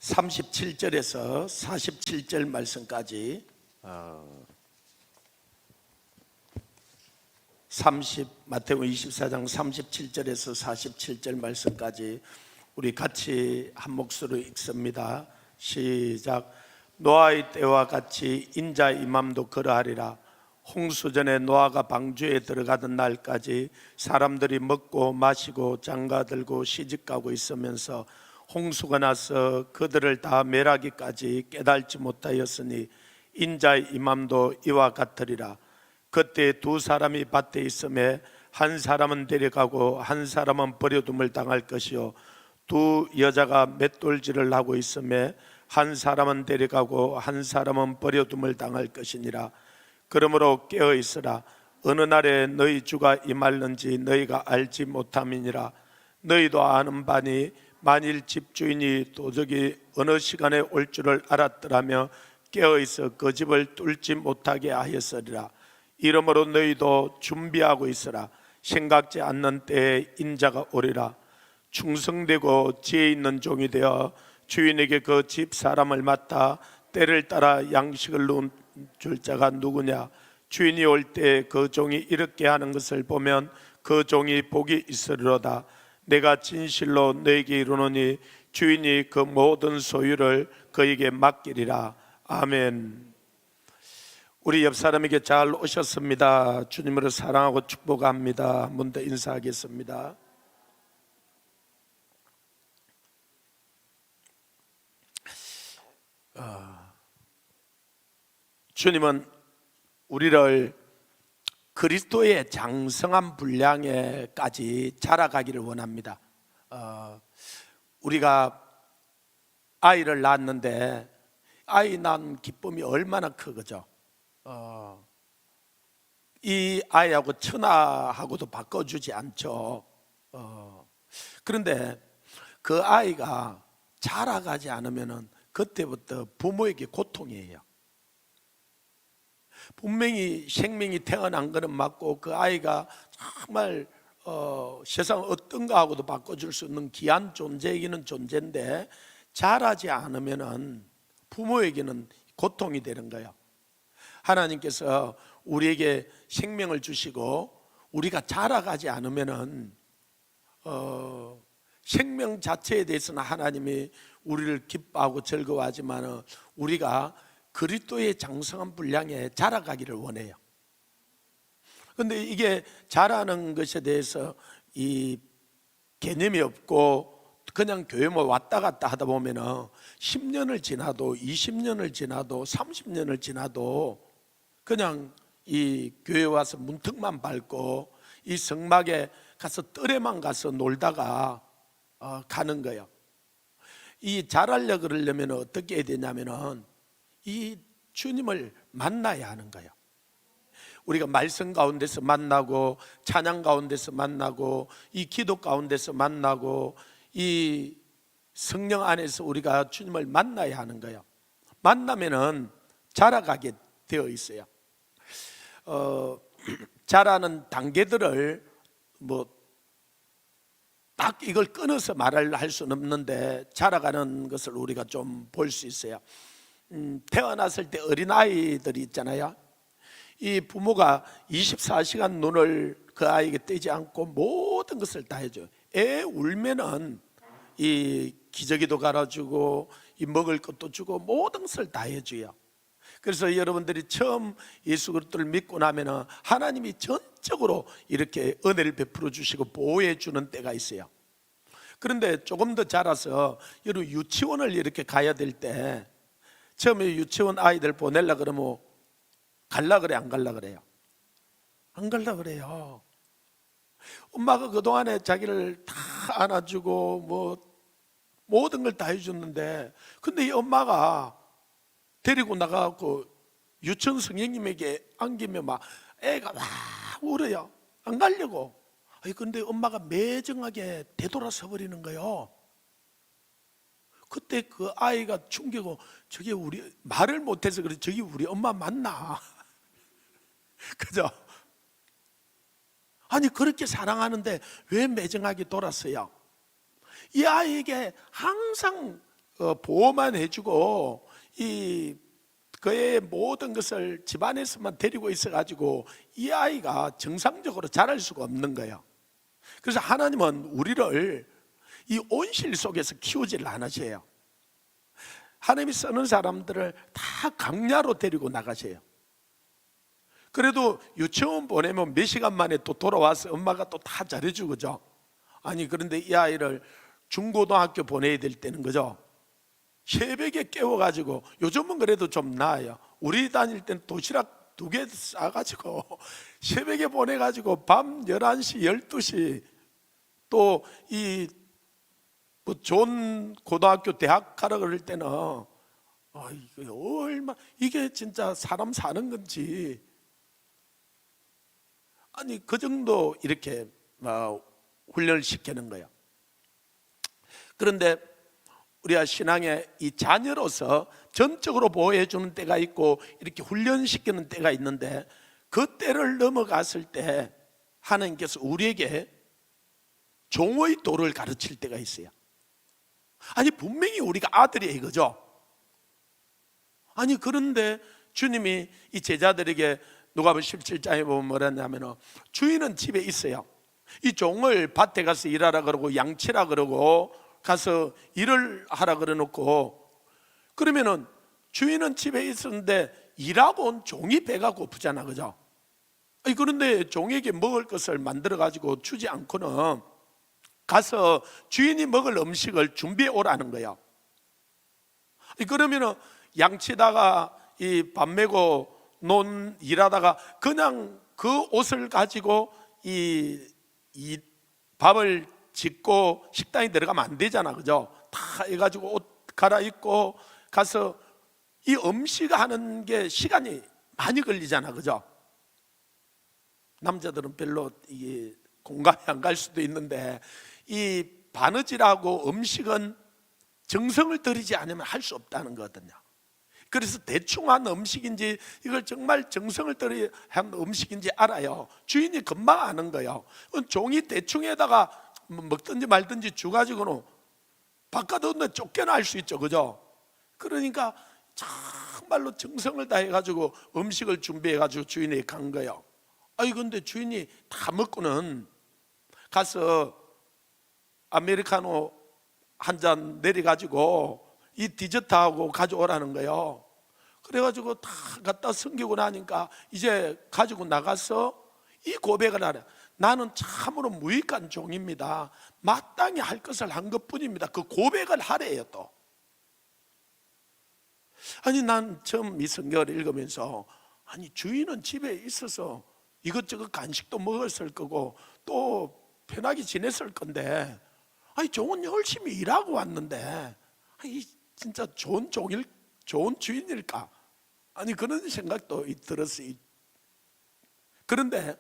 37절에서 47절 말씀까지 마태복음 24장 37절에서 47절 말씀까지 우리 같이 한 목소리로 읽습니다. 시작. 노아의 때와 같이 인자 임함도 그러하리라. 홍수전에 노아가 방주에 들어가던 날까지 사람들이 먹고 마시고 장가들고 시집가고 있으면서 홍수가 나서 그들을 다 멸하기까지 깨달지 못하였으니 인자의 임함도 이와 같으리라. 그때 두 사람이 밭에 있음에 한 사람은 데려가고 한 사람은 버려둠을 당할 것이요 두 여자가 맷돌질을 하고 있음에 한 사람은 데려가고 한 사람은 버려둠을 당할 것이니라. 그러므로 깨어 있으라. 어느 날에 너희 주가 임할는지 너희가 알지 못함이니라. 너희도 아는 바니 만일 집주인이 도적이 어느 시간에 올 줄을 알았더라면 깨어 있어 그 집을 뚫지 못하게 하였으리라. 이러므로 너희도 준비하고 있으라. 생각지 않는 때에 인자가 오리라. 충성되고 지혜 있는 종이 되어 주인에게 그 집 사람을 맡아 때를 따라 양식을 줄 자가 누구냐. 주인이 올 때 그 종이 이렇게 하는 것을 보면 그 종이 복이 있으리로다. 내가 진실로 너에게 이르노니 주인이 그 모든 소유를 그에게 맡기리라. 아멘. 우리 옆 사람에게 잘 오셨습니다. 주님으로 사랑하고 축복합니다. 먼저 인사하겠습니다. 주님은 우리를 그리스도의 장성한 분량에까지 자라가기를 원합니다. 우리가 아이를 낳았는데 아이 낳은 기쁨이 얼마나 크죠. 이 아이하고 천하하고도 바꿔주지 않죠. 그런데 그 아이가 자라가지 않으면 그때부터 부모에게 고통이에요. 분명히 생명이 태어난 것은 맞고 그 아이가 정말 세상 어떤 거하고도 바꿔줄 수 있는 귀한 존재이기는 존재인데 자라지 않으면 부모에게는 고통이 되는 거예요. 하나님께서 우리에게 생명을 주시고 우리가 자라가지 않으면 생명 자체에 대해서는 하나님이 우리를 기뻐하고 즐거워하지만 우리가 그리스도의 장성한 분량에 자라가기를 원해요. 그런데 이게 자라는 것에 대해서 이 개념이 없고 그냥 교회만 왔다 갔다 하다 보면 10년을 지나도 20년을 지나도 30년을 지나도 그냥 이 교회 와서 문턱만 밟고 이 성막에 가서 뜰에만 가서 놀다가 가는 거예요. 이 자라려고 그러려면 어떻게 해야 되냐면은 이 주님을 만나야 하는 거예요. 우리가 말씀 가운데서 만나고 찬양 가운데서 만나고 이 기도 가운데서 만나고 이 성령 안에서 우리가 주님을 만나야 하는 거예요. 만나면은 자라가게 되어 있어요. 자라는 단계들을 딱 이걸 끊어서 말을 할 수는 없는데 자라가는 것을 우리가 좀 볼 수 있어요. 태어났을 때 어린아이들이 있잖아요. 이 부모가 24시간 눈을 그 아이에게 떼지 않고 모든 것을 다 해줘요. 애 울면은 이 기저귀도 갈아주고 이 먹을 것도 주고 모든 것을 다 해줘요. 그래서 여러분들이 처음 예수 그리스도를 믿고 나면은 하나님이 전적으로 이렇게 은혜를 베풀어 주시고 보호해 주는 때가 있어요. 그런데 조금 더 자라서 여러분 유치원을 이렇게 가야 될 때 처음에 유치원 아이들 보내려 그러면 갈라 그래 안 갈라 그래요? 안 갈라 그래요. 엄마가 그동안에 자기를 다 안아주고 모든 걸 다 해줬는데 근데 이 엄마가 데리고 나가고 유치원 선생님에게 안기면 막 애가 막 울어요. 안 가려고. 근데 엄마가 매정하게 되돌아서 버리는 거예요. 그때 그 아이가 충격을 저게 우리 말을 못해서 그래 저기 우리 엄마 맞나? 그죠? 아니 그렇게 사랑하는데 왜 매정하게 돌았어요? 이 아이에게 항상 보호만 해주고 이 그의 모든 것을 집안에서만 데리고 있어가지고 이 아이가 정상적으로 자랄 수가 없는 거예요. 그래서 하나님은 우리를 이 온실 속에서 키우지를 않으세요. 하나님이 쓰는 사람들을 다 강야로 데리고 나가세요. 그래도 유치원 보내면 몇 시간 만에 또 돌아와서 엄마가 또 다 잘해주고, 그죠? 아니, 그런데 이 아이를 중고등학교 보내야 될 때는, 그죠? 새벽에 깨워가지고, 요즘은 그래도 좀 나아요. 우리 다닐 때는 도시락 2개 싸가지고 새벽에 보내가지고 밤 11시, 12시 또 이 뭐 좋은 고등학교, 대학 가라 그럴 때는 이게 얼마, 이게 진짜 사람 사는 건지, 아니 그 정도 이렇게 훈련을 시키는 거예요. 그런데 우리가 신앙의 이 자녀로서 전적으로 보호해 주는 때가 있고 이렇게 훈련시키는 때가 있는데, 그 때를 넘어갔을 때 하나님께서 우리에게 종의 도를 가르칠 때가 있어요. 아니 분명히 우리가 아들이에요, 이거죠? 아니 그런데 주님이 이 제자들에게 누가복음 17장에 보면 뭐라 하냐면, 주인은 집에 있어요. 이 종을 밭에 가서 일하라 그러고 양치라 그러고 가서 일을 하라 그래 놓고, 그러면은 주인은 집에 있었는데 일하고 온 종이 배가 고프잖아, 그죠? 아니 그런데 종에게 먹을 것을 만들어 가지고 주지 않고는 가서 주인이 먹을 음식을 준비해 오라는 거예요. 그러면은 양치다가 이 밥 메고 일하다가 그냥 그 옷을 가지고 이 밥을 짓고 식당에 들어가면 안 되잖아, 그죠? 다 해가지고 옷 갈아입고 가서 이 음식 하는 게 시간이 많이 걸리잖아, 그죠? 남자들은 별로 이게 공감이 안 갈 수도 있는데, 이 바느질하고 음식은 정성을 들이지 않으면 할 수 없다는 거거든요. 그래서 대충 한 음식인지 이걸 정말 정성을 들여 한 음식인지 알아요. 주인이 금방 아는 거예요. 종이 대충에다가 먹든지 말든지 줘가지고는 바깥에 쫓겨날 수 있죠, 그죠? 그러니까 정말로 정성을 다해가지고 음식을 준비해가지고 주인에게 간 거예요. 아니 근데 주인이 다 먹고는 가서 아메리카노 한 잔 내려가지고 이 디저트하고 가져오라는 거예요. 그래가지고 다 갖다 숨기고 나니까 이제 가지고 나가서 이 고백을 하래. 나는 참으로 무익한 종입니다. 마땅히 할 것을 한 것뿐입니다. 그 고백을 하래요. 또 아니 난 처음 이 성경을 읽으면서, 아니 주인은 집에 있어서 이것저것 간식도 먹었을 거고 또 편하게 지냈을 건데, 아니 종은 열심히 일하고 왔는데 아니 진짜 좋은 주인일까? 아니 그런 생각도 들었어요. 그런데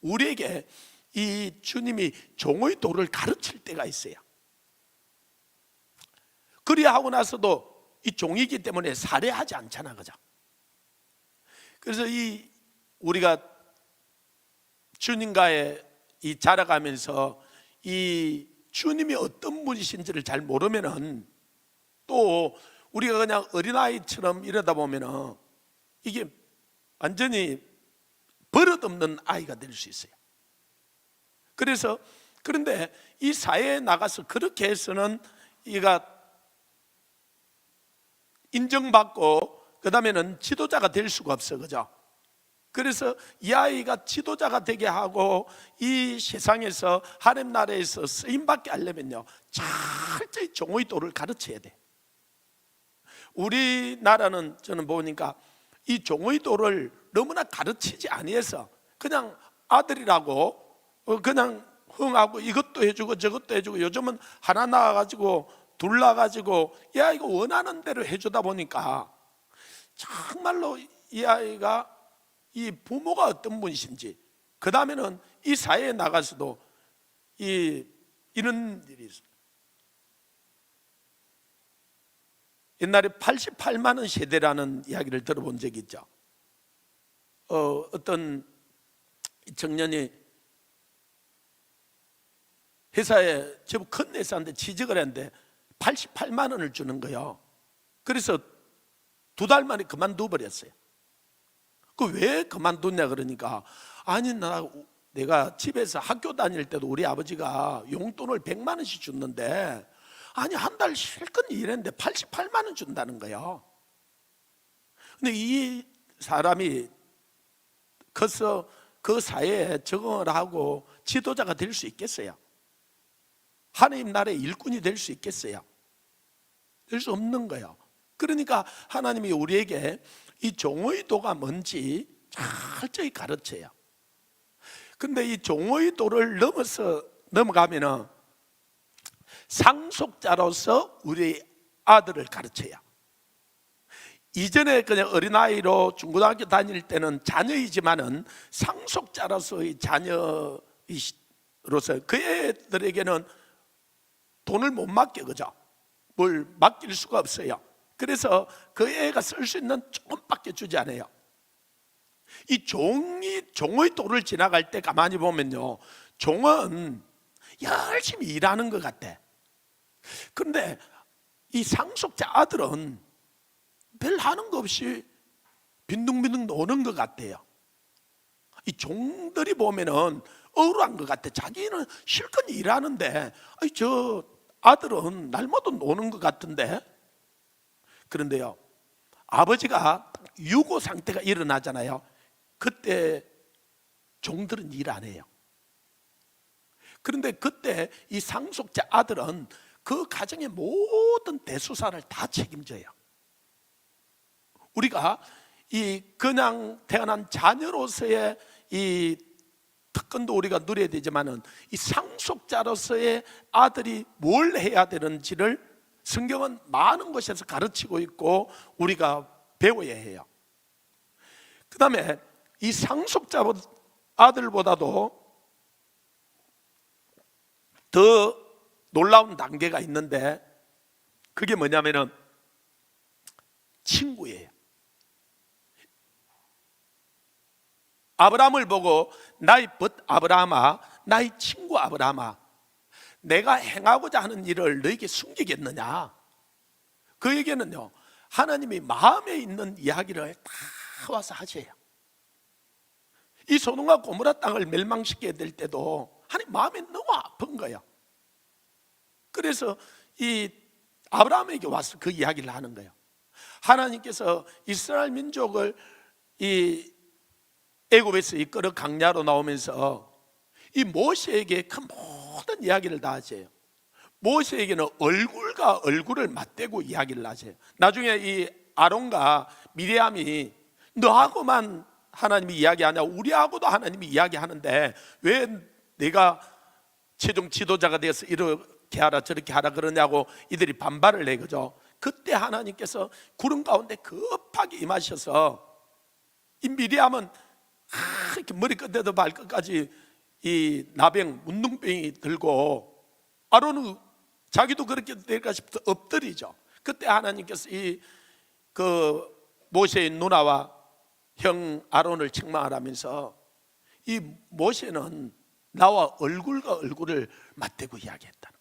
우리에게 이 주님이 종의 도를 가르칠 때가 있어요. 그리야 하고 나서도 이 종이기 때문에 살해하지 않잖아, 그죠? 그래서 이 우리가 주님과의 이 자라가면서 이 주님이 어떤 분이신지를 잘 모르면은, 또 우리가 그냥 어린아이처럼 이러다 보면은 이게 완전히 버릇없는 아이가 될 수 있어요. 그런데 이 사회에 나가서 그렇게 해서는 이가 인정받고 그 다음에는 지도자가 될 수가 없어, 그죠? 그래서 이 아이가 지도자가 되게 하고 이 세상에서 하나님 나라에서 쓰임받게 하려면요, 철저히 종의 도를 가르쳐야 돼. 우리나라는 저는 보니까 이 종의 도를 너무나 가르치지 아니해서 그냥 아들이라고 그냥 흥하고 이것도 해주고 저것도 해주고, 요즘은 하나 낳아가지고 둘 낳아가지고 이 아이가 원하는 대로 해주다 보니까 정말로 이 아이가 이 부모가 어떤 분이신지, 그 다음에는 이 사회에 나가서도 이런 일이 있어요. 옛날에 88만 원 세대라는 이야기를 들어본 적이 있죠. 어떤 청년이 회사에 제법 큰 회사인데 취직을 했는데 88만 원을 주는 거예요. 그래서 2달 만에 그만둬 버렸어요. 그 왜 그만뒀냐 그러니까, 아니 내가 집에서 학교 다닐 때도 우리 아버지가 용돈을 100만 원씩 줬는데, 아니 한 달 실컷 일했는데 88만 원 준다는 거예요. 근데 이 사람이 커서 그 사회에 적응을 하고 지도자가 될 수 있겠어요? 하나님 나라의 일꾼이 될 수 있겠어요? 될 수 없는 거예요. 그러니까 하나님이 우리에게 이 종의도가 뭔지 철저히 가르쳐요. 근데 이 종의도를 넘어가면은 상속자로서 우리 아들을 가르쳐요. 이전에 그냥 어린아이로 중고등학교 다닐 때는 자녀이지만은 상속자로서의 자녀로서 그 애들에게는 돈을 못 맡겨, 그죠? 뭘 맡길 수가 없어요. 그래서 그 애가 쓸 수 있는 조금밖에 주지 않아요. 이 종의 도를 지나갈 때 가만히 보면요, 종은 열심히 일하는 것 같아. 그런데 이 상속자 아들은 별 하는 거 없이 빈둥빈둥 노는 것 같아요. 이 종들이 보면은 억울한 것 같아. 자기는 실컷 일하는데, 저 아들은 날마다 노는 것 같은데. 그런데요, 아버지가 유고 상태가 일어나잖아요. 그때 종들은 일 안 해요. 그런데 그때 이 상속자 아들은 그 가정의 모든 대수사를 다 책임져요. 우리가 이 그냥 태어난 자녀로서의 이 특권도 우리가 누려야 되지만은, 이 상속자로서의 아들이 뭘 해야 되는지를 성경은 많은 곳에서 가르치고 있고 우리가 배워야 해요. 그 다음에 이 상속자 아들보다도 더 놀라운 단계가 있는데, 그게 뭐냐면은 친구예요. 아브라함을 보고 나의 벗 아브라함아, 나의 친구 아브라함아, 내가 행하고자 하는 일을 너에게 숨기겠느냐. 그에게는요, 하나님이 마음에 있는 이야기를 다 와서 하셔요. 이 소돔과 고모라 땅을 멸망시켜야 될 때도 하나님 마음이 너무 아픈 거예요. 그래서 이 아브라함에게 와서 그 이야기를 하는 거예요. 하나님께서 이스라엘 민족을 이 애굽에서 이끌어 강야로 나오면서 이 모세에게 그 모든 이야기를 다 하세요. 모세에게는 얼굴과 얼굴을 맞대고 이야기를 하세요. 나중에 이 아론과 미리암이 너하고만 하나님이 이야기하냐, 우리하고도 하나님이 이야기하는데 왜 내가 최종 지도자가 되어서 이렇게 하라 저렇게 하라 그러냐고 이들이 반발을 해, 그죠? 그때 하나님께서 구름 가운데 급하게 임하셔서 이 미리암은 이렇게 머리끝에도 발끝까지 이 나병 문둥병이 들고, 아론은 자기도 그렇게 될까 싶어서 엎드리죠. 그때 하나님께서 이 그 모세의 누나와 형 아론을 책망하라면서 이 모세는 나와 얼굴과 얼굴을 맞대고 이야기했다.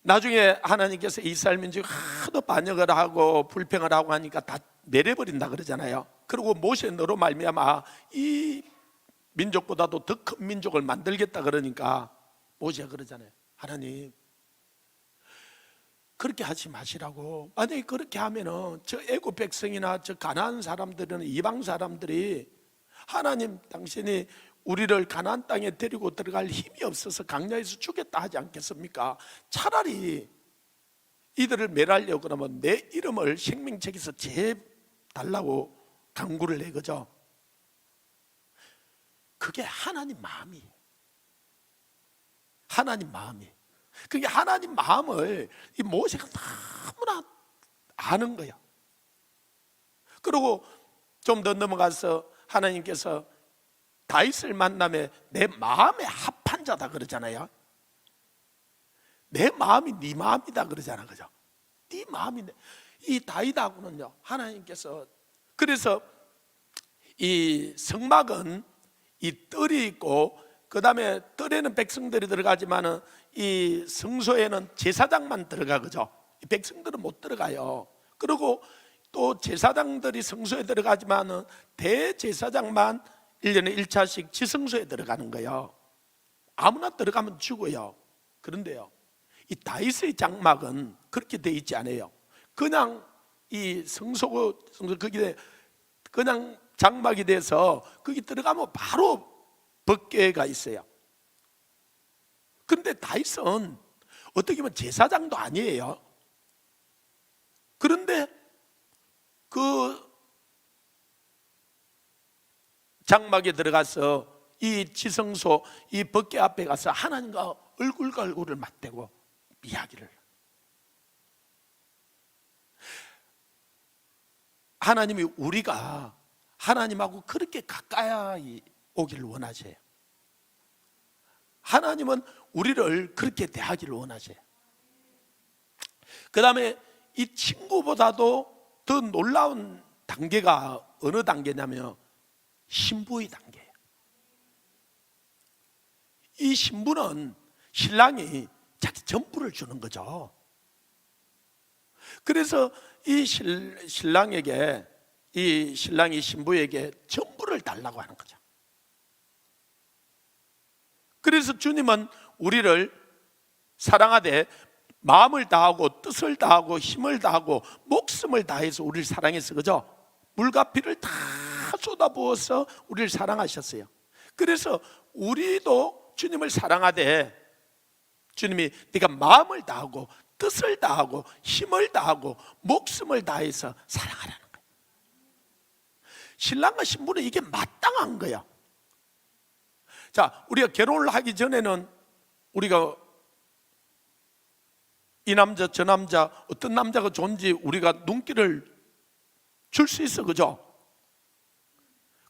나중에 하나님께서 이스라엘 민족이 하도 반역을 하고 불평을 하고 하니까 다 내려버린다 그러잖아요. 그리고 모세 너로 말미암아 이 민족보다도 더 큰 민족을 만들겠다 그러니까 모세가 그러잖아요. 하나님, 그렇게 하지 마시라고. 만약에 그렇게 하면은 저 애굽 백성이나 저 가나안 사람들은, 이방 사람들이 하나님 당신이 우리를 가나안 땅에 데리고 들어갈 힘이 없어서 강야에서 죽겠다 하지 않겠습니까? 차라리 이들을 멸하려고 그러면 내 이름을 생명책에서 제달라고 간구를 해, 그죠? 그게 하나님 마음이에요. 하나님 마음이. 그게 하나님 마음을 이 모세가 너무나 아는 거야. 그리고 좀 더 넘어가서 하나님께서 다윗을 만남에 내 마음에 합한 자다 그러잖아요. 내 마음이 네 마음이다 그러잖아, 그죠? 네 마음이 이 다윗하고는요, 하나님께서, 그래서 이 성막은 이 뜰이 있고 그 다음에 뜰에는 백성들이 들어가지만은 이 성소에는 제사장만 들어가, 그죠? 이 백성들은 못 들어가요. 그리고 또 제사장들이 성소에 들어가지만은 대제사장만 1년에 1차씩 지성소에 들어가는 거예요. 아무나 들어가면 죽어요. 그런데요, 이 다윗의 장막은 그렇게 돼 있지 않아요. 그냥 이 성소 거기에 그냥 장막이 돼서 거기 들어가면 바로 법궤가 있어요. 그런데 다윗은 어떻게 보면 제사장도 아니에요. 그런데 그 장막에 들어가서 이 지성소, 이 법궤 앞에 가서 하나님과 얼굴과 얼굴을 맞대고 이야기를, 하나님이 우리가 하나님하고 그렇게 가까이 오기를 원하세요. 하나님은 우리를 그렇게 대하기를 원하세요. 그 다음에 이 친구보다도 더 놀라운 단계가 어느 단계냐면 신부의 단계예요. 이 신부는 신랑이 자기 전부를 주는 거죠. 그래서 이 신랑에게, 이 신랑이 신부에게 전부를 달라고 하는 거죠. 그래서 주님은 우리를 사랑하되 마음을 다하고 뜻을 다하고 힘을 다하고 목숨을 다해서 우리를 사랑해서, 그죠? 물과 피를 다 쏟아부어서 우리를 사랑하셨어요. 그래서 우리도 주님을 사랑하되 주님이 네가 마음을 다하고 뜻을 다하고 힘을 다하고 목숨을 다해서 사랑하라는 거예요. 신랑과 신부는 이게 마땅한 거야. 자, 우리가 결혼을 하기 전에는 우리가 이 남자 저 남자 어떤 남자가 좋은지 우리가 눈길을 줄 수 있어, 그죠?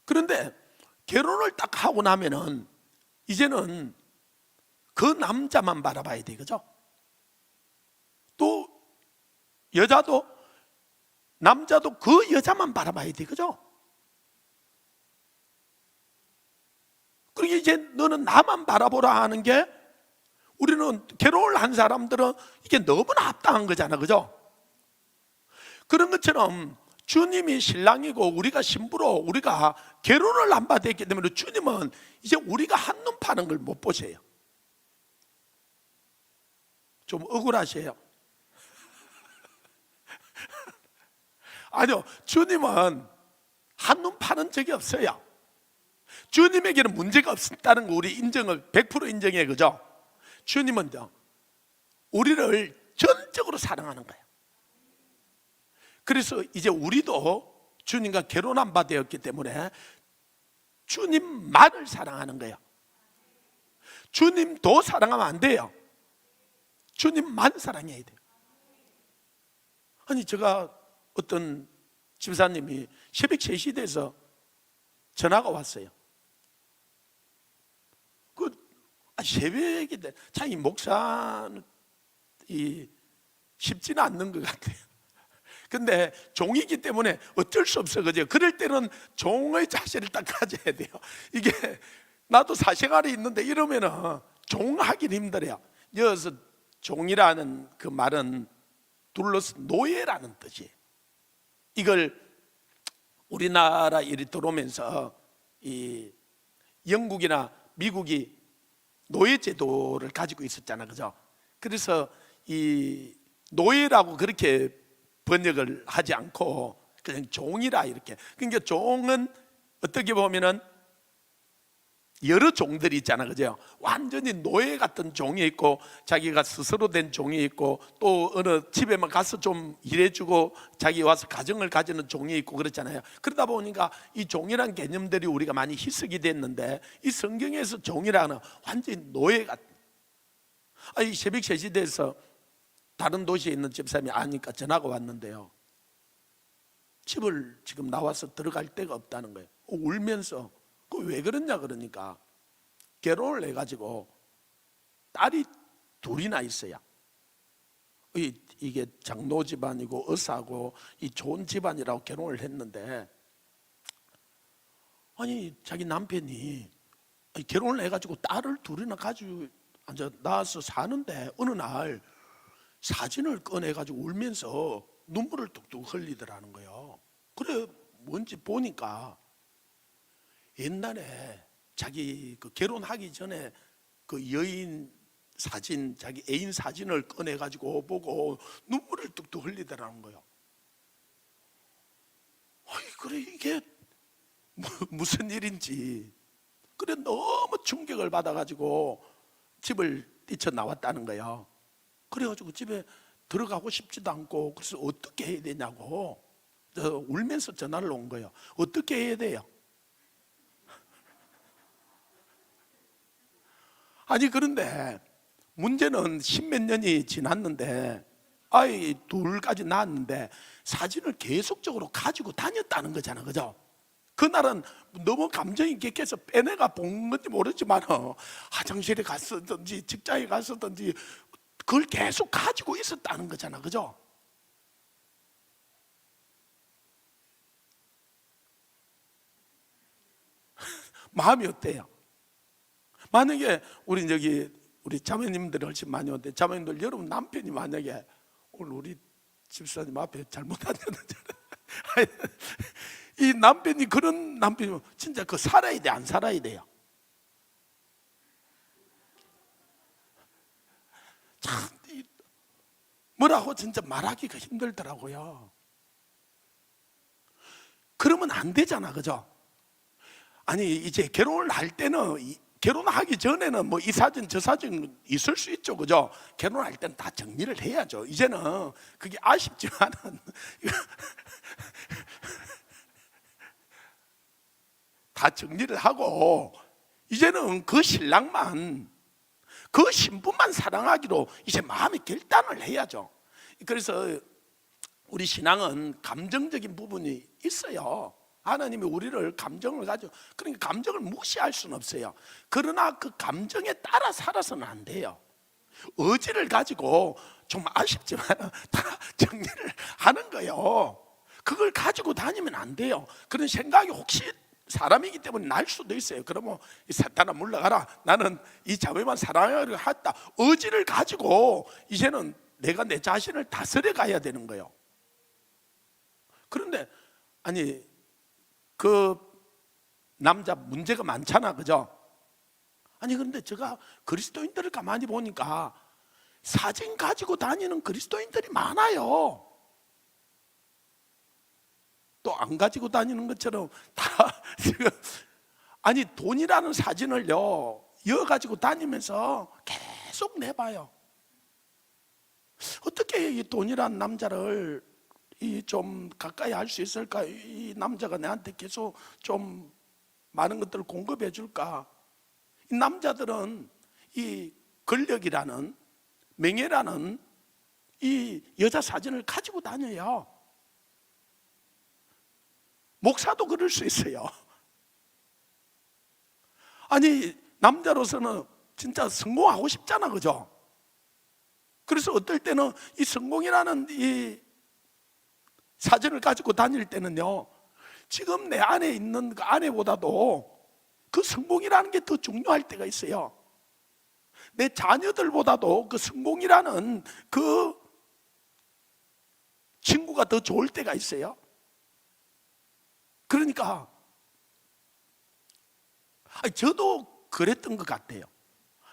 그런데 결혼을 딱 하고 나면은 이제는 그 남자만 바라봐야 돼, 그죠? 또 여자도 남자도 그 여자만 바라봐야 돼, 그죠? 그러니까 이제 너는 나만 바라보라 하는 게, 우리는 결혼을 한 사람들은 이게 너무나 합당한 거잖아, 그죠? 그런 것처럼 주님이 신랑이고 우리가 신부로 우리가 결혼을 안 받았기 때문에 주님은 이제 우리가 한눈 파는 걸 못 보세요. 좀 억울하세요? 아니요, 주님은 한눈 파는 적이 없어요. 주님에게는 문제가 없다는 거 우리 인정을 100% 인정해, 그죠? 주님은요, 우리를 전적으로 사랑하는 거예요. 그래서 이제 우리도 주님과 결혼 안 받았기 때문에 주님만을 사랑하는 거예요. 주님 더 사랑하면 안 돼요. 주님만 사랑해야 돼요. 아니, 제가 어떤 집사님이 새벽 3시 돼서 전화가 왔어요. 새벽인데 자기 목사는 쉽지는 않는 것 같아요. 근데 종이기 때문에 어쩔 수 없어, 그죠? 그럴 때는 종의 자세를 딱 가져야 돼요. 이게 나도 사생활이 있는데 이러면은 종하긴 힘들어요. 여기서 종이라는 그 말은 둘러서 노예라는 뜻이에요. 이걸 우리나라 일이 들어오면서 이 영국이나 미국이 노예 제도를 가지고 있었잖아, 그죠? 그래서 이 노예라고 그렇게 번역을 하지 않고 그냥 종이라 이렇게. 그러니까 종은 어떻게 보면은 여러 종들이 있잖아, 그죠? 완전히 노예 같은 종이 있고 자기가 스스로 된 종이 있고 또 어느 집에만 가서 좀 일해주고 자기 와서 가정을 가지는 종이 있고 그렇잖아요. 그러다 보니까 이 종이란 개념들이 우리가 많이 희석이 됐는데 이 성경에서 종이라는 완전히 노예 같은. 이 새벽 3시 돼서 다른 도시에 있는 집사람이 아니까 전화가 왔는데요, 집을 지금 나와서 들어갈 데가 없다는 거예요. 울면서. 왜 그러냐 그러니까 결혼을 해가지고 딸이 둘이나 있어요. 이게 장로 집안이고 의사고 이 좋은 집안이라고 결혼을 했는데, 아니 자기 남편이 결혼을 해가지고 딸을 둘이나 가지고 낳아서 사는데 어느 날 사진을 꺼내가지고 울면서 눈물을 뚝뚝 흘리더라는 거예요. 그래 뭔지 보니까 옛날에 자기 그 결혼하기 전에 그 여인 사진, 자기 애인 사진을 꺼내가지고 보고 눈물을 뚝뚝 흘리더라는 거예요. 그래 이게 무슨 일인지, 그래 너무 충격을 받아가지고 집을 뛰쳐나왔다는 거예요. 그래가지고 집에 들어가고 싶지도 않고, 그래서 어떻게 해야 되냐고 울면서 전화를 온 거예요. 어떻게 해야 돼요? 아니 그런데 문제는 십몇 년이 지났는데 아이 둘까지 낳았는데 사진을 계속적으로 가지고 다녔다는 거잖아, 그죠? 그날은 너무 감정이 격해서 빼내가 본 건지 모르지만 화장실에 갔었든지 직장에 갔었든지 그걸 계속 가지고 있었다는 거잖아, 그죠? 마음이 어때요? 만약에 우리 자매님들이 훨씬 많이 오는데, 자매님들 여러분 남편이 만약에 오늘 우리 집사님 앞에 잘못 앉았는지 이 남편이 그런 남편이면 진짜 그 살아야 돼, 안 살아야 돼요? 참 뭐라고 진짜 말하기가 힘들더라고요. 그러면 안 되잖아, 그죠? 아니 이제 결혼을 할 때는 결혼하기 전에는 뭐 이 사진 저 사진 있을 수 있죠, 그죠? 결혼할 때는 다 정리를 해야죠. 이제는 그게 아쉽지만은 다 정리를 하고 이제는 그 신랑만, 그 신부만 사랑하기로 이제 마음의 결단을 해야죠. 그래서 우리 신앙은 감정적인 부분이 있어요. 하나님이 우리를 감정을 가지고, 그러니까 감정을 무시할 수는 없어요. 그러나 그 감정에 따라 살아서는 안 돼요. 의지를 가지고 좀 아쉽지만 다 정리를 하는 거예요. 그걸 가지고 다니면 안 돼요. 그런 생각이 혹시 사람이기 때문에 날 수도 있어요. 그러면 사탄아 물러가라, 나는 이 자매만 사랑하려 했다. 의지를 가지고 이제는 내가 내 자신을 다스려 가야 되는 거예요. 그런데 아니 그 남자 문제가 많잖아, 그죠? 아니 그런데 제가 그리스도인들을 가만히 보니까 사진 가지고 다니는 그리스도인들이 많아요. 또 안 가지고 다니는 것처럼 다 지금, 아니 돈이라는 사진을요 이어가지고 다니면서 계속 내봐요. 어떻게 이 돈이라는 남자를 좀 가까이 할 수 있을까? 이 남자가 내한테 계속 좀 많은 것들을 공급해 줄까? 이 남자들은 이 권력이라는, 명예라는 이 여자 사진을 가지고 다녀요. 목사도 그럴 수 있어요. 아니 남자로서는 진짜 성공하고 싶잖아, 그죠? 그래서 어떨 때는 이 성공이라는 이 사진을 가지고 다닐 때는요, 지금 내 안에 있는 그 아내보다도 그 성공이라는 게 더 중요할 때가 있어요. 내 자녀들보다도 그 성공이라는 그 친구가 더 좋을 때가 있어요. 그러니까 저도 그랬던 것 같아요.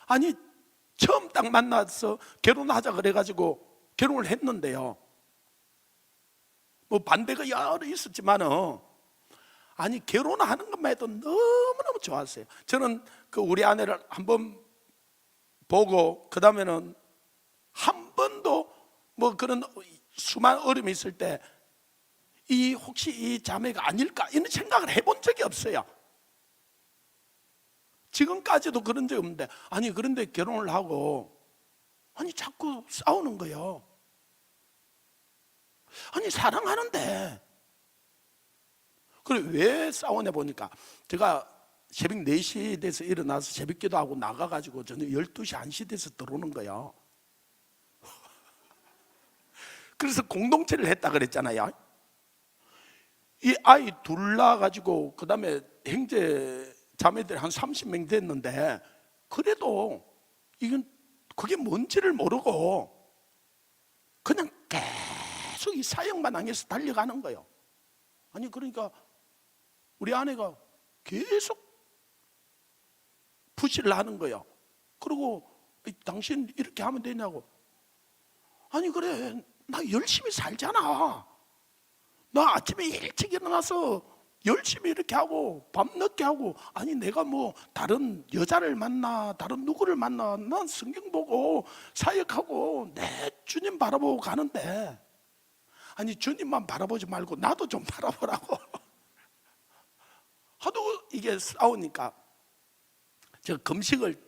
아니 처음 딱 만나서 결혼하자 그래가지고 결혼을 했는데요, 뭐 반대가 여러 있었지만은 아니 결혼하는 것만 해도 너무너무 좋았어요. 저는 그 우리 아내를 한번 보고 그 다음에는 한 번도 뭐 그런 수많은 어려움이 있을 때 혹시 이 자매가 아닐까 이런 생각을 해본 적이 없어요. 지금까지도 그런 적이 없는데, 아니 그런데 결혼을 하고 아니 자꾸 싸우는 거예요. 아니 사랑하는데. 그래 왜 싸우냐 보니까 제가 새벽 4시 돼서 일어나서 새벽 기도하고 나가가지고 저는 12시 1시 돼서 들어오는 거예요. 그래서 공동체를 했다 이 아이 둘 낳아가지고 그 다음에 형제 자매들이 한 30명 됐는데 그래도 이건 그게 뭔지를 모르고 그냥 계속 이 사역만 향해서 달려가는 거예요. 아니 그러니까 우리 아내가 계속 푸시를 하는 거예요. 그리고 당신 이렇게 하면 되냐고. 아니 그래, 나 열심히 살잖아. 나 아침에 일찍 일어나서 열심히 이렇게 하고 밤늦게 하고, 아니 내가 뭐 다른 여자를 만나 다른 누구를 만나, 난 성경 보고 사역하고 내 주님 바라보고 가는데, 아니 주님만 바라보지 말고 나도 좀 바라보라고. 하도 이게 싸우니까 제가 금식을,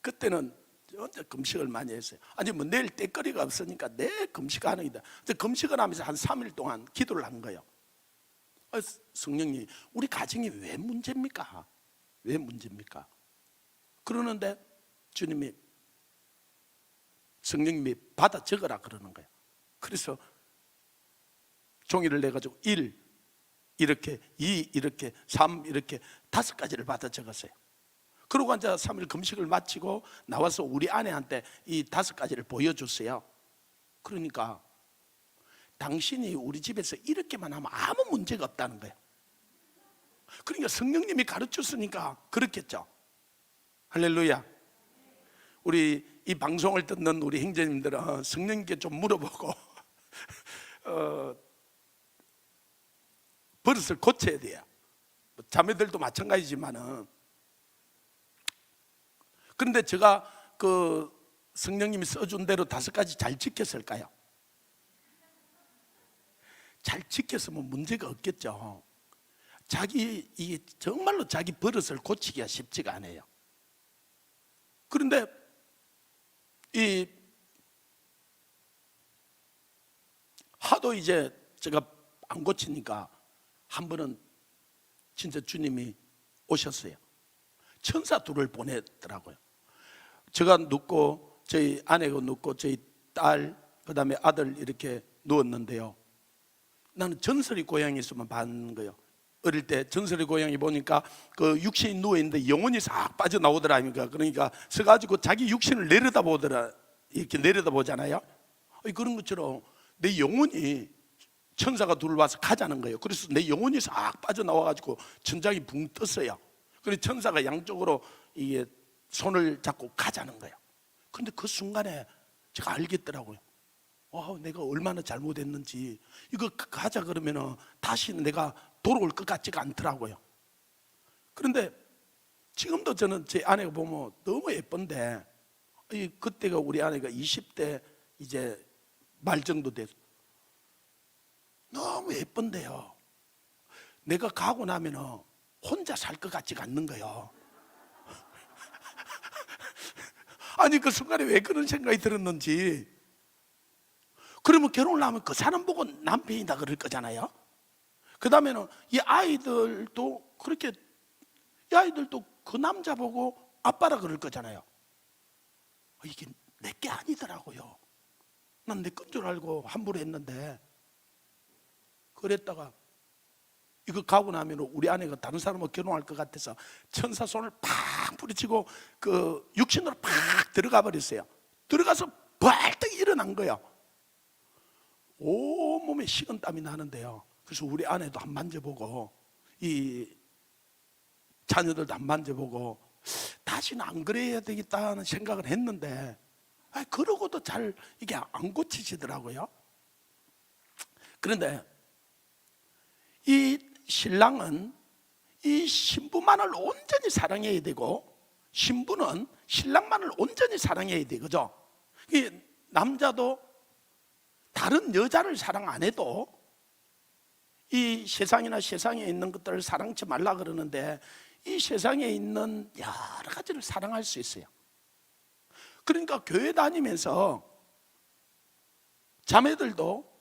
그때는 혼자 금식을 많이 했어요. 아니 뭐 내일 때거리가 없으니까 내 금식하는 이다. 금식을 하면서 한 3일 동안 기도를 한 거예요. 성령님, 우리 가정이 왜 문제입니까? 왜 문제입니까? 그러는데 주님이, 성령님이 받아 적으라 그러는 거예요. 그래서 종이를 내가지고 1 이렇게, 2 이렇게, 3 이렇게 5가지를 받아 적었어요. 그러고 이제 3일 금식을 마치고 나와서 우리 아내한테 이 5가지를 보여줬어요. 그러니까 당신이 우리 집에서 이렇게만 하면 아무 문제가 없다는 거예요. 그러니까 성령님이 가르쳤으니까 그렇겠죠. 할렐루야. 우리 이 방송을 듣는 우리 형제님들은 성령님께 좀 물어보고 버릇을 고쳐야 돼요. 자매들도 마찬가지지만은. 그런데 제가 그 성령님이 써준 대로 5가지 잘 지켰을까요? 잘 지켰으면 문제가 없겠죠. 이게 정말로 자기 버릇을 고치기가 쉽지가 않아요. 그런데 하도 이제 제가 안 고치니까 한 번은 진짜 주님이 오셨어요. 천사 2를 보내더라고요. 제가 눕고 저희 아내가 눕고 저희 딸 그다음에 아들 이렇게 누웠는데요, 나는 전설의 고양이에서만 봤는 거예요. 어릴 때 전설의 고양이 보니까 그 육신이 누워있는데 영혼이 싹 빠져나오더라니까. 그러니까 서가지고 자기 육신을 내려다보더라. 이렇게 내려다보잖아요. 그런 것처럼 내 영혼이 천사가 2 와서 가자는 거예요. 그래서 내 영혼이 싹 빠져나와가지고 천장이 붕 떴어요. 그래서 천사가 양쪽으로 이게 손을 잡고 가자는 거예요. 그런데 그 순간에 제가 알겠더라고요. 내가 얼마나 잘못했는지. 이거 가자 그러면은 다시는 내가 돌아올 것 같지가 않더라고요. 그런데 지금도 저는 제 아내가 보면 너무 예쁜데, 그때가 우리 아내가 20대 이제 말 정도 돼서 너무 예쁜데요, 내가 가고 나면은 혼자 살 것 같지가 않는 거예요. 아니 그 순간에 왜 그런 생각이 들었는지. 그러면 결혼을 하면 그 사람 보고 남편이다 그럴 거잖아요. 그 다음에는 이 아이들도 그렇게, 이 아이들도 그 남자 보고 아빠라 그럴 거잖아요. 이게 내게 아니더라고요. 난 내 건 줄 알고 함부로 했는데, 그랬다가 이거 가고 나면 우리 아내가 다른 사람하고 결혼할 것 같아서 천사 손을 팍 부딪히고 그 육신으로 팍 들어가 버렸어요. 들어가서 벌떡 일어난 거예요. 온몸에 식은땀이 나는데요, 그래서 우리 아내도 한 만져보고 이 자녀들도 한 만져보고 다시는 안 그래야 되겠다는 생각을 했는데, 그러고도 잘 이게 안 고치시더라고요. 그런데 이 신랑은 이 신부만을 온전히 사랑해야 되고, 신부는 신랑만을 온전히 사랑해야 돼, 그죠? 이 남자도 다른 여자를 사랑 안 해도 이 세상이나 세상에 있는 것들을 사랑치 말라 그러는데, 이 세상에 있는 여러 가지를 사랑할 수 있어요. 그러니까 교회 다니면서 자매들도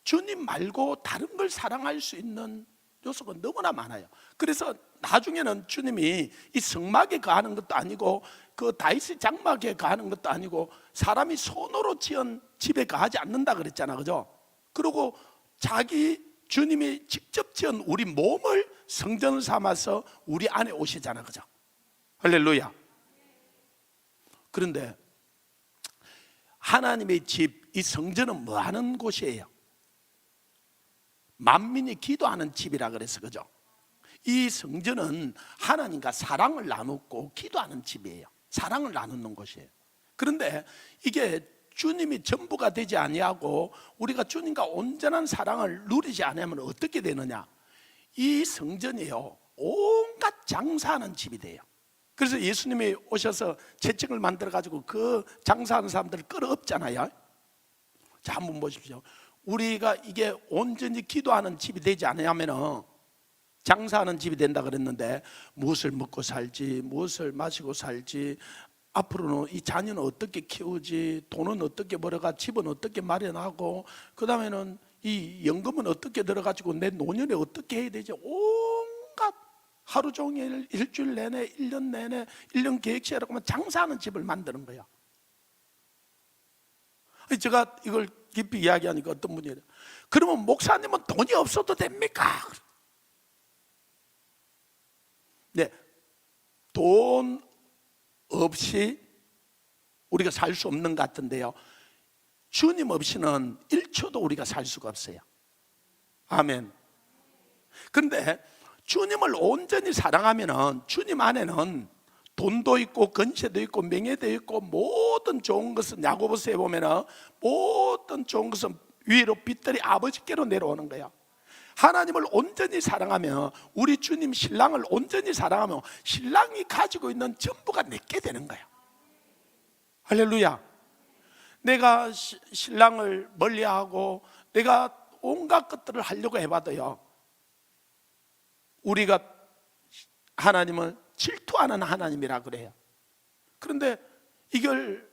주님 말고 다른 걸 사랑할 수 있는 요소가 너무나 많아요. 그래서 나중에는 주님이 이 성막에 거하는 것도 아니고 그 다윗의 장막에 거하는 것도 아니고 사람이 손으로 지은 집에 거하지 않는다 그랬잖아, 그죠? 그리고 자기 주님이 직접 지은 우리 몸을 성전 삼아서 우리 안에 오시잖아, 그죠? 할렐루야. 그런데 하나님의 집, 이 성전은 뭐 하는 곳이에요? 만민이 기도하는 집이라 그래서, 그죠? 이 성전은 하나님과 사랑을 나누고 기도하는 집이에요. 사랑을 나누는 곳이에요. 그런데 이게 주님이 전부가 되지 아니하고 우리가 주님과 온전한 사랑을 누리지 않으면 어떻게 되느냐? 이 성전이요, 온갖 장사하는 집이 돼요. 그래서 예수님이 오셔서 채찍을 만들어 가지고 그 장사하는 사람들을 끌어엎잖아요. 자, 한번 보십시오. 우리가 이게 온전히 기도하는 집이 되지 않으면 장사하는 집이 된다 그랬는데, 무엇을 먹고 살지, 무엇을 마시고 살지, 앞으로는 이 자녀는 어떻게 키우지, 돈은 어떻게 벌어가, 집은 어떻게 마련하고, 그 다음에는 이 연금은 어떻게 들어가지고 내 노년에 어떻게 해야 되지, 온갖 하루 종일, 일주일 내내, 1년 내내, 1년 계획시라고 하면 장사하는 집을 만드는 거야. 제가 이걸 깊이 이야기하니까 어떤 분이 이래요. 그러면 목사님은 돈이 없어도 됩니까? 네, 돈 없이 우리가 살 수 없는 것 같은데요, 주님 없이는 1초도 우리가 살 수가 없어요. 아멘. 그런데 주님을 온전히 사랑하면 주님 안에는 돈도 있고 권세도 있고 명예도 있고 모든 좋은 것은, 야고보서에 보면 모든 좋은 것은 위로 빛들이 아버지께로 내려오는 거야. 하나님을 온전히 사랑하면, 우리 주님 신랑을 온전히 사랑하면 신랑이 가지고 있는 전부가 내게 되는 거야. 할렐루야. 내가 신랑을 멀리하고 내가 온갖 것들을 하려고 해봐도요, 우리가 하나님을 질투하는 하나님이라 그래요. 그런데 이걸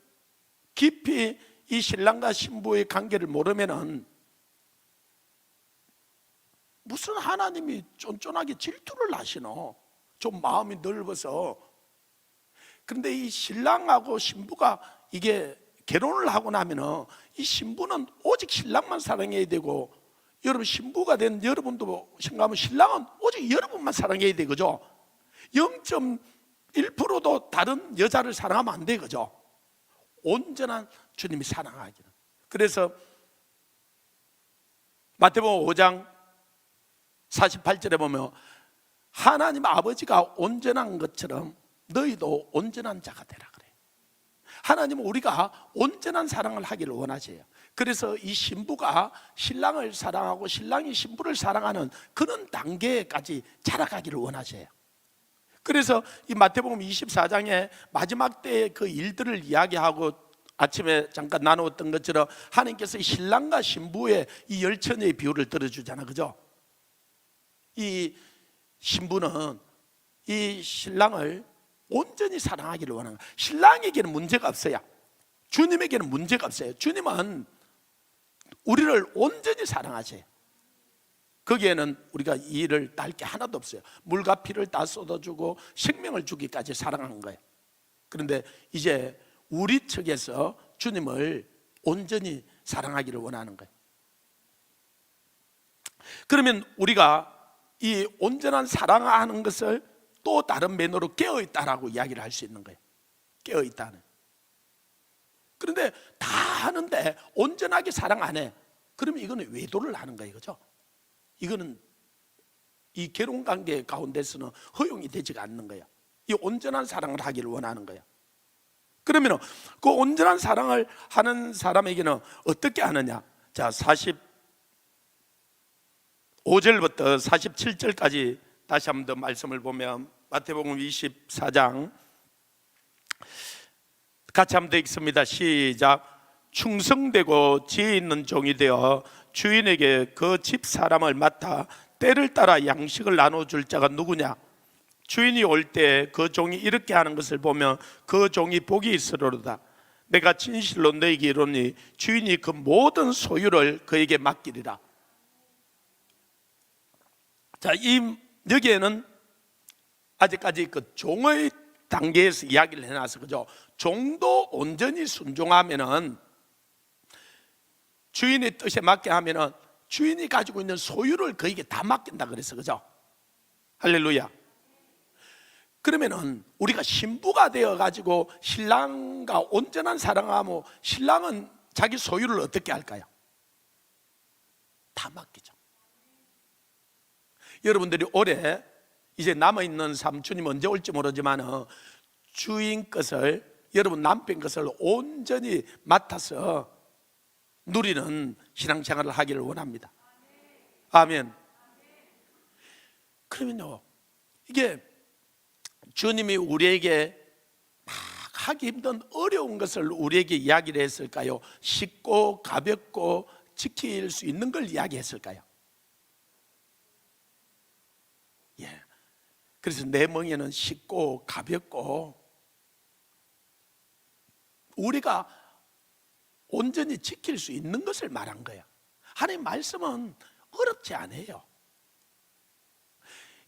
깊이 이 신랑과 신부의 관계를 모르면은 무슨 하나님이 쫀쫀하게 질투를 하시노? 좀 마음이 넓어서. 그런데 이 신랑하고 신부가 이게 결혼을 하고 나면은 이 신부는 오직 신랑만 사랑해야 되고, 여러분 신부가 된 여러분도 생각하면 신랑은 오직 여러분만 사랑해야 돼, 그죠? 0.1%도 다른 여자를 사랑하면 안 돼, 그죠? 온전한 주님이 사랑하기는. 그래서 마태복음 5장 48절에 보면, 하나님 아버지가 온전한 것처럼 너희도 온전한 자가 되라 그래요. 하나님은 우리가 온전한 사랑을 하기를 원하세요. 그래서 이 신부가 신랑을 사랑하고 신랑이 신부를 사랑하는 그런 단계까지 자라가기를 원하세요. 그래서 이 마태복음 24장에 마지막 때의 그 일들을 이야기하고 아침에 잠깐 나누었던 것처럼 하나님께서 이 신랑과 신부의 이 열처녀의 비유를 들어주잖아, 그죠? 이 신부는 이 신랑을 온전히 사랑하기를 원하는 거예요. 신랑에게는 문제가 없어요. 주님에게는 문제가 없어요. 주님은 우리를 온전히 사랑하세요. 거기에는 우리가 이를 딸 게 하나도 없어요. 물과 피를 다 쏟아주고 생명을 주기까지 사랑한 거예요. 그런데 이제 우리 측에서 주님을 온전히 사랑하기를 원하는 거예요. 그러면 우리가 이 온전한 사랑하는 것을 또 다른 면으로 깨어있다라고 이야기를 할 수 있는 거예요. 깨어있다는. 그런데 다 하는데 온전하게 사랑 안 해. 그러면 이거는 외도를 하는 거예요, 그죠? 이거는 이 결혼 관계 가운데서는 허용이 되지가 않는 거야. 이 온전한 사랑을 하기를 원하는 거야. 그러면 그 온전한 사랑을 하는 사람에게는 어떻게 하느냐? 자, 45절부터 47절까지 다시 한 번 더 말씀을 보면, 마태복음 24장 같이 한번 더 읽습니다. 시작. 충성되고 지혜 있는 종이 되어 주인에게 그 집 사람을 맡아 때를 따라 양식을 나눠줄 자가 누구냐? 주인이 올 때 그 종이 이렇게 하는 것을 보면 그 종이 복이 있으리로다. 내가 진실로 너에게 이르노니 주인이 그 모든 소유를 그에게 맡기리라. 자, 여기에는 아직까지 그 종의 단계에서 이야기를 해놔서, 그죠? 종도 온전히 순종하면은, 주인의 뜻에 맞게 하면은 주인이 가지고 있는 소유를 그에게 다 맡긴다 그래서, 그죠? 할렐루야. 그러면은 우리가 신부가 되어 가지고 신랑과 온전한 사랑하며, 신랑은 자기 소유를 어떻게 할까요? 다 맡기죠. 여러분들이 올해 이제 남아있는 삶, 주님 언제 올지 모르지만 주인 것을, 여러분 남편 것을 온전히 맡아서 누리는 신앙생활을 하기를 원합니다. 아멘. 그러면요, 이게 주님이 우리에게 막 하기 힘든 어려운 것을 우리에게 이야기를 했을까요? 쉽고 가볍고 지킬 수 있는 걸 이야기했을까요? 예. 그래서 내 멍에는 쉽고 가볍고 우리가 온전히 지킬 수 있는 것을 말한 거야. 하나님 말씀은 어렵지 않아요.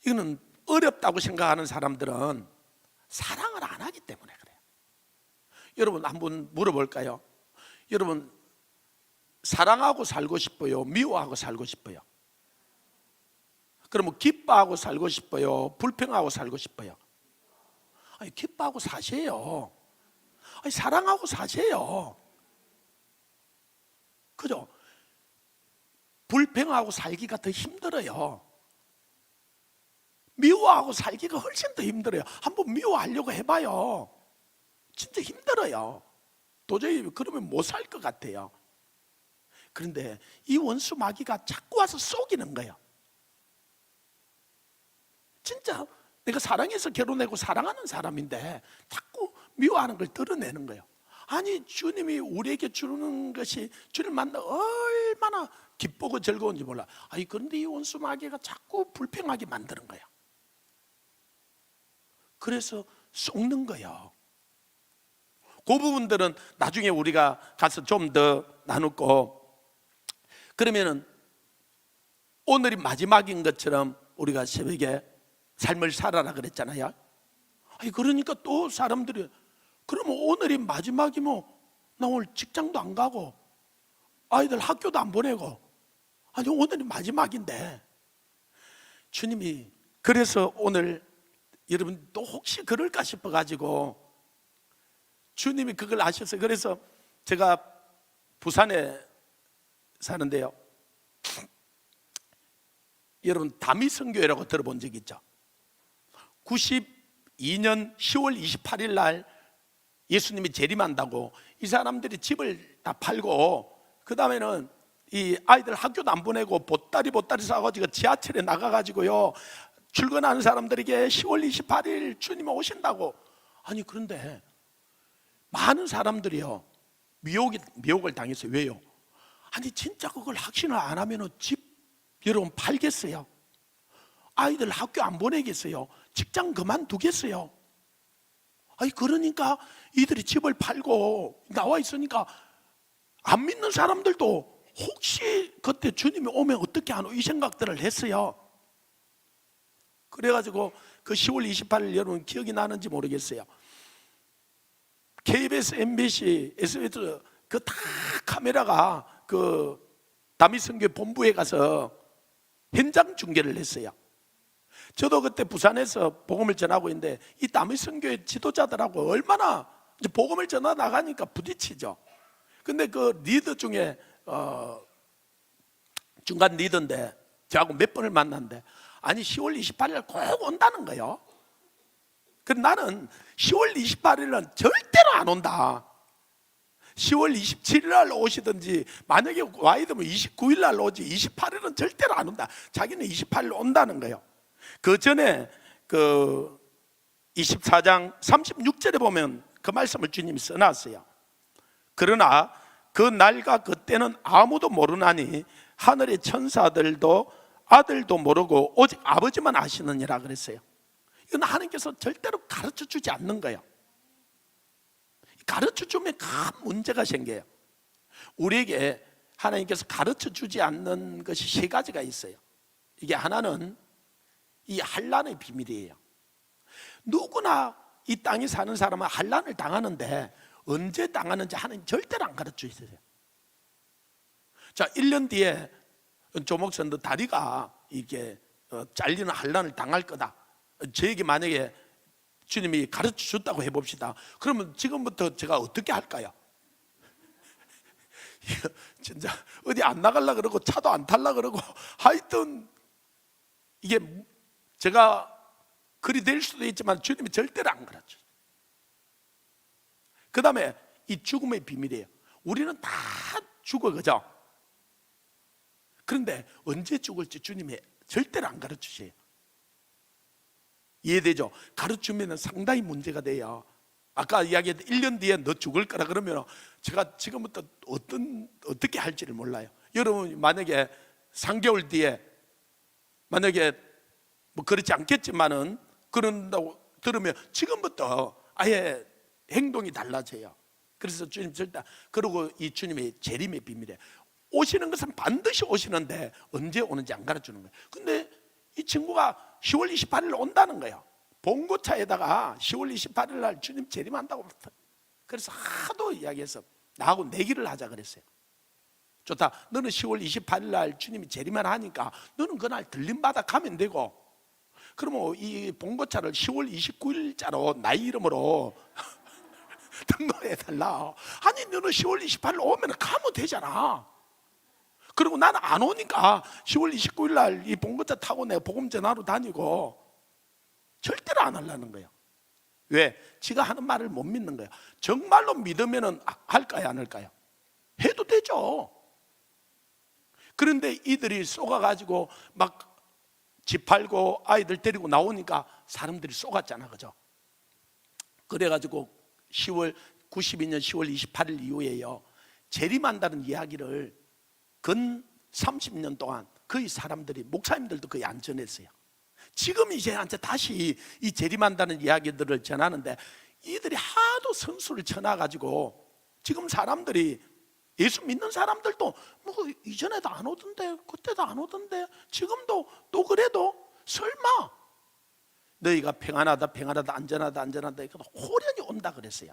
이거는 어렵다고 생각하는 사람들은 사랑을 안 하기 때문에 그래요. 여러분 한번 물어볼까요? 여러분 사랑하고 살고 싶어요? 미워하고 살고 싶어요? 그러면 기뻐하고 살고 싶어요? 불평하고 살고 싶어요? 아니, 기뻐하고 사세요. 아니, 사랑하고 사세요. 그죠? 불평하고 살기가 더 힘들어요. 미워하고 살기가 훨씬 더 힘들어요. 한번 미워하려고 해봐요. 진짜 힘들어요. 도저히 그러면 못 살 것 같아요. 그런데 이 원수 마귀가 자꾸 와서 속이는 거예요. 진짜 내가 사랑해서 결혼하고 사랑하는 사람인데 자꾸 미워하는 걸 드러내는 거예요. 아니, 주님이 우리에게 주는 것이 주를 만나 얼마나 기쁘고 즐거운지 몰라. 아니, 그런데 이 원수 마귀가 자꾸 불평하게 만드는 거예요. 그래서 속는 거예요. 그 부분들은 나중에 우리가 가서 좀 더 나누고, 그러면은 오늘이 마지막인 것처럼 우리가 새벽에 삶을 살아라 그랬잖아요. 아니, 그러니까 또 사람들이, 그러면 오늘이 마지막이면 나 오늘 직장도 안 가고 아이들 학교도 안 보내고, 아니 오늘이 마지막인데, 주님이 그래서 오늘 여러분 또 혹시 그럴까 싶어 가지고 주님이 그걸 아셔서, 그래서 제가 부산에 사는데요, 여러분 다미성교회라고 들어본 적 있죠? 92년 10월 28일 날 예수님이 재림한다고 이 사람들이 집을 다 팔고, 그 다음에는 이 아이들 학교도 안 보내고 보따리 싸가지고 지하철에 나가가지고요 출근하는 사람들에게 10월 28일 주님이 오신다고. 아니, 그런데 많은 사람들이요 미혹을 당했어요. 왜요? 아니, 진짜 그걸 확신을 안 하면 집 여러분 팔겠어요? 아이들 학교 안 보내겠어요? 직장 그만두겠어요? 아니, 그러니까 이들이 집을 팔고 나와 있으니까 안 믿는 사람들도 혹시 그때 주님이 오면 어떻게 하노, 이 생각들을 했어요. 그래가지고 그 10월 28일 여러분 기억이 나는지 모르겠어요. KBS, MBC, SBS 그 다 카메라가 그 다미성교회 본부에 가서 현장 중계를 했어요. 저도 그때 부산에서 복음을 전하고 있는데 이 다미성교회 지도자들하고 얼마나 이제 복음을 전하 나가니까 부딪히죠. 근데 그 리더 중에 중간 리더인데 저하고 몇 번을 만났는데, 아니 10월 28일 꼭 온다는 거예요. 그래서 나는 10월 28일은 절대로 안 온다. 10월 27일 날 오시든지, 만약에 와야 되면 29일 날 오지 28일은 절대로 안 온다. 자기는 28일 온다는 거예요. 그 전에 그 24장 36절에 보면 그 말씀을 주님이 써놨어요. 그러나 그 날과 그때는 아무도 모르나니 하늘의 천사들도 아들도 모르고 오직 아버지만 아시느니라 그랬어요. 이건 하나님께서 절대로 가르쳐 주지 않는 거예요. 가르쳐 주면 큰 문제가 생겨요. 우리에게 하나님께서 가르쳐 주지 않는 것이 세 가지가 있어요. 이게 하나는 이 환난의 비밀이에요. 누구나 이 땅에 사는 사람은 환난을 당하는데 언제 당하는지 하나님 절대로 안 가르쳐 주세요. 자, 1년 뒤에 조목사 너 다리가 이게 잘리는 환란을 당할 거다. 저에게 만약에 주님이 가르쳐 줬다고 해봅시다. 그러면 지금부터 제가 어떻게 할까요? 진짜 어디 안 나가려고 그러고 차도 안 타려고 그러고 하여튼 이게 제가 그리 될 수도 있지만 주님이 절대로 안 가르쳐. 그 다음에 이 죽음의 비밀이에요. 우리는 다 죽어, 그죠? 그런데 언제 죽을지 주님이 절대로 안 가르치세요. 이해되죠? 가르치면 상당히 문제가 돼요. 아까 이야기했던 1년 뒤에 너 죽을 거라 그러면 제가 지금부터 어떻게 할지를 몰라요. 여러분 만약에 3개월 뒤에 만약에 뭐 그렇지 않겠지만은 그런다고 들으면 지금부터 아예 행동이 달라져요. 그래서 주님 절대, 그리고 이 주님의 재림의 비밀이에요. 오시는 것은 반드시 오시는데 언제 오는지 안 가르치는 거예요. 근데 이 친구가 10월 28일 온다는 거예요. 봉고차에다가 10월 28일 날 주님 재림한다고. 그래서 하도 이야기해서 나하고 내기를 하자 그랬어요. 좋다, 너는 10월 28일 날 주님이 재림을 하니까 너는 그날 들림받아 가면 되고, 그러면 이 봉고차를 10월 29일자로 나이 이름으로 등록해달라. 아니 너는 10월 28일 오면 가면 되잖아. 그리고 나는 안 오니까 10월 29일 날 이 봉고차 타고 내가 복음 전하러 다니고. 절대로 안 하려는 거예요. 왜? 지가 하는 말을 못 믿는 거예요. 정말로 믿으면 할까요, 안 할까요? 해도 되죠. 그런데 이들이 속아가지고 막 집 팔고 아이들 데리고 나오니까 사람들이 속았잖아, 그죠? 그래가지고 92년 10월 28일 이후에요, 재림한다는 이야기를 근 30년 동안 거의 사람들이, 목사님들도 거의 안 전했어요. 지금 이제 다시 이 재림한다는 이야기들을 전하는데 이들이 하도 선수를 쳐놔가지고 지금 사람들이, 예수 믿는 사람들도 뭐 이전에도 안 오던데 그때도 안 오던데 지금도 또 그래도 설마 너희가 평안하다 평안하다 안전하다 안전하다 이거 호련히 온다 그랬어요.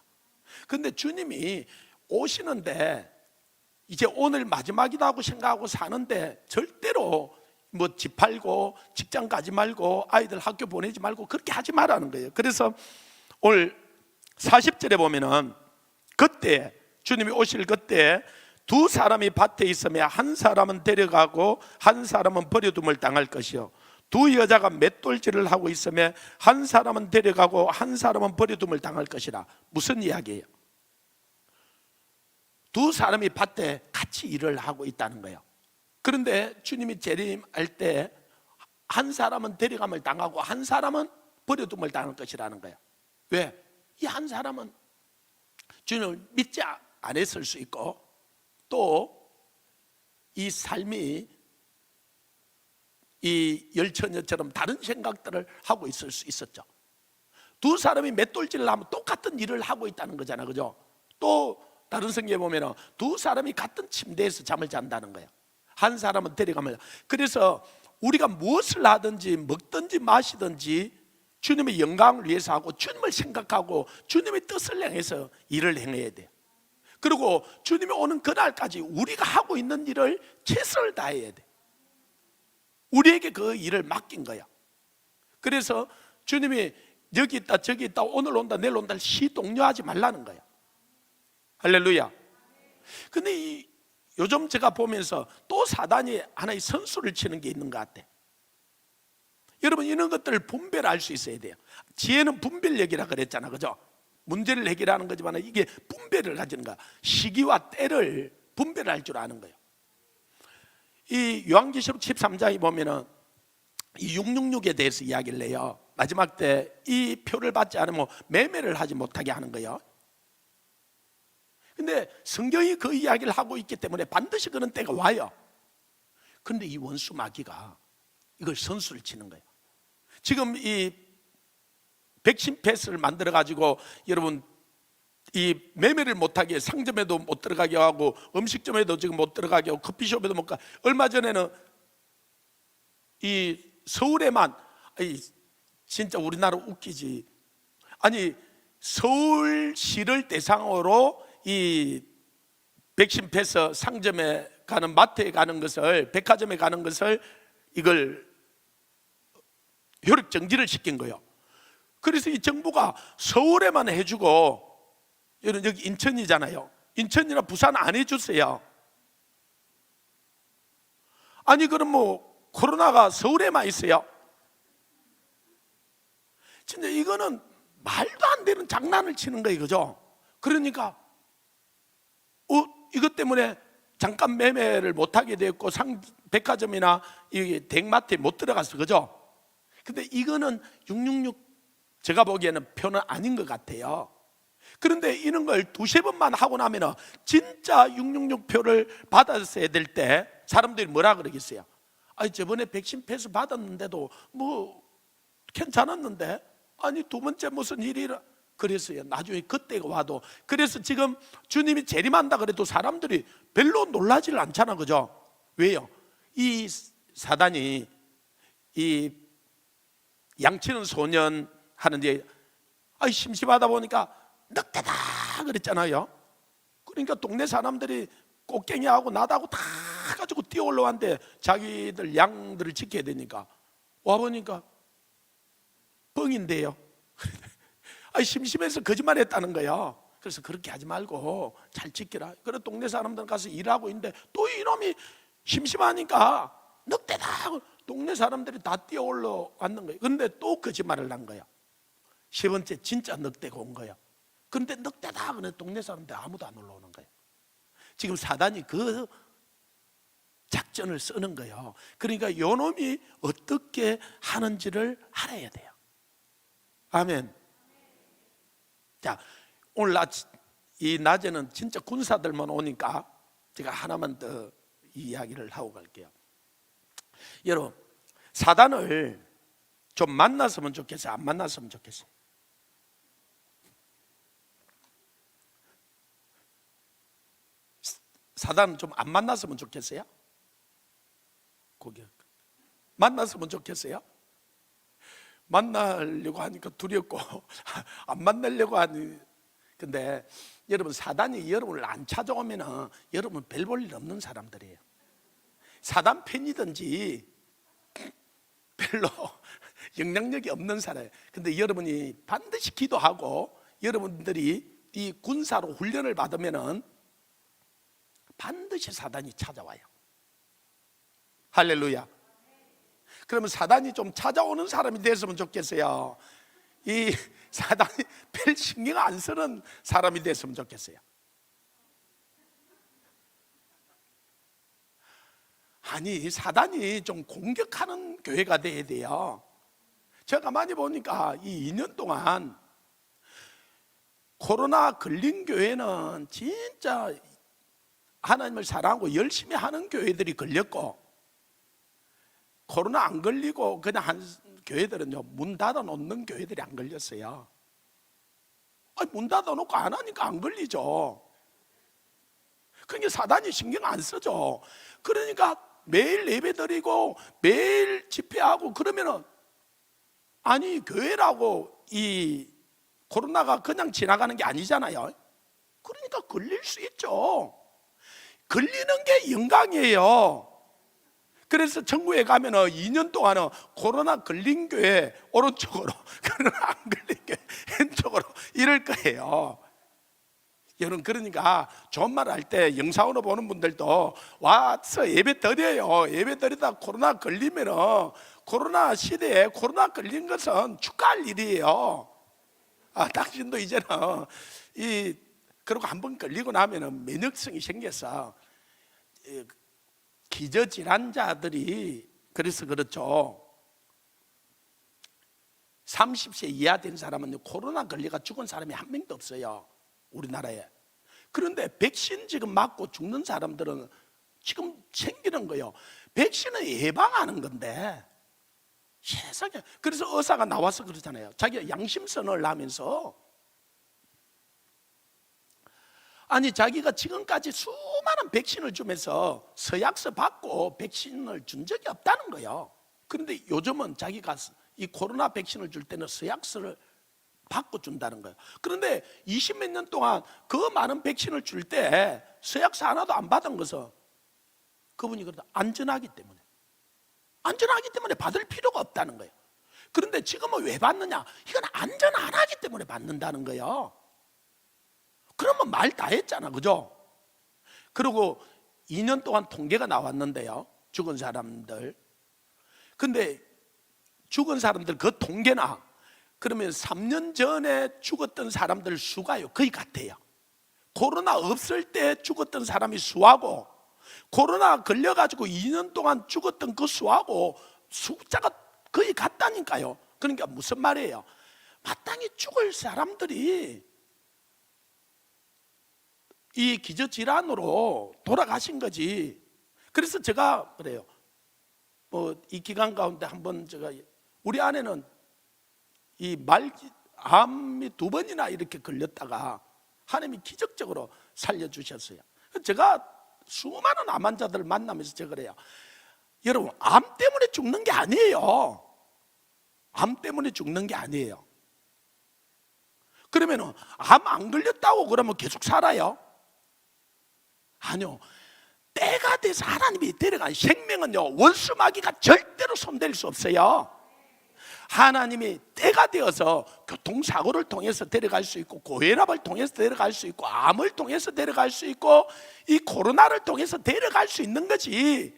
근데 주님이 오시는데 이제 오늘 마지막이다 하고 생각하고 사는데 절대로 뭐 집 팔고 직장 가지 말고 아이들 학교 보내지 말고 그렇게 하지 말라는 거예요. 그래서 오늘 40절에 보면은 그때 주님이 오실 그때 두 사람이 밭에 있으며 한 사람은 데려가고 한 사람은 버려둠을 당할 것이요, 두 여자가 맷돌질을 하고 있으며 한 사람은 데려가고 한 사람은 버려둠을 당할 것이라. 무슨 이야기예요? 두 사람이 밭에 같이 일을 하고 있다는 거예요. 그런데 주님이 재림할 때 한 사람은 데려감을 당하고 한 사람은 버려둠을 당할 것이라는 거예요. 왜? 이 한 사람은 주님을 믿지 않았을 수 있고 또 이 삶이 이 열처녀처럼 다른 생각들을 하고 있을 수 있었죠. 두 사람이 맷돌질을 하면 똑같은 일을 하고 있다는 거잖아, 그죠? 또 다른 성경에 보면 두 사람이 같은 침대에서 잠을 잔다는 거예요. 한 사람은 데려가면. 그래서 우리가 무엇을 하든지 먹든지 마시든지 주님의 영광을 위해서 하고 주님을 생각하고 주님의 뜻을 향해서 일을 행해야 돼요. 그리고 주님이 오는 그날까지 우리가 하고 있는 일을 최선을 다해야 돼. 우리에게 그 일을 맡긴 거야. 그래서 주님이 여기 있다 저기 있다 오늘 온다 내일 온다 시동요하지 말라는 거야. 할렐루야. 근데 요즘 제가 보면서 또 사단이 하나의 선수를 치는 게 있는 것 같아. 여러분 이런 것들을 분별할 수 있어야 돼요. 지혜는 분별력이라 그랬잖아, 그죠? 문제를 해결하는 거지만 이게 분별을 가지는 거야. 시기와 때를 분별할 줄 아는 거예요. 이 요한계시록 13장에 보면은 이 666에 대해서 이야기를 해요. 마지막 때 이 표를 받지 않으면 매매를 하지 못하게 하는 거예요. 근데 성경이 그 이야기를 하고 있기 때문에 반드시 그런 때가 와요. 그런데 이 원수 마귀가 이걸 선수를 치는 거예요. 지금 이 백신 패스를 만들어 가지고 여러분 이 매매를 못하게, 상점에도 못 들어가게 하고 음식점에도 지금 못 들어가게 하고 커피숍에도 못 가. 얼마 전에는 이 서울에만, 진짜 우리나라 웃기지. 아니 서울시를 대상으로 이 백신 패스 상점에 가는 마트에 가는 것을, 백화점에 가는 것을 이걸 효력 정지를 시킨 거예요. 그래서 이 정부가 서울에만 해주고, 여기 인천이잖아요. 인천이나 부산 안 해주세요. 아니 그럼 뭐 코로나가 서울에만 있어요? 진짜 이거는 말도 안 되는 장난을 치는 거예요, 그죠? 그러니까 이것 때문에 잠깐 매매를 못하게 됐고 백화점이나 이 대형마트에 못 들어갔어, 그죠? 근데 이거는 666 제가 보기에는 표는 아닌 것 같아요. 그런데 이런 걸 두세 번만 하고 나면 진짜 666 표를 받았어야 될 때 사람들이 뭐라 그러겠어요? 아니 저번에 백신 패스 받았는데도 뭐 괜찮았는데, 아니 두 번째 무슨 일이라 그랬어요. 나중에 그때가 와도. 그래서 지금 주님이 재림한다 그래도 사람들이 별로 놀라지를 않잖아, 그죠? 왜요? 이 사단이 이 양치는 소년 하는데 심심하다 보니까 늑대다 그랬잖아요. 그러니까 동네 사람들이 꽃갱이하고 나다고 다 가지고 뛰어 올라왔는데 자기들 양들을 지켜야 되니까 와보니까 뻥인데요. 심심해서 거짓말했다는 거야. 그래서 그렇게 하지 말고 잘 지켜라. 그래 동네 사람들 가서 일하고 있는데 또 이놈이 심심하니까 늑대다. 동네 사람들이 다 뛰어 올라왔는 거예요. 그런데 또 거짓말을 한 거야. 세 번째 진짜 늑대가 온 거야. 그런데 늑대다. 그래 동네 사람들 아무도 안 올라오는 거예요. 지금 사단이 그 작전을 쓰는 거예요. 그러니까 요놈이 어떻게 하는지를 알아야 돼요. 아멘. 자, 오늘 이 낮에는 진짜 군사들만 오니까 제가 하나만 더 이야기를 하고 갈게요. 여러분, 사단을 좀 만났으면 좋겠어요? 안 만났으면 좋겠어요? 사단은 좀 안 만났으면 좋겠어요? 거기 만났으면 좋겠어요? 만나려고 하니까 두렵고 안 만나려고 하니. 근데 여러분, 사단이 여러분을 안 찾아오면 여러분 별 볼 일 없는 사람들이에요. 사단 팬이든지 별로 영향력이 없는 사람이에요. 근데 여러분이 반드시 기도하고 여러분들이 이 군사로 훈련을 받으면 반드시 사단이 찾아와요. 할렐루야. 그러면 사단이 좀 찾아오는 사람이 됐으면 좋겠어요? 이 사단이 별 신경 안 쓰는 사람이 됐으면 좋겠어요? 아니, 사단이 좀 공격하는 교회가 돼야 돼요. 제가 많이 보니까 이 2년 동안 코로나 걸린 교회는 진짜 하나님을 사랑하고 열심히 하는 교회들이 걸렸고, 코로나 안 걸리고 그냥 한 교회들은요, 문 닫아 놓는 교회들이 안 걸렸어요. 문 닫아 놓고 안 하니까 안 걸리죠. 그러니까 사단이 신경 안 쓰죠. 그러니까 매일 예배 드리고 매일 집회하고 그러면은, 아니 교회라고 이 코로나가 그냥 지나가는 게 아니잖아요. 그러니까 걸릴 수 있죠. 걸리는 게 영광이에요. 그래서 천국에 가면은 2년 동안은 코로나 걸린 교회 오른쪽으로, 코로나 안 걸린 교회 왼쪽으로 이럴 거예요. 여러분, 그러니까 좋은 말 할 때 영상으로 보는 분들도 와서 예배 드려요. 예배 드리다 코로나 걸리면은, 코로나 시대에 코로나 걸린 것은 축하할 일이에요. 당신도 이제는 그리고 한번 걸리고 나면은 면역성이 생겨서 기저질환자들이, 그래서 그렇죠, 30세 이하 된 사람은 코로나 걸려가 죽은 사람이 한 명도 없어요, 우리나라에. 그런데 백신 지금 맞고 죽는 사람들은 지금 생기는 거예요. 백신은 예방하는 건데 세상에. 그래서 의사가 나와서 그러잖아요. 자기가 양심선언을 하면서, 아니 자기가 지금까지 수많은 백신을 주면서 서약서 받고 백신을 준 적이 없다는 거예요. 그런데 요즘은 자기가 이 코로나 백신을 줄 때는 서약서를 받고 준다는 거예요. 그런데 20몇 년 동안 그 많은 백신을 줄 때 서약서 하나도 안 받은 것은 그분이 그러다 안전하기 때문에 받을 필요가 없다는 거예요. 그런데 지금은 왜 받느냐? 이건 안전 안 하기 때문에 받는다는 거예요. 그러면 말 다 했잖아, 그죠? 그리고 2년 동안 통계가 나왔는데요, 죽은 사람들. 근데 죽은 사람들 그 통계나 그러면 3년 전에 죽었던 사람들 수가요 거의 같아요. 코로나 없을 때 죽었던 사람이 수하고 코로나 걸려가지고 2년 동안 죽었던 그 수하고 숫자가 거의 같다니까요. 그러니까 무슨 말이에요? 마땅히 죽을 사람들이 이 기저질환으로 돌아가신 거지. 그래서 제가 그래요. 이 기간 가운데 한번 제가 우리 아내는 이 암이 2번이나 이렇게 걸렸다가 하나님이 기적적으로 살려주셨어요. 제가 수많은 암 환자들을 만나면서 제가 그래요. 여러분, 암 때문에 죽는 게 아니에요. 암 때문에 죽는 게 아니에요. 그러면 암 안 걸렸다고 그러면 계속 살아요? 아니요. 때가 돼서 하나님이 데려간 생명은요, 원수마귀가 절대로 손댈 수 없어요. 하나님이 때가 되어서 교통사고를 통해서 데려갈 수 있고, 고혈압을 통해서 데려갈 수 있고, 암을 통해서 데려갈 수 있고, 이 코로나를 통해서 데려갈 수 있는 거지,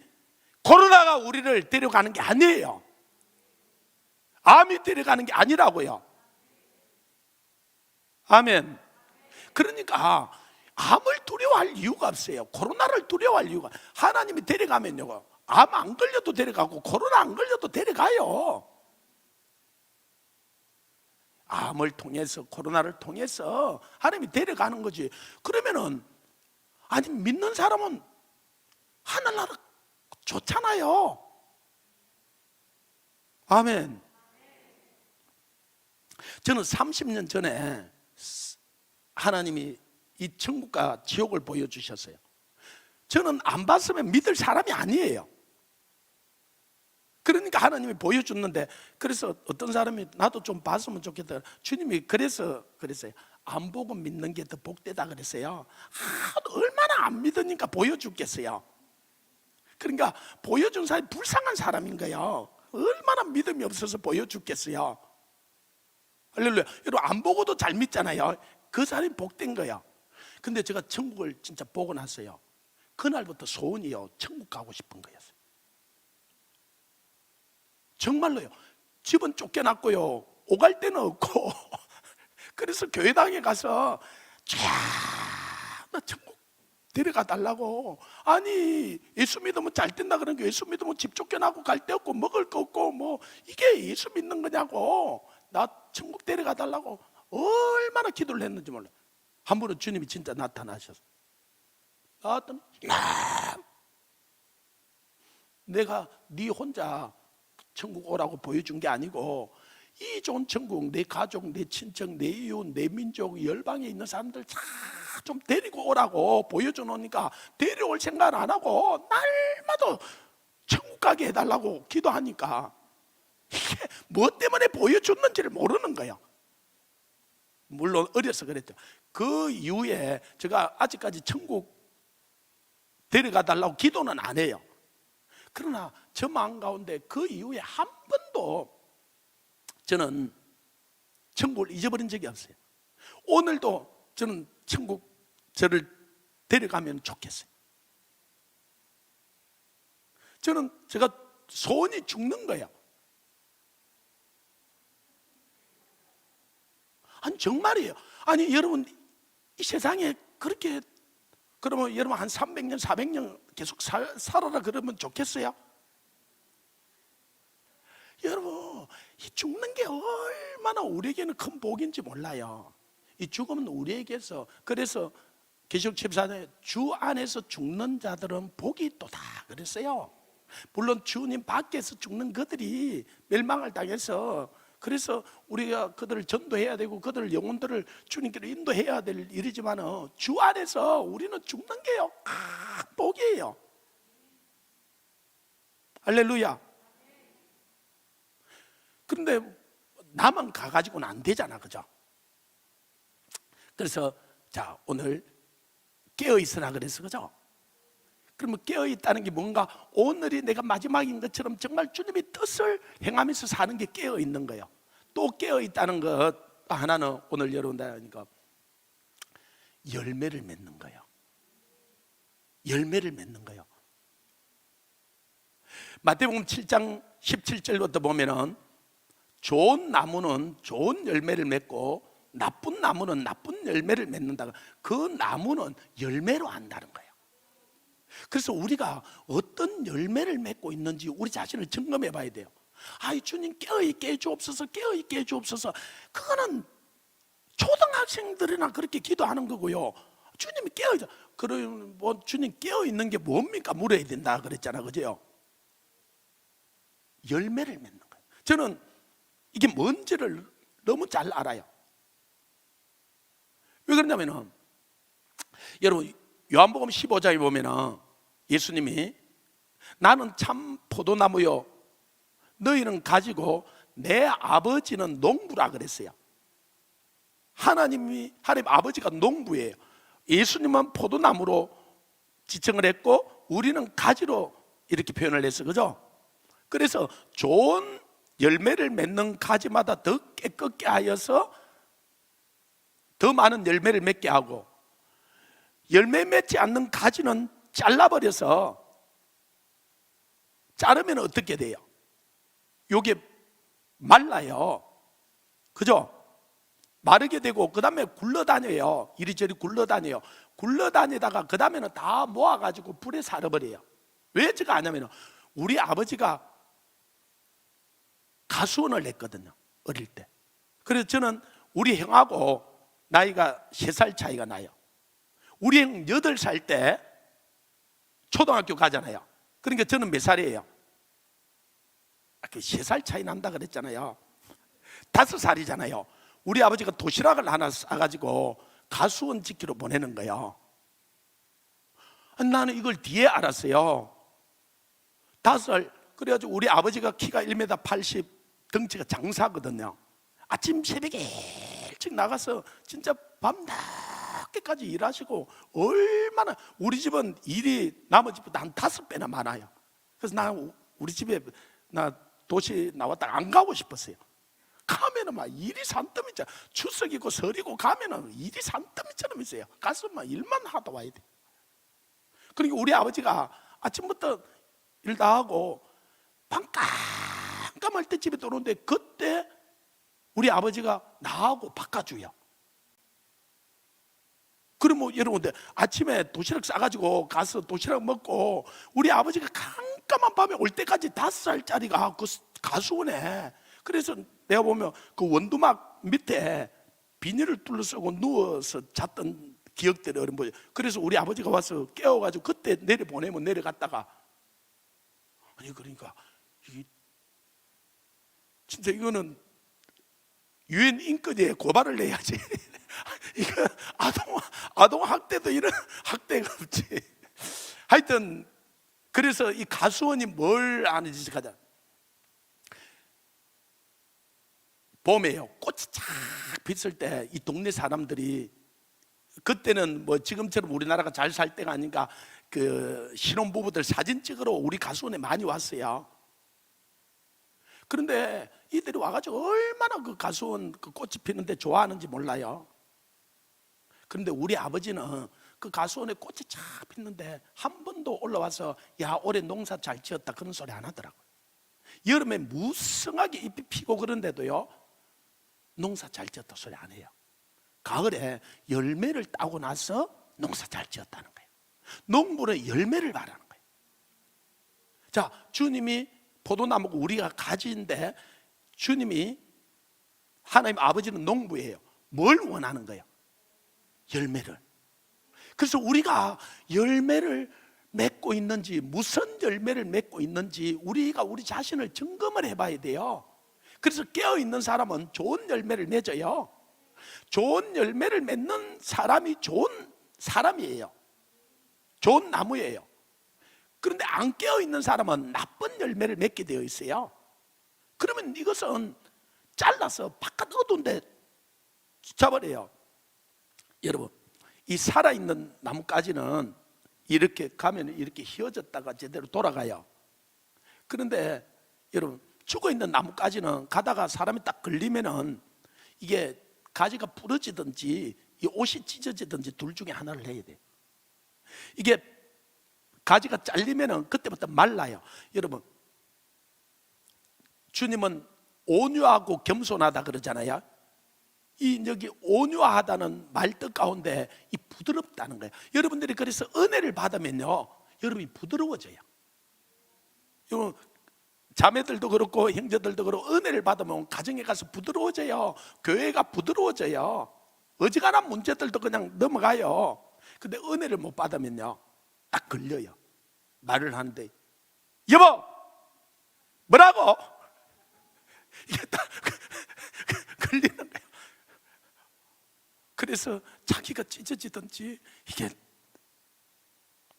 코로나가 우리를 데려가는 게 아니에요. 암이 데려가는 게 아니라고요. 아멘. 그러니까 암을 두려워할 이유가 없어요. 코로나를 두려워할 이유가, 하나님이 데려가면요, 암 안 걸려도 데려가고 코로나 안 걸려도 데려가요. 암을 통해서, 코로나를 통해서 하나님이 데려가는 거지. 그러면은 아니, 믿는 사람은 하늘나라 좋잖아요. 아멘. 저는 30년 전에 하나님이 이 천국과 지옥을 보여주셨어요. 저는 안 봤으면 믿을 사람이 아니에요. 그러니까 하나님이 보여줬는데, 그래서 어떤 사람이 나도 좀 봤으면 좋겠다. 주님이 그래서 그랬어요. 안 보고 믿는 게 더 복되다 그랬어요. 얼마나 안 믿으니까 보여줬겠어요. 그러니까 보여준 사람이 불쌍한 사람인 거예요. 얼마나 믿음이 없어서 보여줬겠어요. 할렐루야. 여러분, 안 보고도 잘 믿잖아요. 그 사람이 복된 거예요. 근데 제가 천국을 진짜 보고 났어요. 그날부터 소원이요, 천국 가고 싶은 거였어요. 정말로요. 집은 쫓겨났고요, 오갈 데는 없고 그래서 교회당에 가서 나 천국 데려가 달라고. 아니, 예수 믿으면 잘 된다 그러는 게, 예수 믿으면 집 쫓겨나고 갈 데 없고 먹을 거 없고 뭐 이게 예수 믿는 거냐고. 나 천국 데려가 달라고 얼마나 기도를 했는지 몰라요. 한 번은 주님이 진짜 나타나셔서, 나왔더니 내가 네 혼자 천국 오라고 보여준 게 아니고, 이 좋은 천국, 내 가족, 내 친척, 내 이웃, 내 민족, 열방에 있는 사람들 다 좀 데리고 오라고 보여줘 놓으니까 데려올 생각 안 하고 날마다 천국 가게 해달라고 기도하니까, 이게 뭐 때문에 보여줬는지를 모르는 거예요. 물론 어려서 그랬죠. 그 이후에 제가 아직까지 천국 데려가 달라고 기도는 안 해요. 그러나 저 마음 가운데 그 이후에 한 번도 저는 천국을 잊어버린 적이 없어요. 오늘도 저는 천국 저를 데려가면 좋겠어요. 저는 제가 소원이 죽는 거예요. 아니, 정말이에요. 아니, 여러분, 이 세상에 그렇게, 그러면 여러분 한 300년 400년 계속 살아라 그러면 좋겠어요? 여러분, 이 죽는 게 얼마나 우리에게는 큰 복인지 몰라요. 이 죽음은 우리에게서, 그래서 계시록 14장에 주 안에서 죽는 자들은 복이 있도다 그랬어요. 물론 주님 밖에서 죽는 그들이 멸망을 당해서, 그래서 우리가 그들을 전도해야 되고 그들 영혼들을 주님께로 인도해야 될 일이지만, 주 안에서 우리는 죽는 게요, 복이에요. 할렐루야. 그런데 나만 가가지고는 안 되잖아, 그죠? 그래서 자, 오늘 깨어있으라 그래서, 그죠? 그러면 깨어있다는 게 뭔가 오늘이 내가 마지막인 것처럼 정말 주님의 뜻을 행하면서 사는 게 깨어있는 거예요. 또 깨어있다는 것 하나는 오늘 여러분들 하니까 열매를 맺는 거예요. 열매를 맺는 거예요. 마태복음 7장 17절부터 보면은 좋은 나무는 좋은 열매를 맺고 나쁜 나무는 나쁜 열매를 맺는다. 그 나무는 열매로 한다는 거예요. 그래서 우리가 어떤 열매를 맺고 있는지 우리 자신을 점검해 봐야 돼요. 아이 주님 깨어있게 해주옵소서, 깨어있게 해주옵소서. 그거는 초등학생들이나 그렇게 기도하는 거고요. 주님이 깨어있어. 그럼 뭐 주님 깨어있는 게 뭡니까? 물어야 된다 그랬잖아, 그죠? 열매를 맺는 거예요. 저는 이게 뭔지를 너무 잘 알아요. 왜 그러냐면은 여러분 요한복음 15장에 보면은 예수님이 나는 참 포도나무요 너희는 가지고 내 아버지는 농부라 그랬어요. 하나님 아버지가 농부예요. 예수님은 포도나무로 지칭을 했고 우리는 가지로 이렇게 표현을 했어, 그죠? 그래서 좋은 열매를 맺는 가지마다 더 깨끗게 하여서 더 많은 열매를 맺게 하고, 열매 맺지 않는 가지는 잘라버려서 자르면 어떻게 돼요? 요게 말라요, 그죠? 마르게 되고 그 다음에 굴러다녀요. 이리저리 굴러다녀요. 굴러다니다가 그 다음에는 다 모아가지고 불에 살아버려요. 왜 제가 아냐면 우리 아버지가 가수원을 냈거든요, 어릴 때. 그래서 저는 우리 형하고 나이가 3살 차이가 나요. 우리 형 8살 때 초등학교 가잖아요. 그러니까 저는 몇 살이에요? 3살 차이 난다 그랬잖아요. 5살이잖아요. 우리 아버지가 도시락을 하나 싸가지고 가수원 지키러 보내는 거예요. 나는 이걸 뒤에 알았어요. 5살. 그래가지고 우리 아버지가 키가 1m 80, 덩치가 장사거든요. 아침 새벽에 일찍 나가서 진짜 밤늦게까지 일하시고, 얼마나 우리 집은 일이 남의 집보다 한 5배나 많아요. 그래서 나 우리 집에 나 도시 나왔다가 안 가고 싶었어요. 가면은 막 일이 산더미처럼, 추석이고 설이고 가면은 일이 산더미처럼 있어요. 가서 막 일만 하다 와야 돼. 그러니까 우리 아버지가 아침부터 일 다 하고 밤 깜깜할 때 집에 들어오는데, 그때 우리 아버지가 나하고 바꿔줘요. 그러면 여러분들 아침에 도시락 싸가지고 가서 도시락 먹고, 우리 아버지가 깜깜한 밤에 올 때까지 5살짜리가 그 가수원에, 그래서 내가 보면 그 원두막 밑에 비닐을 둘러쓰고 누워서 잤던 기억들이 어린. 그래서 우리 아버지가 와서 깨워가지고 그때 내려보내면 내려갔다가, 아니 그러니까 이게 진짜 이거는 유엔 인권위에 고발을 내야지. 이거 아동 학대도 이런 학대가 없지. 하여튼 그래서 이 가수원이 뭘 아는지 가자. 봄에요, 꽃이 쫙 피었을 때 이 동네 사람들이, 그때는 뭐 지금처럼 우리나라가 잘 살 때가 아닌가, 그 신혼부부들 사진 찍으러 우리 가수원에 많이 왔어요. 그런데 이들이 와가지고 얼마나 그 가수원 그 꽃이 피는데 좋아하는지 몰라요. 그런데 우리 아버지는 그 가수원에 꽃이 쫙 피는데 한 번도 올라와서 야 올해 농사 잘 지었다 그런 소리 안 하더라고요. 여름에 무성하게 잎이 피고 그런데도요 농사 잘 지었다 소리 안 해요. 가을에 열매를 따고 나서 농사 잘 지었다는 거예요. 농부는 열매를 바라는 거예요. 자, 주님이 포도나무고 우리가 가지인데, 주님이 하나님 아버지는 농부예요. 뭘 원하는 거예요? 열매를. 그래서 우리가 열매를 맺고 있는지, 무슨 열매를 맺고 있는지 우리가 우리 자신을 점검을 해봐야 돼요. 그래서 깨어있는 사람은 좋은 열매를 맺어요. 좋은 열매를 맺는 사람이 좋은 사람이에요. 좋은 나무예요. 그런데 안 깨어있는 사람은 나쁜 열매를 맺게 되어 있어요. 그러면 이것은 잘라서 바깥 어두운 데 잡아버려요. 여러분, 이 살아있는 나뭇가지는 이렇게 가면 이렇게 휘어졌다가 제대로 돌아가요. 그런데 여러분, 죽어있는 나뭇가지는 가다가 사람이 딱 걸리면은 이게 가지가 부러지든지 이 옷이 찢어지든지 둘 중에 하나를 해야 돼요. 이게 가지가 잘리면은 그때부터 말라요. 여러분, 주님은 온유하고 겸손하다 그러잖아요. 이 여기 온유하다는 말뜻 가운데 이 부드럽다는 거예요. 여러분들이 그래서 은혜를 받으면요, 여러분이 부드러워져요. 여러분, 자매들도 그렇고 형제들도 그렇고 은혜를 받으면 가정에 가서 부드러워져요. 교회가 부드러워져요. 어지간한 문제들도 그냥 넘어가요. 근데 은혜를 못 받으면요, 딱 걸려요. 말을 하는데 여보 뭐라고? 이게 딱 걸리는 거예요. 그래서 자기가 찢어지든지 이게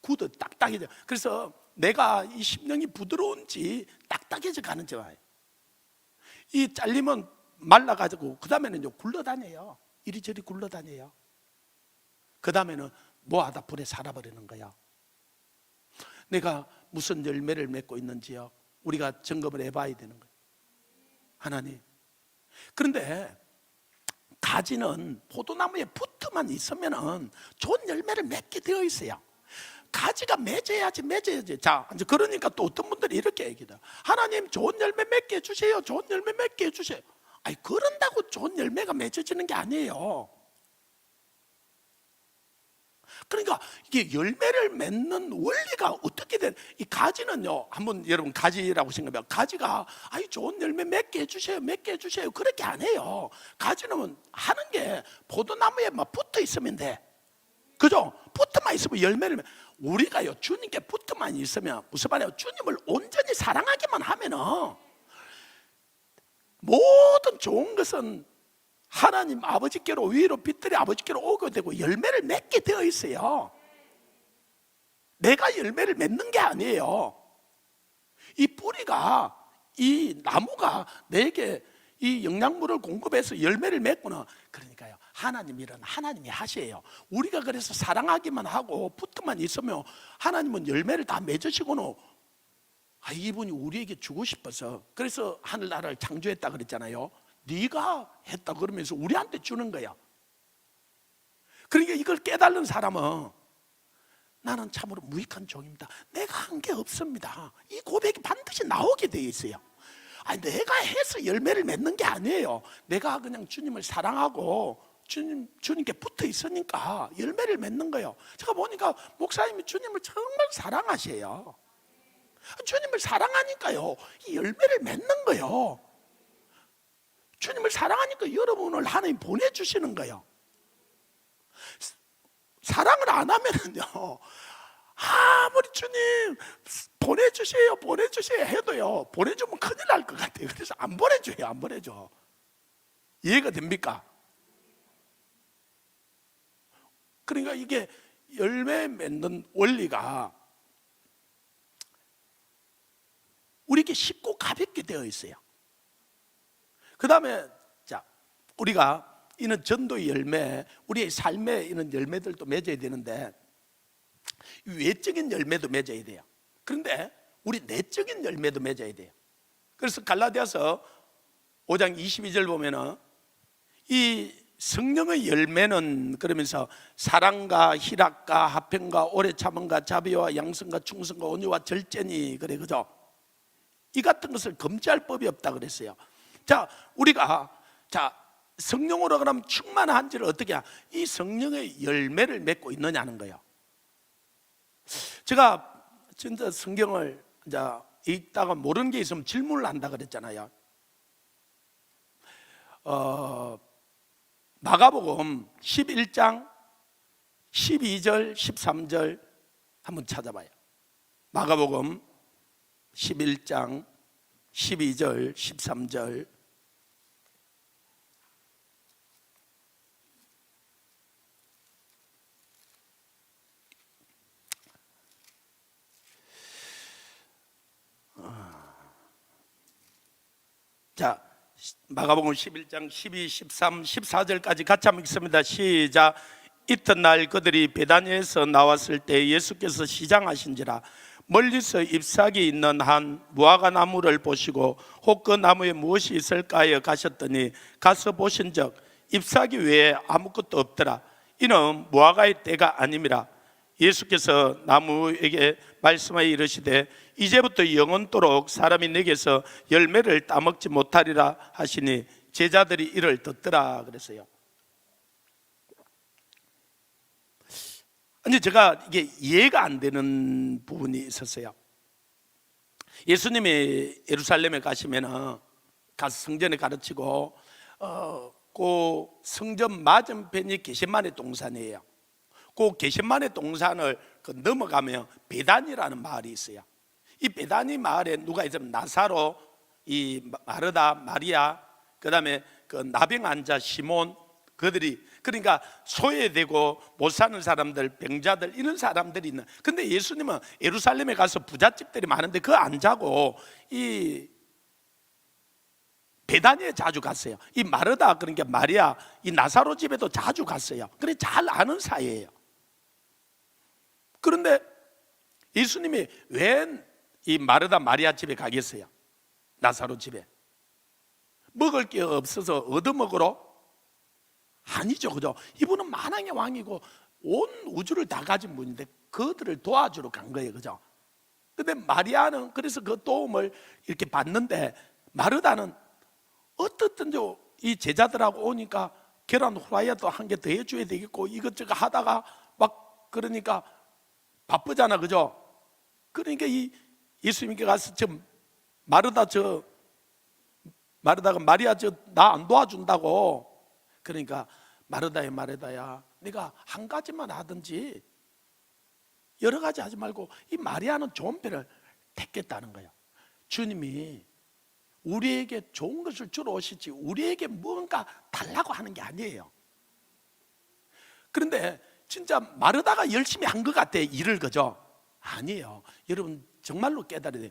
굳어 딱딱해져. 그래서 내가 이 심령이 부드러운지 딱딱해져 가는 줄. 이 잘리면 말라가지고 그 다음에는 굴러다녀요. 이리저리 굴러다녀요. 그 다음에는 뭐하다 불에 살아버리는 거야. 내가 무슨 열매를 맺고 있는지요, 우리가 점검을 해봐야 되는 거예요. 하나님. 그런데 가지는 포도나무에 붙어만 있으면 좋은 열매를 맺게 되어 있어요. 가지가 맺어야지. 자, 이제 그러니까 또 어떤 분들이 이렇게 얘기해요. 하나님, 좋은 열매 맺게 해주세요. 좋은 열매 맺게 해주세요. 아니, 그런다고 좋은 열매가 맺어지는 게 아니에요. 그러니까 이게 열매를 맺는 원리가 어떻게 된, 이 가지는요, 한번 여러분 가지라고 생각해요. 가지가 아이 좋은 열매 맺게 해주세요, 맺게 해주세요, 그렇게 안 해요. 가지는 하는 게 포도나무에 막 붙어 있으면 돼. 그죠? 붙어만 있으면 열매를 우리가요, 주님께 붙어만 있으면 무슨 말이에요? 주님을 온전히 사랑하기만 하면은 모든 좋은 것은 하나님 아버지께로, 위로 빛들이 아버지께로 오게 되고 열매를 맺게 되어 있어요. 내가 열매를 맺는 게 아니에요. 이 뿌리가, 이 나무가 내게 이 영양분을 공급해서 열매를 맺구나. 그러니까요, 하나님 일은 하나님이 하세요. 우리가 그래서 사랑하기만 하고 붙어만 있으면 하나님은 열매를 다 맺으시고는 이분이 우리에게 주고 싶어서, 그래서 하늘나라를 창조했다 그랬잖아요. 네가 했다 그러면서 우리한테 주는 거야. 그러니까 이걸 깨달은 사람은 나는 참으로 무익한 종입니다, 내가 한 게 없습니다, 이 고백이 반드시 나오게 되어 있어요. 아니, 내가 해서 열매를 맺는 게 아니에요. 내가 그냥 주님을 사랑하고 주님께 붙어 있으니까 열매를 맺는 거예요. 제가 보니까 목사님이 주님을 정말 사랑하세요. 주님을 사랑하니까요, 이 열매를 맺는 거예요. 주님을 사랑하니까 여러분을 하나님 보내주시는 거예요. 사랑을 안 하면은요, 아무리 주님 보내주세요 해도요, 보내주면 큰일 날 것 같아요. 그래서 안 보내줘요. 안 보내줘. 이해가 됩니까? 그러니까 이게 열매 맺는 원리가 우리에게 쉽고 가볍게 되어 있어요. 그 다음에 자, 우리가 이는 전도의 열매, 우리의 삶에 이런 열매들도 맺어야 되는데 외적인 열매도 맺어야 돼요. 그런데 우리 내적인 열매도 맺어야 돼요. 그래서 갈라디아서 5장 22절 보면은 이 성령의 열매는 그러면서 사랑과 희락과 화평과 오래 참음과 자비와 양성과 충성과 온유와 절제니, 그래, 그죠? 이 같은 것을 금지할 법이 없다 그랬어요. 자, 우리가 성령으로 그럼 충만한지를 어떻게 이 성령의 열매를 맺고 있느냐는 거예요. 제가 진짜 성경을 이제 읽다가 모르는 게 있으면 질문을 한다 그랬잖아요. 마가복음 11장 12절 13절 한번 찾아봐요. 마가복음 11장 12절 13절. 자, 마가복음 11장 12, 13, 14절까지 같이 한번 읽습니다. 시작. 이튿날 그들이 베다니에서 나왔을 때 예수께서 시장하신지라 멀리서 잎사귀 있는 한 무화과 나무를 보시고 혹 그 나무에 무엇이 있을까 하여 가셨더니 가서 보신즉 잎사귀 외에 아무것도 없더라. 이는 무화과의 때가 아님이라. 예수께서 나무에게 말씀하여 이르시되 이제부터 영원토록 사람이 내게서 열매를 따먹지 못하리라 하시니 제자들이 이를 듣더라 그랬어요. 아니, 제가 이게 이해가 안 되는 부분이 있었어요. 예수님이 예루살렘에 가시면은 가서 성전에 가르치고 그 성전 맞은편이 게셈마네 동산이에요. 그 게셈마네 동산을 넘어가면 베단이라는 마을이 있어요. 이 베다니 마을에 누가 있으면 나사로, 이 마르다, 마리아, 그다음에 그 나병 환자 시몬, 그들이, 그러니까 소외되고 못 사는 사람들, 병자들, 이런 사람들이 있는. 근데 예수님은 예루살렘에 가서 부잣집들이 많은데 그거 안 자고 이 베다니에 자주 갔어요. 이 마르다, 그러니까 마리아, 이 나사로 집에도 자주 갔어요. 그래 잘 아는 사이예요. 그런데 예수님이 왜 이 마르다 마리아 집에 가겠어요? 나사로 집에 먹을 게 없어서 얻어먹으러? 아니죠, 그죠? 이분은 만왕의 왕이고 온 우주를 다 가진 분인데 그들을 도와주러 간 거예요, 그죠? 근데 마리아는 그래서 그 도움을 이렇게 받는데, 마르다는 어떻든지 이 제자들하고 오니까 계란 후라이도 한 개 더 해줘야 되겠고 이것저것 하다가 막 그러니까 바쁘잖아, 그죠? 그러니까 이 예수님께 가서 마르다가 마리아 나 안 도와준다고. 그러니까 마르다야 네가 한 가지만 하든지 여러 가지 하지 말고 이 마리아는 좋은 편을 택했다는 거예요. 주님이 우리에게 좋은 것을 주러 오시지 우리에게 뭔가 달라고 하는 게 아니에요. 그런데 진짜 마르다가 열심히 한 것 같아, 일을, 그죠? 아니에요. 여러분 정말로 깨달아야 돼요.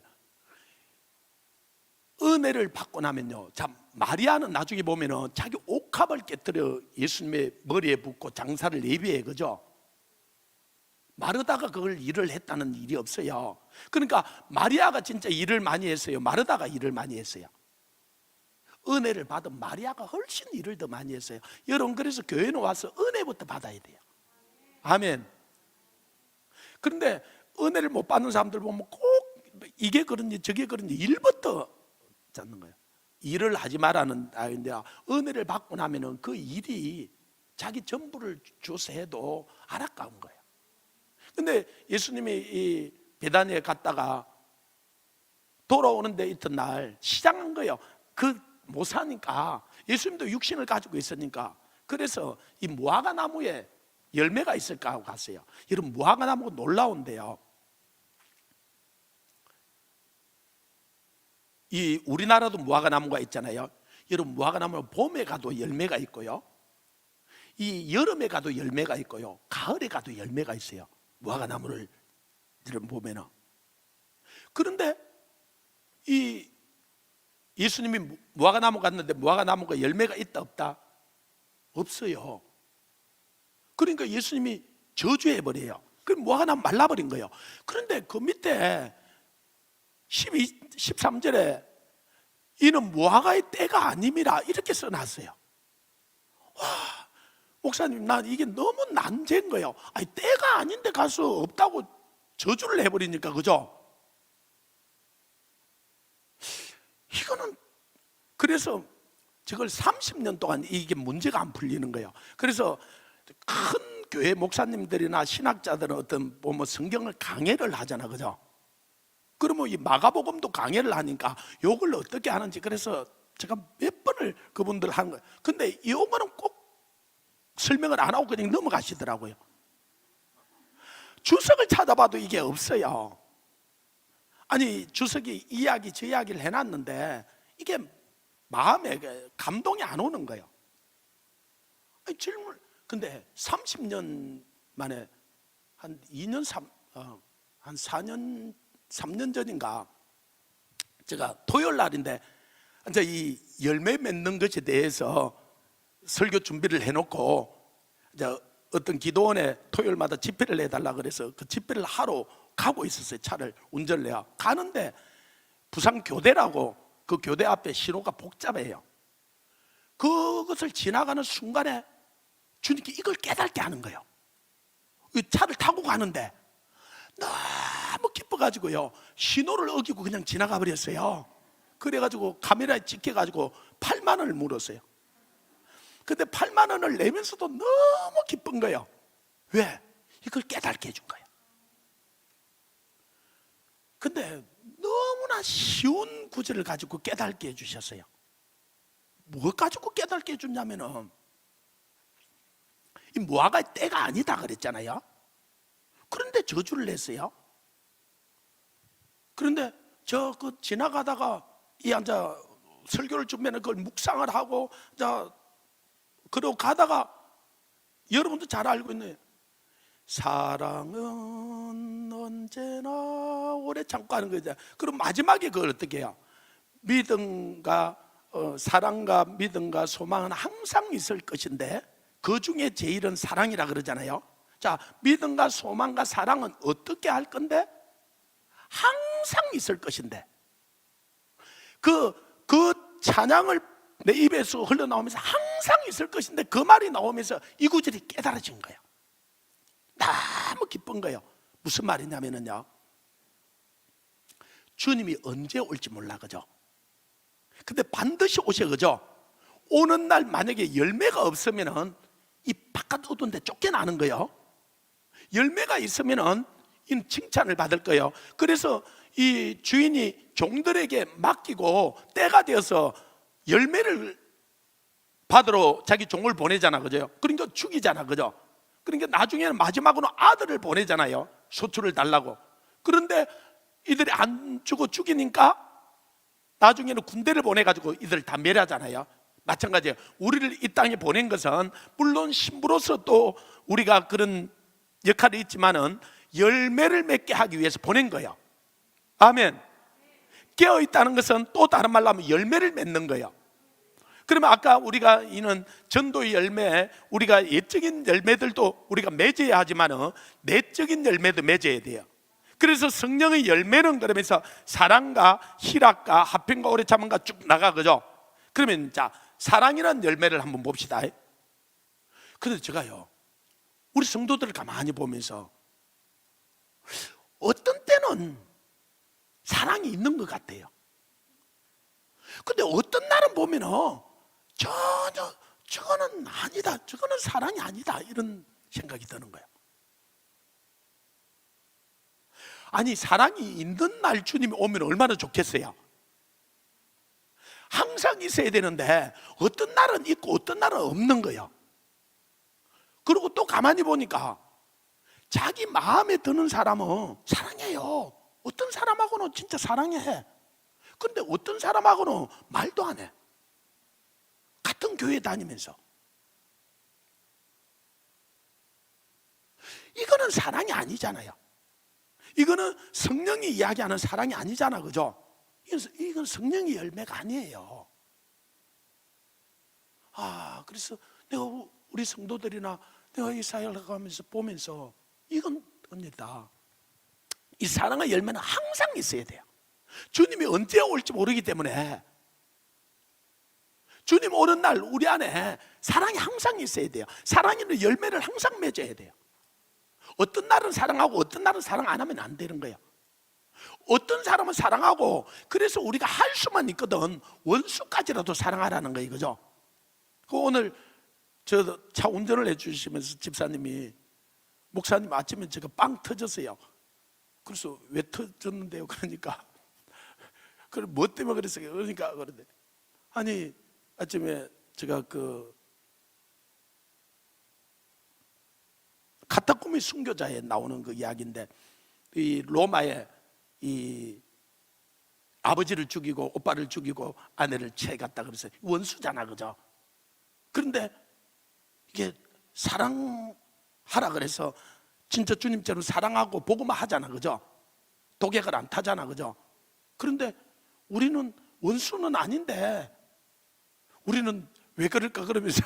은혜를 받고 나면요, 참 마리아는 나중에 보면은 자기 옥합을 깨뜨려 예수님의 머리에 붓고 장사를 예비해, 그죠? 마르다가 그걸 일을 했다는 일이 없어요. 그러니까 마리아가 진짜 일을 많이 했어요, 마르다가 일을 많이 했어요? 은혜를 받은 마리아가 훨씬 일을 더 많이 했어요. 여러분, 그래서 교회는 와서 은혜부터 받아야 돼요. 아멘. 그런데 은혜를 못 받는 사람들 보면 꼭 이게 그런지 저게 그런지 일부터 찾는 거예요. 일을 하지 말라는 아이인데 은혜를 받고 나면은 그 일이 자기 전부를 주서 해도 안 아까운 거예요. 근데 예수님이 이 베다니에 갔다가 돌아오는데 이튿날 시장한 거예요. 그 못 사니까 예수님도 육신을 가지고 있으니까. 그래서 이 무화과 나무에 열매가 있을까 하고 갔어요. 여러분, 무화과 나무가 놀라운데요, 이 우리나라도 무화과 나무가 있잖아요. 여러분, 무화과 나무는 봄에 가도 열매가 있고요, 이 여름에 가도 열매가 있고요, 가을에 가도 열매가 있어요. 무화과 나무를 여러분 보면은. 그런데 이 예수님이 무화과 나무 갔는데 무화과 나무가 열매가 있다 없다? 없어요. 그러니까 예수님이 저주해 버려요. 그럼 무화과 나무 말라버린 거예요. 그런데 그 밑에 13절에 이는 무화과의 때가 아님이라 이렇게 써놨어요. 와, 목사님, 난 이게 너무 난제인 거예요. 아니, 때가 아닌데 가서 없다고 저주를 해버리니까, 그죠? 이거는, 그래서 저걸 30년 동안 이게 문제가 안 풀리는 거예요. 그래서 큰 교회 목사님들이나 신학자들은 어떤 보면 성경을 강해를 하잖아, 그죠? 그러면 이 마가복음도 강해를 하니까 요걸 어떻게 하는지, 그래서 제가 몇 번을 그분들 한 거예요. 근데 요거는 꼭 설명을 안 하고 그냥 넘어가시더라고요. 주석을 찾아봐도 이게 없어요. 아니, 주석이 이야기 저 이야기를 해놨는데 이게 마음에 감동이 안 오는 거예요. 아니, 질문. 근데 30년 만에 한 2년 한 4년 3년 전인가 제가 토요일 날인데 이제 이 열매 맺는 것에 대해서 설교 준비를 해놓고 이제 어떤 기도원에 토요일마다 집회를 해달라 그래서 그 집회를 하러 가고 있었어요. 차를 운전을 해야 가는데 부산 교대라고 그 교대 앞에 신호가 복잡해요. 그것을 지나가는 순간에 주님께 이걸 깨닫게 하는 거예요. 이 차를 타고 가는데 너무 기뻐가지고요, 신호를 어기고 그냥 지나가 버렸어요. 그래가지고 카메라에 찍혀가지고 8만 원을 물었어요. 근데 8만 원을 내면서도 너무 기쁜 거예요. 왜? 이걸 깨닫게 해준 거예요. 근데 너무나 쉬운 구절을 가지고 깨닫게 해주셨어요. 뭘 가지고 깨닫게 해줬냐면은, 이 무화과의 때가 아니다 그랬잖아요. 그런데 저주를 냈어요. 그런데 저 그 지나가다가 이 앉아 설교를 주면 그걸 묵상을 하고 그러고 가다가 여러분도 잘 알고 있는 사랑은 언제나 오래 참고 하는 거죠. 그럼 마지막에 그걸 어떻게 해요? 믿음과 사랑과 믿음과 소망은 항상 있을 것인데 그 중에 제일은 사랑이라 그러잖아요. 자, 믿음과 소망과 사랑은 어떻게 할 건데? 항상 있을 것인데 그 찬양을 내 입에서 흘러나오면서 항상 있을 것인데 그 말이 나오면서 이 구절이 깨달아진 거예요. 너무 기쁜 거예요. 무슨 말이냐면요, 주님이 언제 올지 몰라, 그죠? 근데 반드시 오셔, 그죠? 오는 날 만약에 열매가 없으면은 이 바깥 어두운 데 쫓겨나는 거예요. 열매가 있으면은 이 칭찬을 받을 거예요. 그래서 이 주인이 종들에게 맡기고 때가 되어서 열매를 받으러 자기 종을 보내잖아, 그죠? 그러니까 죽이잖아, 그죠? 그러니까 나중에는 마지막으로 아들을 보내잖아요. 소출을 달라고. 그런데 이들이 안 주고 죽이니까 나중에는 군대를 보내가지고 이들을 다 멸하잖아요. 마찬가지예요. 우리를 이 땅에 보낸 것은 물론 신부로서 또 우리가 그런 역할이 있지만은 열매를 맺게 하기 위해서 보낸 거예요. 아멘. 깨어있다는 것은 또 다른 말로 하면 열매를 맺는 거예요. 그러면 아까 우리가 이는 전도의 열매, 우리가 예적인 열매들도 우리가 맺어야 하지만은 내적인 열매도 맺어야 돼요. 그래서 성령의 열매는 그러면서 사랑과 희락과 화평과 오래 참음과 쭉 나가, 그죠? 그러면 자, 사랑이라는 열매를 한번 봅시다. 그런데 제가요, 우리 성도들을 가만히 보면서 어떤 때는 사랑이 있는 것 같아요. 근데 어떤 날은 보면은 전혀 저거는 아니다, 저거는 사랑이 아니다, 이런 생각이 드는 거예요. 아니, 사랑이 있는 날 주님이 오면 얼마나 좋겠어요. 항상 있어야 되는데 어떤 날은 있고 어떤 날은 없는 거예요. 그리고 또 가만히 보니까 자기 마음에 드는 사람은 사랑해요. 어떤 사람하고는 진짜 사랑해. 근데 어떤 사람하고는 말도 안 해. 같은 교회 다니면서. 이거는 사랑이 아니잖아요. 이거는 성령이 이야기하는 사랑이 아니잖아, 그죠? 이건 성령의 열매가 아니에요. 그래서 내가 우리 성도들이나 내가 이 사역을 가면서 보면서 이건 언니다. 이 사랑의 열매는 항상 있어야 돼요. 주님이 언제 올지 모르기 때문에 주님 오는 날 우리 안에 사랑이 항상 있어야 돼요. 사랑이는 열매를 항상 맺어야 돼요. 어떤 날은 사랑하고 어떤 날은 사랑 안 하면 안 되는 거예요. 어떤 사람은 사랑하고 그래서 우리가 할 수만 있거든 원수까지라도 사랑하라는 거예요, 그죠? 오늘 저 차 운전을 해주시면서 집사님이, 목사님 아침에 제가 빵 터졌어요. 그래서 왜 터졌는데요? 그러니까 그럼 뭐 때문에 그랬어요? 그러니까 그런데 아니 아침에 제가 그 카타콤의 순교자에 나오는 그 이야기인데, 이 로마에 이 아버지를 죽이고 오빠를 죽이고 아내를 채갔다 그래서 원수잖아, 그죠? 그런데 이게 사랑하라 그래서 진짜 주님처럼 사랑하고 복음화 하잖아, 그죠? 독약을 안 타잖아, 그죠? 그런데 우리는 원수는 아닌데 우리는 왜 그럴까 그러면서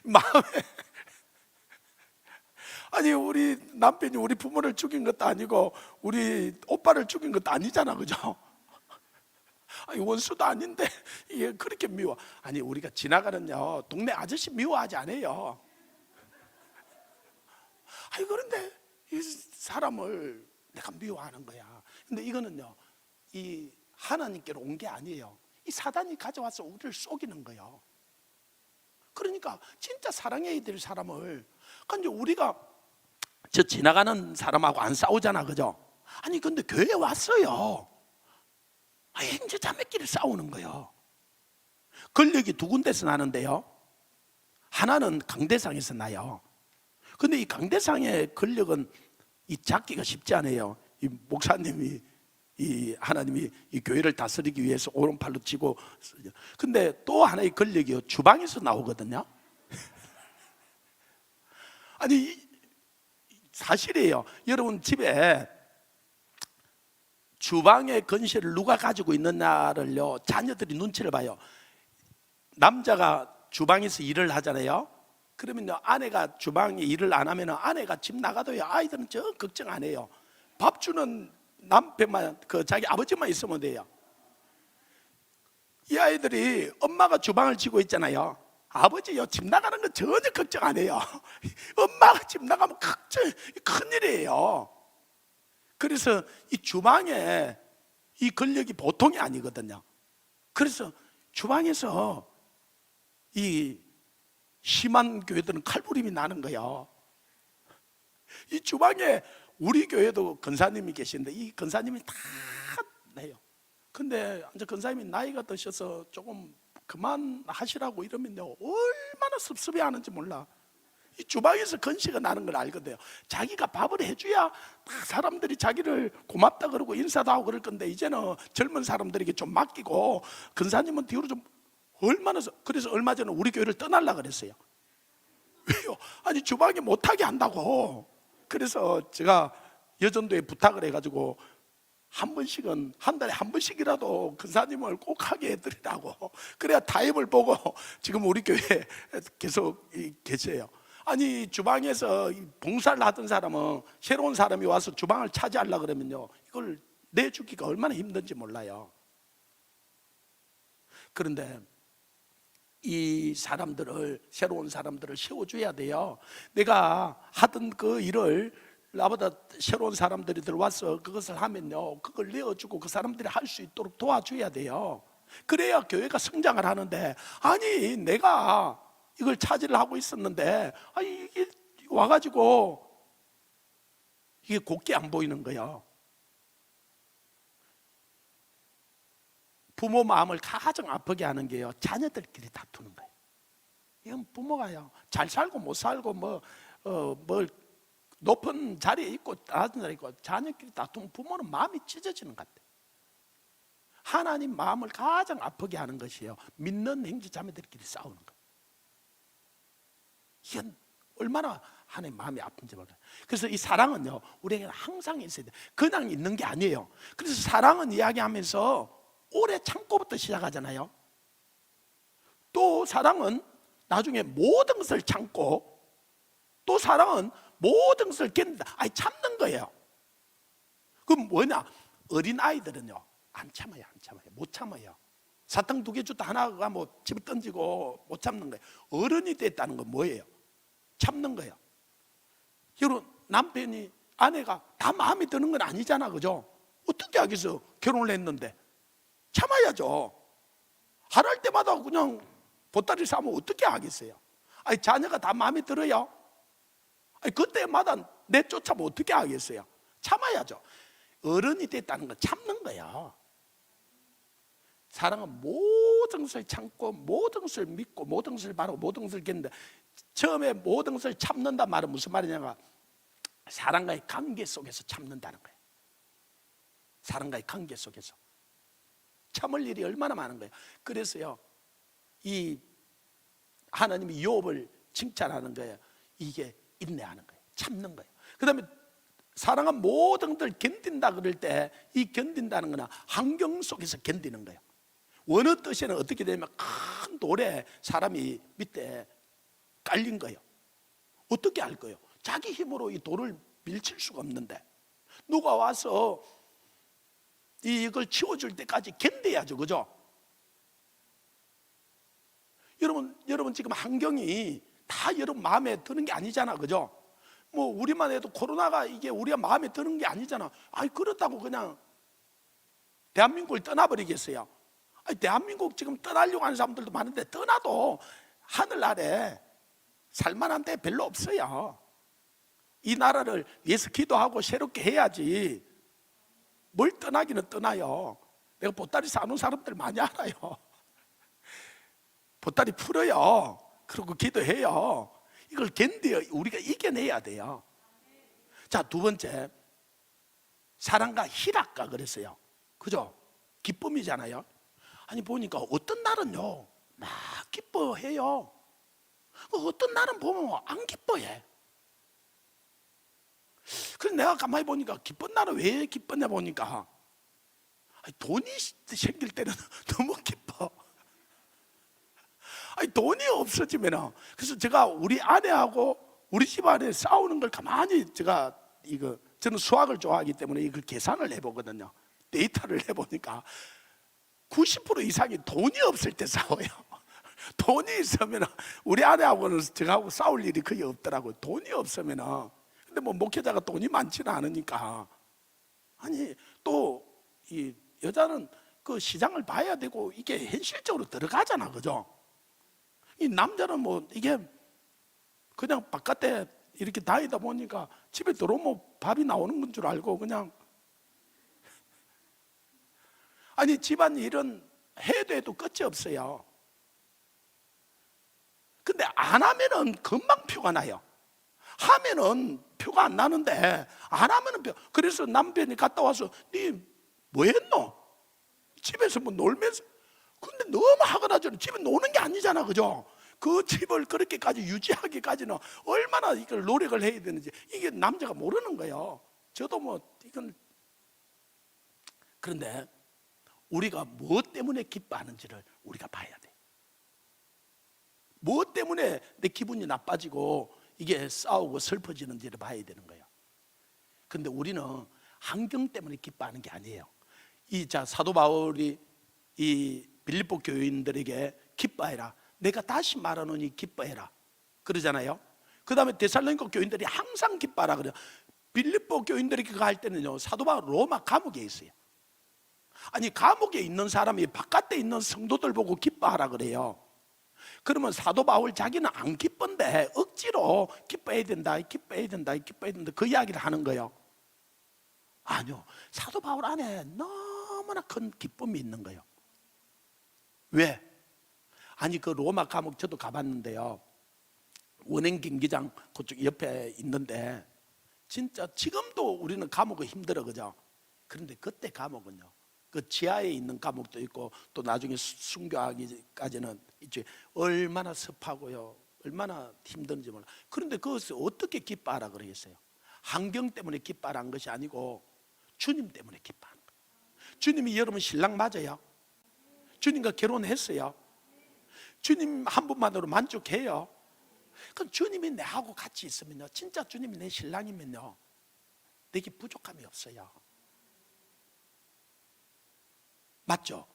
마음에 아니 우리 남편이 우리 부모를 죽인 것도 아니고 우리 오빠를 죽인 것도 아니잖아, 그죠? 아니 원수도 아닌데 이게 그렇게 미워. 아니 우리가 지나가는요 동네 아저씨 미워하지 않아요. 아니 그런데 이 사람을 내가 미워하는 거야. 근데 이거는요 이 하나님께로 온 게 아니에요. 이 사단이 가져와서 우리를 속이는 거예요. 그러니까 진짜 사랑해야 될 사람을, 근데 우리가 저 지나가는 사람하고 안 싸우잖아, 그죠? 아니 근데 교회에 왔어요. 형제 자매끼리 싸우는 거예요. 권력이 두 군데서 나는데요, 하나는 강대상에서 나요. 근데 이 강대상의 권력은 이 잡기가 쉽지 않아요. 이 목사님이 이 하나님이 이 교회를 다스리기 위해서 오른팔로 치고, 근데 또 하나의 권력이요 주방에서 나오거든요. 아니 사실이에요. 여러분 집에 주방의 건실을 누가 가지고 있느냐를요 자녀들이 눈치를 봐요. 남자가 주방에서 일을 하잖아요. 그러면요 아내가 주방에 일을 안 하면 아내가 집 나가도요 아이들은 저 걱정 안 해요. 밥 주는 남편만, 자기 아버지만 있으면 돼요. 이 아이들이 엄마가 주방을 쥐고 있잖아요. 아버지요 집 나가는 건 전혀 걱정 안 해요. 엄마가 집 나가면 큰일이에요. 그래서 이 주방에 이 권력이 보통이 아니거든요. 그래서 주방에서 이 심한 교회들은 칼부림이 나는 거예요. 이 주방에 우리 교회도 근사님이 계신데 이 근사님이 다 내요. 근데 이제 근사님이 나이가 드셔서 조금 그만하시라고 이러면요 얼마나 섭섭해하는지 몰라. 이 주방에서 건시가 나는 걸 알거든요. 자기가 밥을 해줘야 사람들이 자기를 고맙다 그러고 인사도 하고 그럴 건데, 이제는 젊은 사람들에게 좀 맡기고 근사님은 뒤로 좀 얼마나. 그래서 얼마 전에 우리 교회를 떠나려고 그랬어요. 왜요? 아니 주방에 못하게 한다고. 그래서 제가 여전도에 부탁을 해가지고 한 번씩은, 한 달에 한 번씩이라도 근사님을 꼭 하게 해드리라고. 그래야 타입을 보고 지금 우리 교회에 계속 계세요. 아니 주방에서 봉사를 하던 사람은 새로운 사람이 와서 주방을 차지하려고 그러면요 이걸 내주기가 얼마나 힘든지 몰라요. 그런데 이 사람들을, 새로운 사람들을 세워줘야 돼요. 내가 하던 그 일을 나보다 새로운 사람들이 들어와서 그것을 하면요 그걸 내어주고 그 사람들이 할 수 있도록 도와줘야 돼요. 그래야 교회가 성장을 하는데, 아니 내가 이걸 차지를 하고 있었는데 이게 와가지고 이게 곱게 안 보이는 거예요. 부모 마음을 가장 아프게 하는 게요 자녀들끼리 다투는 거예요. 이건 부모가요 잘 살고 못 살고 뭘 높은 자리에 있고 낮은 자리에 있고 자녀끼리 다투면 부모는 마음이 찢어지는 것 같아요. 하나님 마음을 가장 아프게 하는 것이에요 믿는 형제 자매들끼리 싸우는 거예요. 이건 얼마나 하나님 마음이 아픈지 몰라요. 그래서 이 사랑은요 우리에게는 항상 있어야 돼요. 그냥 있는 게 아니에요. 그래서 사랑은 이야기하면서 오래 참고부터 시작하잖아요. 또 사랑은 나중에 모든 것을 참고, 또 사랑은 모든 것을 견딘다. 참는 거예요. 그럼 뭐냐? 어린 아이들은요 안 참아요. 못 참아요. 사탕 2개 주다 하나가 집에 던지고 못 참는 거예요. 어른이 됐다는 건 뭐예요? 참는 거예요. 여러분 남편이, 아내가 다 마음에 드는 건 아니잖아, 그죠? 어떻게 하겠어? 결혼을 했는데 참아야죠. 하랄 때마다 그냥 보따리 싸면 어떻게 하겠어요? 자녀가 다 마음에 들어요? 그때마다 내쫓아면 어떻게 하겠어요? 참아야죠. 어른이 됐다는 건 참는 거예요. 사랑은 모든 것을 참고 모든 것을 믿고 모든 것을 바라고 모든 것을 견딘다. 처음에 모든 것을 참는다 말은 무슨 말이냐가, 사랑과의 관계 속에서 참는다는 거예요. 사랑과의 관계 속에서 참을 일이 얼마나 많은 거예요. 그래서요 이 하나님이 욥을 칭찬하는 거예요. 이게 인내하는 거예요. 참는 거예요. 그 다음에 사랑은 모든 것을 견딘다 그럴 때 이 견딘다는 거는 환경 속에서 견디는 거예요. 원어 뜻에는 어떻게 되냐면 큰 돌에 사람이 밑에 깔린 거예요. 어떻게 알 거예요? 자기 힘으로 이 돌을 밀칠 수가 없는데 누가 와서 이걸 치워줄 때까지 견뎌야죠, 그죠? 여러분 지금 환경이 다 여러분 마음에 드는 게 아니잖아, 그죠? 뭐 우리만 해도 코로나가 이게 우리가 마음에 드는 게 아니잖아. 아니 그렇다고 그냥 대한민국을 떠나버리겠어요? 아니 대한민국 지금 떠나려고 하는 사람들도 많은데 떠나도 하늘 아래 살만한 데 별로 없어요. 이 나라를 위해서 기도하고 새롭게 해야지. 뭘 떠나기는 떠나요. 내가 보따리 싸는 사람들 많이 알아요. 보따리 풀어요. 그리고 기도해요. 이걸 견뎌 우리가 이겨내야 돼요. 자, 두 번째, 사랑과 희락과 그랬어요. 그죠? 기쁨이잖아요. 아니 보니까 어떤 날은요 막 기뻐해요. 어떤 날은 보면 안 기뻐해. 그래서 내가 가만히 보니까 기쁜 날은 왜 기뻤냐 보니까 돈이 생길 때는 너무 기뻐. 아니 돈이 없어지면 그래서 제가 우리 아내하고 우리 집안에 싸우는 걸 가만히 저는 수학을 좋아하기 때문에 이걸 계산을 해보거든요. 데이터를 해보니까 90% 이상이 돈이 없을 때 싸워요. 돈이 있으면 우리 아내하고는 저하고 싸울 일이 거의 없더라고요. 돈이 없으면. 근데 뭐 목회자가 돈이 많지는 않으니까. 아니 또 이 여자는 그 시장을 봐야 되고 이게 현실적으로 들어가잖아, 그죠? 이 남자는 뭐 이게 그냥 바깥에 이렇게 다니다 보니까 집에 들어오면 밥이 나오는 건 줄 알고 그냥 아니 집안일은 해도 끝이 없어요. 근데 안 하면은 금방 표가 나요. 하면은 표가 안 나는데 안 하면은 표. 그래서 남편이 갔다 와서 니 뭐 했노? 집에서 뭐 놀면서. 근데 너무 화가 나잖아. 집에 노는 게 아니잖아, 그죠? 그 집을 그렇게까지 유지하기까지는 얼마나 이걸 노력을 해야 되는지 이게 남자가 모르는 거예요. 저도 뭐 이건. 그런데 우리가 무엇 때문에 기뻐하는지를 우리가 봐야 돼. 무엇 때문에 내 기분이 나빠지고 이게 싸우고 슬퍼지는지를 봐야 되는 거예요. 근데 우리는 환경 때문에 기뻐하는 게 아니에요. 사도 바울이 이 빌립보 교인들에게 기뻐해라. 내가 다시 말하노니 기뻐해라. 그러잖아요. 그 다음에 데살로니가 교인들이 항상 기뻐하라 그래요. 빌립보 교인들에게 갈 때는요, 사도 바울 로마 감옥에 있어요. 아니 감옥에 있는 사람이 바깥에 있는 성도들 보고 기뻐하라 그래요. 그러면 사도 바울 자기는 안 기쁜데 억지로 기뻐해야 된다, 기뻐해야 된다, 기뻐해야 된다 그 이야기를 하는 거예요. 아니요, 사도 바울 안에 너무나 큰 기쁨이 있는 거예요. 왜? 아니 그 로마 감옥 저도 가봤는데요, 원행 경기장 그쪽 옆에 있는데 진짜 지금도 우리는 감옥은 힘들어, 그죠? 그런데 그때 감옥은요, 그 지하에 있는 감옥도 있고 또 나중에 순교하기까지는 이제 얼마나 습하고요, 얼마나 힘든지 몰라. 그런데 그것을 어떻게 기뻐하라 그러겠어요? 환경 때문에 기뻐하라는 것이 아니고 주님 때문에 기뻐하는 거예요. 주님이 여러분 신랑 맞아요? 주님과 결혼했어요? 주님 한 분만으로 만족해요? 그럼 주님이 내하고 같이 있으면요, 진짜 주님이 내 신랑이면요, 내게 부족함이 없어요. 맞죠?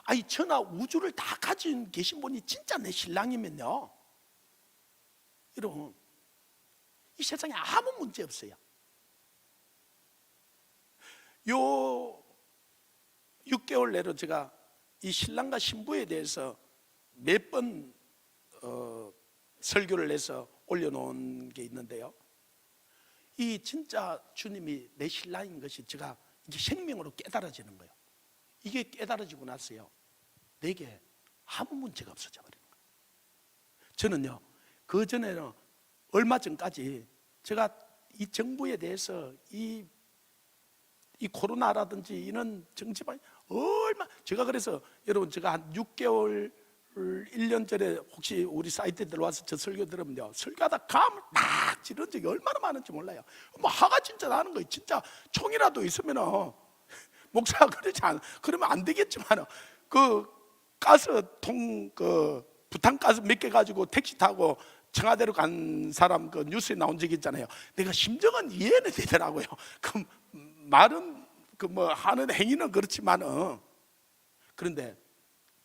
아니 천하 우주를 다 가진 계신 분이 진짜 내 신랑이면요, 여러분 이 세상에 아무 문제 없어요. 요 6개월 내로 제가 이 신랑과 신부에 대해서 몇 번 설교를 해서 올려놓은 게 있는데요, 이 진짜 주님이 내 신랑인 것이 제가 이게 생명으로 깨달아지는 거예요. 이게 깨달아지고 났어요, 내게 아무 문제가 없어져 버리는 거예요. 저는요, 그 전에는 얼마 전까지 제가 이 정부에 대해서 이 코로나라든지 이런 정치반 제가 그래서 여러분 제가 한 6개월 1년 전에 혹시 우리 사이트에 들어와서 저 설교 들으면요, 설교하다 감을 딱 지른 적이 얼마나 많은지 몰라요. 뭐 화가 진짜 나는 거예요. 진짜 총이라도 있으면 목사가 그러면 안 되겠지만 그 가스통 그 부탄가스 몇 개 가지고 택시 타고 청와대로 간 사람 그 뉴스에 나온 적이 있잖아요. 내가 심정은 이해는 되더라고요. 그 말은 그 뭐 하는 행위는 그렇지만은, 그런데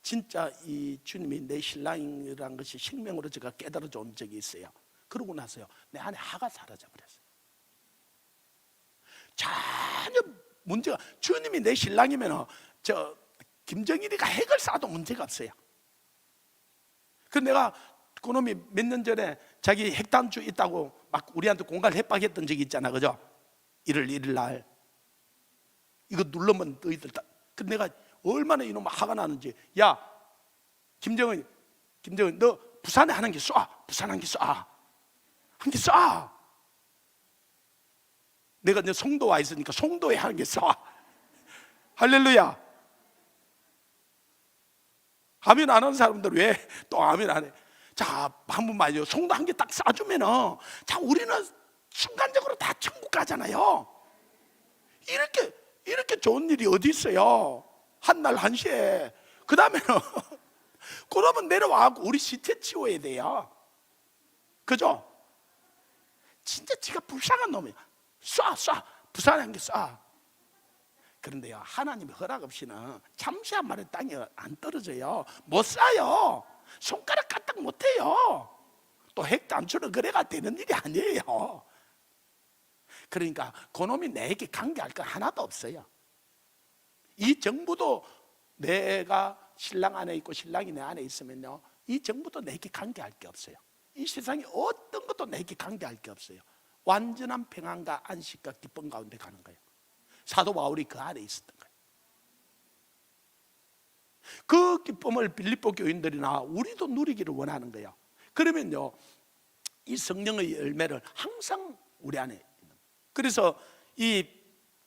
진짜 이 주님이 내 신랑이라는 것이 생명으로 제가 깨달아져 온 적이 있어요. 그러고 나서요, 내 안에 화가 사라져 버렸어요. 전혀 문제가, 주님이 내 신랑이면 저 김정일이가 핵을 쏴도 문제가 없어요. 그래서 내가 그놈이 몇 년 전에 자기 핵단추 있다고 막 우리한테 공갈 협박했던 적이 있잖아, 그죠? 1월 1일 날 이거 누르면 너희들 다. 그 내가 얼마나 이놈 화가 나는지, 야 김정은 너 부산에 하는 게 쏴, 부산 한 개 쏴, 한 개 쏴. 내가 이제 송도 와 있으니까 송도에 하는 게 쏴. 할렐루야. 아멘 안 하는 사람들 왜 또 아멘 안 해? 자, 한 번만요. 송도 한 개 딱 쏴주면은, 자, 우리는 순간적으로 다 천국 가잖아요. 이렇게 좋은 일이 어디 있어요? 한날 1시에. 그 다음에는 그러면 내려와갖고 우리 시체 치워야 돼요. 그죠? 진짜 지가 불쌍한 놈이야. 쏴 부산에 한 개 쏴. 그런데요, 하나님의 허락 없이는 잠시한 만에 땅에 안 떨어져요. 못 쏴요. 손가락 까딱 못해요. 또 핵단추는 그래가 되는 일이 아니에요. 그러니까 그놈이 내게 관계할 건 하나도 없어요. 이 정부도 내가 신랑 안에 있고 신랑이 내 안에 있으면요, 이 정부도 내게 관계할 게 없어요. 이 세상에 어떤 것도 내게 관계할 게 없어요. 완전한 평안과 안식과 기쁨 가운데 가는 거예요. 사도 바울이 그 안에 있었던 거예요. 그 기쁨을 빌립보 교인들이나 우리도 누리기를 원하는 거예요. 그러면요, 이 성령의 열매를 항상 우리 안에 있는 거예요. 그래서 이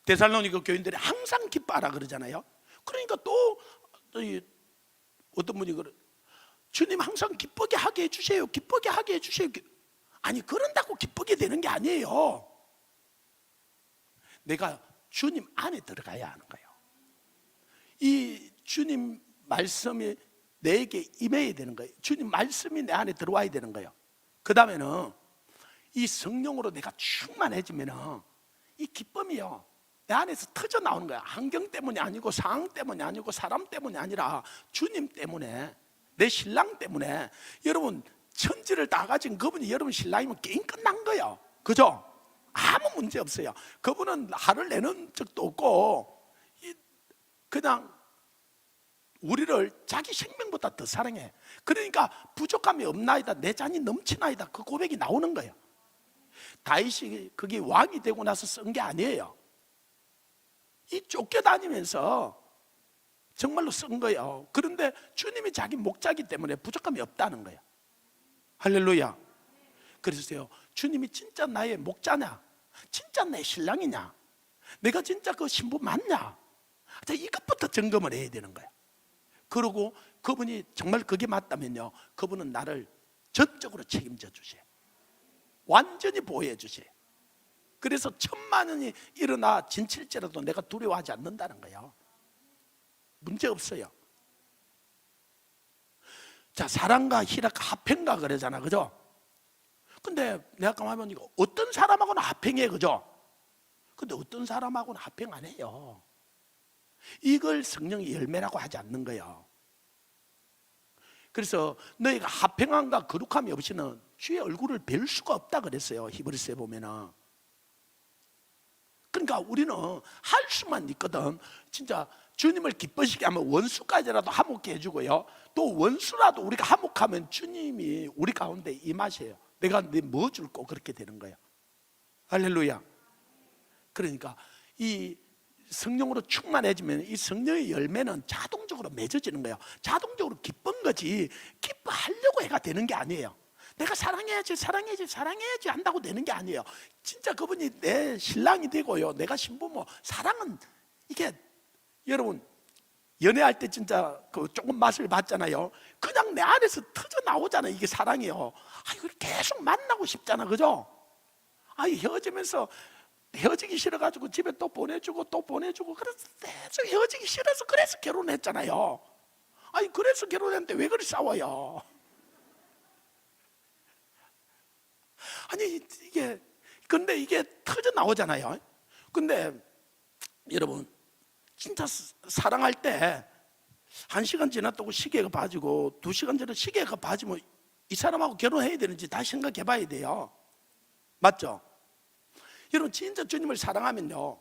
데살로니가 교인들이 항상 기뻐하라 그러잖아요. 그러니까 또 어떤 분이 그래, 주님 항상 기쁘게 하게 해주세요, 기쁘게 하게 해주세요. 아니, 그런다고 기쁘게 되는 게 아니에요. 내가 주님 안에 들어가야 하는 거예요. 이 주님 말씀이 내게 임해야 되는 거예요. 주님 말씀이 내 안에 들어와야 되는 거예요. 그 다음에는 이 성령으로 내가 충만해지면은 이 기쁨이요, 내 안에서 터져 나오는 거야. 환경 때문이 아니고 상황 때문이 아니고 사람 때문이 아니라 주님 때문에, 내 신랑 때문에. 여러분, 천지를 다 가진 그분이 여러분 신랑이면 게임 끝난 거예요. 그죠? 아무 문제 없어요. 그분은 화를 내는 적도 없고 그냥 우리를 자기 생명보다 더 사랑해. 그러니까 부족함이 없나이다, 내 잔이 넘치나이다, 그 고백이 나오는 거예요. 다윗이 그게 왕이 되고 나서 쓴 게 아니에요. 이 쫓겨다니면서 정말로 쓴 거예요. 그런데 주님이 자기 목자기 때문에 부족함이 없다는 거예요. 할렐루야. 그래서요, 주님이 진짜 나의 목자냐, 진짜 내 신랑이냐, 내가 진짜 그 신부 맞냐, 자, 이것부터 점검을 해야 되는 거예요. 그리고 그분이 정말 그게 맞다면요, 그분은 나를 전적으로 책임져 주세요. 완전히 보호해 주세요. 그래서 1000만원이 일어나 진칠지라도 내가 두려워하지 않는다는 거예요. 문제 없어요. 자, 사랑과 희락 합행가 그러잖아, 그죠? 근데 내가 가만히 보니까 어떤 사람하고는 합행해, 그죠? 근데 어떤 사람하고는 합행 안 해요. 이걸 성령의 열매라고 하지 않는 거예요. 그래서 너희가 합행함과 거룩함이 없이는 주의 얼굴을 뵐 수가 없다 그랬어요, 히브리서에 보면은. 그러니까 우리는 할 수만 있거든. 진짜 주님을 기쁘시게 하면 원수까지라도 화목해 해주고요, 또 원수라도 우리가 화목하면 주님이 우리 가운데 임하셔요. 내가 네 뭐 줄고 그렇게 되는 거예요. 할렐루야. 그러니까 이 성령으로 충만해지면 이 성령의 열매는 자동적으로 맺어지는 거예요. 자동적으로 기쁜 거지, 기뻐하려고 해가 되는 게 아니에요. 내가 사랑해야지 한다고 되는 게 아니에요. 진짜 그분이 내 신랑이 되고요, 내가 신부모. 사랑은 이게 여러분 연애할 때 진짜 그 조금 맛을 봤잖아요. 그냥 내 안에서 터져 나오잖아요. 이게 사랑이요. 이걸 계속 만나고 싶잖아, 그죠? 헤어지면서 헤어지기 싫어가지고 집에 또 보내주고 그래서 계속 헤어지기 싫어서 그래서 결혼했잖아요. 그래서 결혼했는데 왜 그리 싸워요? 아니 이게 근데 이게 터져 나오잖아요. 근데 여러분 진짜 사랑할 때 1시간 지났다고 시계가 빠지고 2시간 전에 시계가 빠지면 이 사람하고 결혼해야 되는지 다시 생각해 봐야 돼요. 맞죠? 여러분 진짜 주님을 사랑하면요,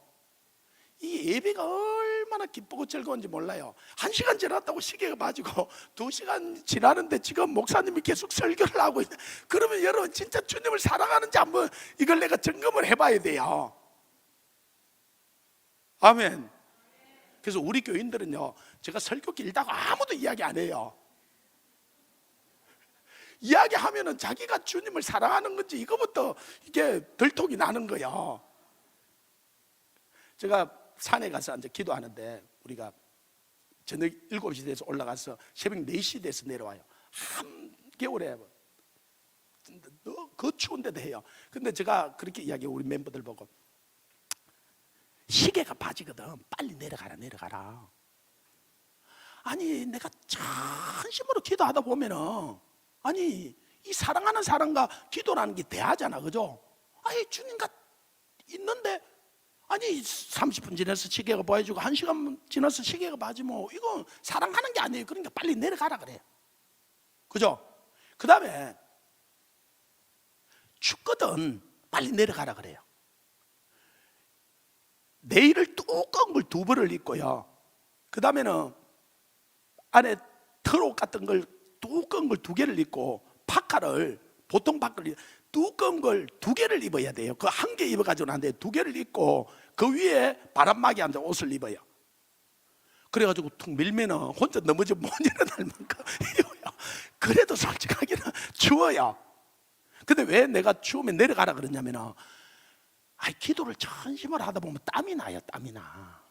이 예배가 얼마나 기쁘고 즐거운지 몰라요. 1시간 지났다고 시계가 빠지고 2시간 지나는데 지금 목사님이 계속 설교를 하고 있는, 그러면 여러분 진짜 주님을 사랑하는지 한번 이걸 내가 점검을 해봐야 돼요. 아멘. 그래서 우리 교인들은요, 제가 설교 길다가 아무도 이야기 안 해요. 이야기하면은 자기가 주님을 사랑하는 건지 이거부터 이게 들통이 나는 거예요. 제가 산에 가서 이제 기도하는데, 우리가 저녁 7시 돼서 올라가서 새벽 4시 돼서 내려와요. 한겨울에 그 추운데도 해요. 근데 제가 그렇게 이야기해요. 우리 멤버들 보고, 시계가 빠지거든. 빨리 내려가라. 아니 내가 전심으로 기도하다 보면은, 아니 이 사랑하는 사람과 기도라는 게 대하잖아, 그죠? 아니 주님과 있는데, 아니 30분 지나서 시계가 보여주고 1시간 지나서 시계가 빠지면 이건 사랑하는 게 아니에요. 그러니까 빨리 내려가라 그래요. 그죠? 그 다음에 춥거든, 빨리 내려가라 그래요. 내일을 두꺼운 걸 2벌을 입고요, 그 다음에는 안에 트럭 같은 걸 두꺼운 걸 2개를 입고, 파카를, 보통 파카를 두꺼운 걸 2개를 입어야 돼요. 그 1개 입어가지고는 안 돼요. 2개를 입고 그 위에 바람막이 앉아 옷을 입어요. 그래가지고 툭 밀면은 혼자 넘어져 못 일어날 만큼 그래도 솔직하게는 추워요. 근데 왜 내가 추우면 내려가라 그러냐면은, 기도를 전심으로 하다 보면 땀이 나요. 땀이 나.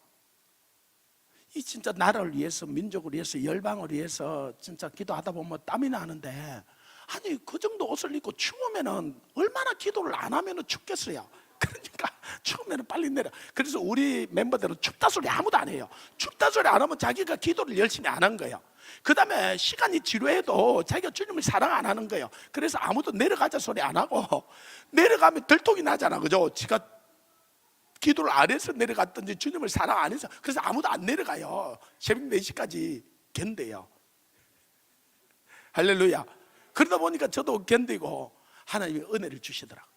이 진짜 나라를 위해서, 민족을 위해서, 열방을 위해서 진짜 기도하다 보면 땀이 나는데, 아니 그 정도 옷을 입고 추우면은 얼마나 기도를 안 하면은 춥겠어요. 그러니까 추우면은 빨리 내려. 그래서 우리 멤버들은 춥다 소리 아무도 안 해요. 춥다 소리 안 하면 자기가 기도를 열심히 안 한 거예요. 그 다음에 시간이 지루해도 자기가 주님을 사랑 안 하는 거예요. 그래서 아무도 내려가자 소리 안 하고, 내려가면 들통이 나잖아, 그죠? 지가 기도를 안 해서 내려갔든지 주님을 사랑 안 해서, 그래서 아무도 안 내려가요. 새벽 4시까지 견뎌요. 할렐루야. 그러다 보니까 저도 견디고 하나님이 은혜를 주시더라고요.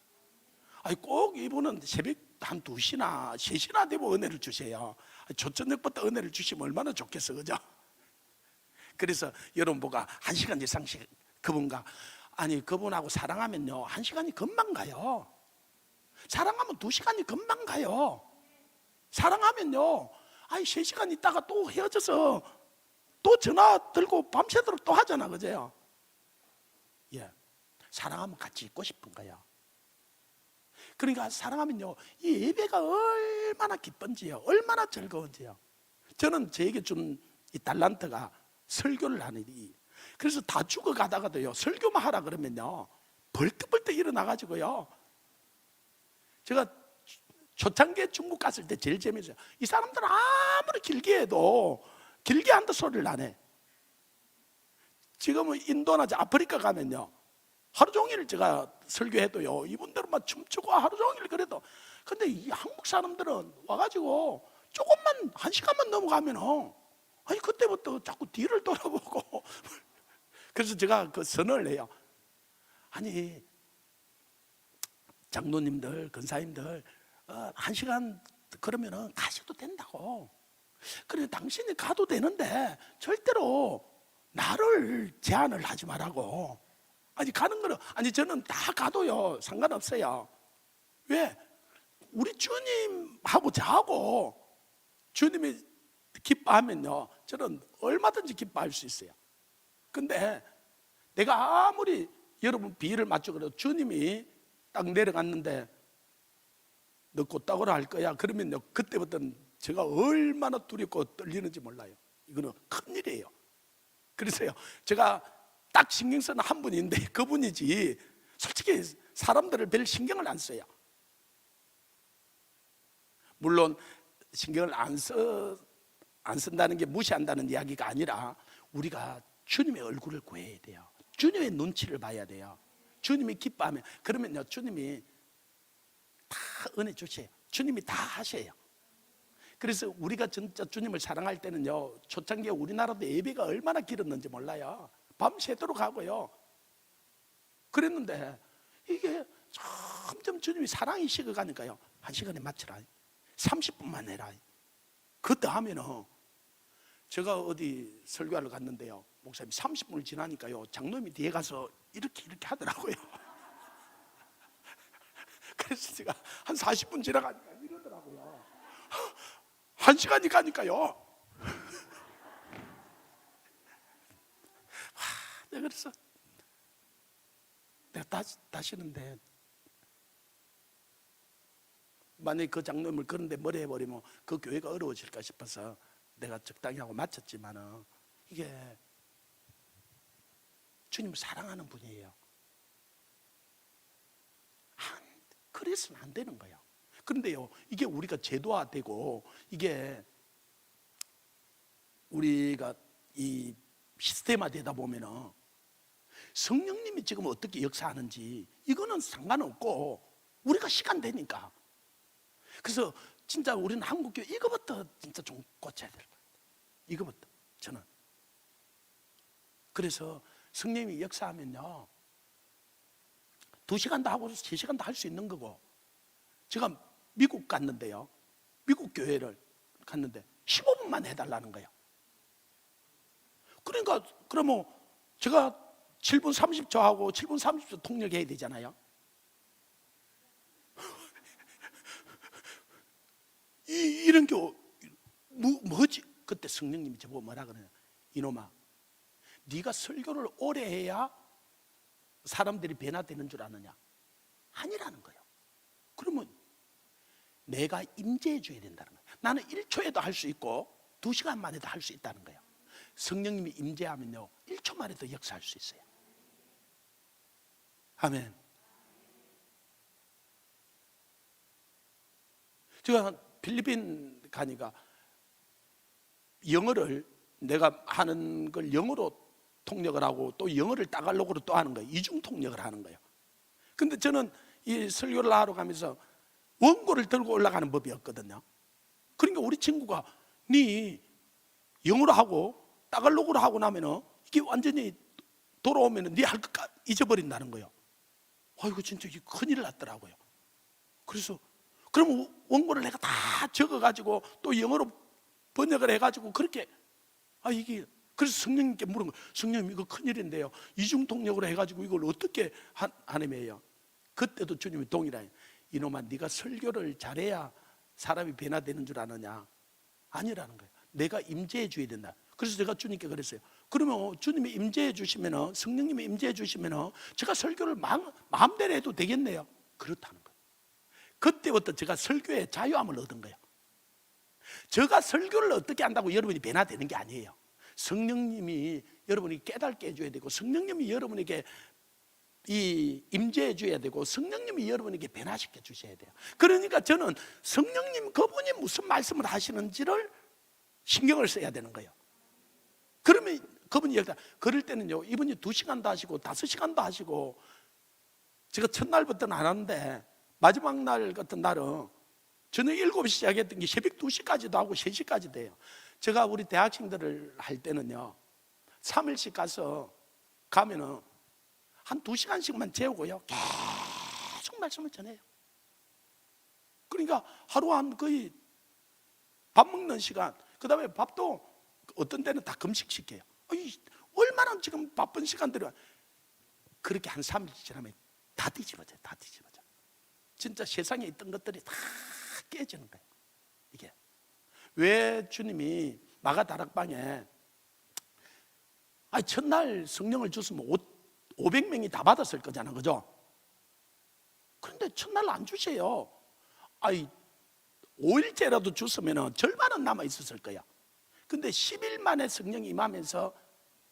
꼭 이분은 새벽 한 2시나 3시나 되면 은혜를 주세요. 저녁부터 은혜를 주시면 얼마나 좋겠어, 그죠? 그래서 여러분 보가 1시간 이상씩 그분과, 아니 그분하고 사랑하면요 1시간이 금방 가요. 사랑하면 2시간이 금방 가요. 사랑하면요 3시간 있다가 또 헤어져서 또 전화 들고 밤새도록 또 하잖아, 그죠? 예, 사랑하면 같이 있고 싶은 거예요. 그러니까 사랑하면요 이 예배가 얼마나 기쁜지요, 얼마나 즐거운지요. 저는 저에게 준 이 달란트가 설교를 하는 이, 그래서 다 죽어가다가도요 설교만 하라 그러면요 벌떡벌떡 일어나가지고요. 제가 초창기에 중국 갔을 때 제일 재밌어요. 이 사람들은 아무리 길게 해도 길게 한다 소리를 안 해. 지금은 인도나 아프리카 가면요 하루 종일 제가 설교해도요 이분들은 막 춤추고 하루 종일 그래도, 근데 이 한국 사람들은 와가지고 조금만 1시간만 넘어가면 아니 그때부터 자꾸 뒤를 돌아보고 그래서 제가 그 선언을 해요. 아니 장로님들, 권사님들 1시간 그러면은 가셔도 된다고. 그래 당신이 가도 되는데 절대로 나를 제한을 하지 말라고. 아니 가는 거는, 아니 저는 다 가도요 상관없어요. 왜? 우리 주님하고 저하고 주님이 기뻐하면요 저는 얼마든지 기뻐할 수 있어요. 근데 내가 아무리 여러분 비를 맞추 그래도 주님이 딱 내려갔는데 너 곧다고라 할 거야 그러면요 그때부터는 제가 얼마나 두렵고 떨리는지 몰라요. 이거는 큰일이에요. 그래서요 제가 딱 신경 쓰는 한 분이 있는데 그분이지 솔직히 사람들을 별 신경을 안 써요. 물론 신경을 안 쓴다는 게 무시한다는 이야기가 아니라, 우리가 주님의 얼굴을 구해야 돼요. 주님의 눈치를 봐야 돼요. 주님이 기뻐하면, 그러면요 주님이 다 은혜 주세요. 주님이 다 하세요. 그래서 우리가 진짜 주님을 사랑할 때는요, 초창기에 우리나라도 예배가 얼마나 길었는지 몰라요. 밤새도록 하고요. 그랬는데 이게 점점 주님이 사랑이 식어가니까요, 1시간에 맞춰라, 30분만 해라. 그때 하면은, 제가 어디 설교하러 갔는데요, 목사님 30분을 지나니까요 장로님이 뒤에 가서 이렇게 하더라고요. 그래서 제가 한 40분 지나가니까 이러더라고요. 1시간이 가니까요. 내가 그래서 내가 다시는데, 만약에 그 장로님을 그런데 머리 해버리면 그 교회가 어려워질까 싶어서 내가 적당히 하고 마쳤지만은, 이게 주님을 사랑하는 분이에요. 그래서는 안 되는 거예요. 그런데요, 이게 우리가 제도화되고, 이게 우리가 이 시스템화되다 보면은 성령님이 지금 어떻게 역사하는지 이거는 상관없고, 우리가 시간 되니까. 그래서 진짜 우리는 한국교회 이거부터 진짜 좀 고쳐야 될 거예요. 이거부터 저는. 그래서 성령님이 역사하면요 2시간도 하고 3시간도 할 수 있는 거고, 제가 미국 갔는데요, 미국 교회를 갔는데 15분만 해달라는 거예요. 그러니까 그러면 제가 7분 30초 하고 7분 30초 통역해야 되잖아요. 이런 게 뭐지? 그때 성령님이 저보고 뭐라 그러냐, 이놈아, 네가 설교를 오래 해야 사람들이 변화되는 줄 아느냐? 아니라는 거예요. 그러면 내가 임재해 줘야 된다는 거예요. 나는 1초에도 할 수 있고 2시간 만에도 할 수 있다는 거예요. 성령님이 임재하면요 1초 만에도 역사할 수 있어요. 아멘. 제가 필리핀 가니까 영어를, 내가 하는 걸 영어로 통역을 하고 또 영어를 따갈로그로 또 하는 거예요. 이중 통역을 하는 거예요. 근데 저는 이 설교를 하러 가면서 원고를 들고 올라가는 법이 없거든요. 그러니까 우리 친구가, 네 영어로 하고 따갈로그로 하고 나면은 이게 완전히 돌아오면은 네 할 것 잊어버린다는 거예요. 아이고 진짜 이게 큰일 났더라고요. 그래서 그러면 원고를 내가 다 적어가지고 또 영어로 번역을 해가지고 그렇게, 이게, 그래서 성령님께 물은 거예요. 성령님 이거 큰일인데요, 이중통역으로 해가지고 이걸 어떻게 하냐며요. 그때도 주님이 동일하게, 이놈아 네가 설교를 잘해야 사람이 변화되는 줄 아느냐? 아니라는 거예요. 내가 임재해 줘야 된다. 그래서 제가 주님께 그랬어요. 그러면 주님이 임재해 주시면은, 성령님이 임재해 주시면은 제가 설교를 마음대로 해도 되겠네요. 그렇다는 거예요. 그때부터 제가 설교에 자유함을 얻은 거예요. 제가 설교를 어떻게 한다고 여러분이 변화되는 게 아니에요. 성령님이 여러분이 깨닫게 해줘야 되고, 성령님이 여러분에게 임재해 줘야 되고, 성령님이 여러분에게 변화시켜 주셔야 돼요. 그러니까 저는 성령님 그분이 무슨 말씀을 하시는지를 신경을 써야 되는 거예요. 그러면 그분이 여기다, 그럴 때는요 이분이 2시간도 하시고 5시간도 하시고, 제가 첫날부터는 안 하는데 마지막 날 같은 날은 저녁 7시 시작했던 게 새벽 2시까지도 하고 3시까지 돼요. 제가 우리 대학생들을 할 때는요 3일씩 가면은 한 2시간씩만 재우고요 계속 말씀을 전해요. 그러니까 하루 한 거의 밥 먹는 시간, 그 다음에 밥도 어떤 때는 다 금식시켜요. 얼마나 지금 바쁜 시간들이, 그렇게 한 3일 지나면 다 뒤집어져요. 다 뒤집어져. 진짜 세상에 있던 것들이 다 깨지는 거예요. 이게 왜 주님이 마가다락방에 첫날 성령을 줬으면 500명이 다 받았을 거잖아, 그죠? 그런데 첫날 안 주세요. 5일째라도 줬으면 절반은 남아 있었을 거야. 근데 10일 만에 성령이 임하면서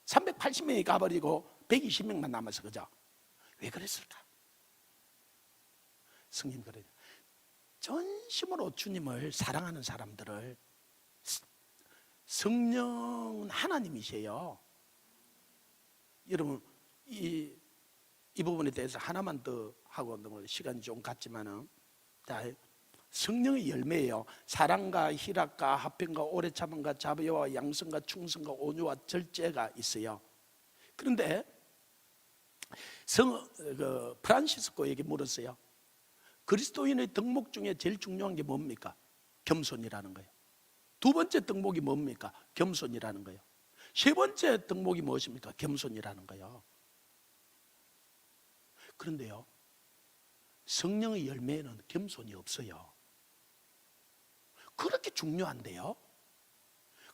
380명이 가버리고 120명만 남았어, 그죠? 왜 그랬을까? 성령 그래요. 전심으로 주님을 사랑하는 사람들을, 성령은 하나님이세요. 여러분, 이 부분에 대해서 하나만 더 하고 너무 시간이 좀 갔지만은, 자, 성령의 열매예요. 사랑과 희락과 화평과 오래 참음과 자비와 양성과 충성과 온유와 절제가 있어요. 그런데 프란시스코에게 물었어요. 그리스도인의 덕목 중에 제일 중요한 게 뭡니까? 겸손이라는 거예요. 두 번째 덕목이 뭡니까? 겸손이라는 거예요. 세 번째 덕목이 무엇입니까? 겸손이라는 거예요. 그런데요, 성령의 열매에는 겸손이 없어요. 그렇게 중요한데요.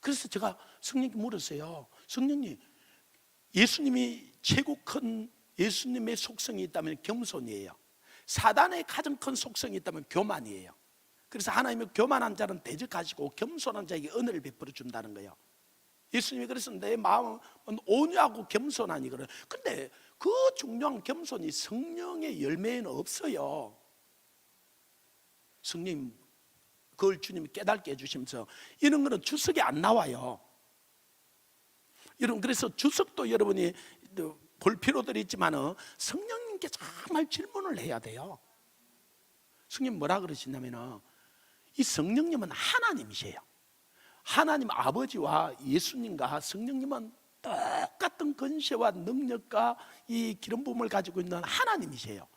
그래서 제가 성령님께 물었어요. 성령님, 예수님이 최고 큰 예수님의 속성이 있다면 겸손이에요. 사단의 가장 큰 속성이 있다면 교만이에요. 그래서 하나님은 교만한 자는 대적하시고 겸손한 자에게 은혜를 베풀어 준다는 거예요. 예수님이 그래서 내 마음은 온유하고 겸손하니 그래요. 근데 그 중요한 겸손이 성령의 열매에는 없어요. 성령 그걸 주님이 깨닫게 해주시면서 이런 거는 주석에 안 나와요. 여러분, 그래서 주석도 여러분이 볼 필요들이 있지만 성령님께 정말 질문을 해야 돼요. 성령 뭐라 그러시냐면, 이 성령님은 하나님이세요. 하나님 아버지와 예수님과 성령님은 똑같은 권세와 능력과 이 기름 부음을 가지고 있는 하나님이세요.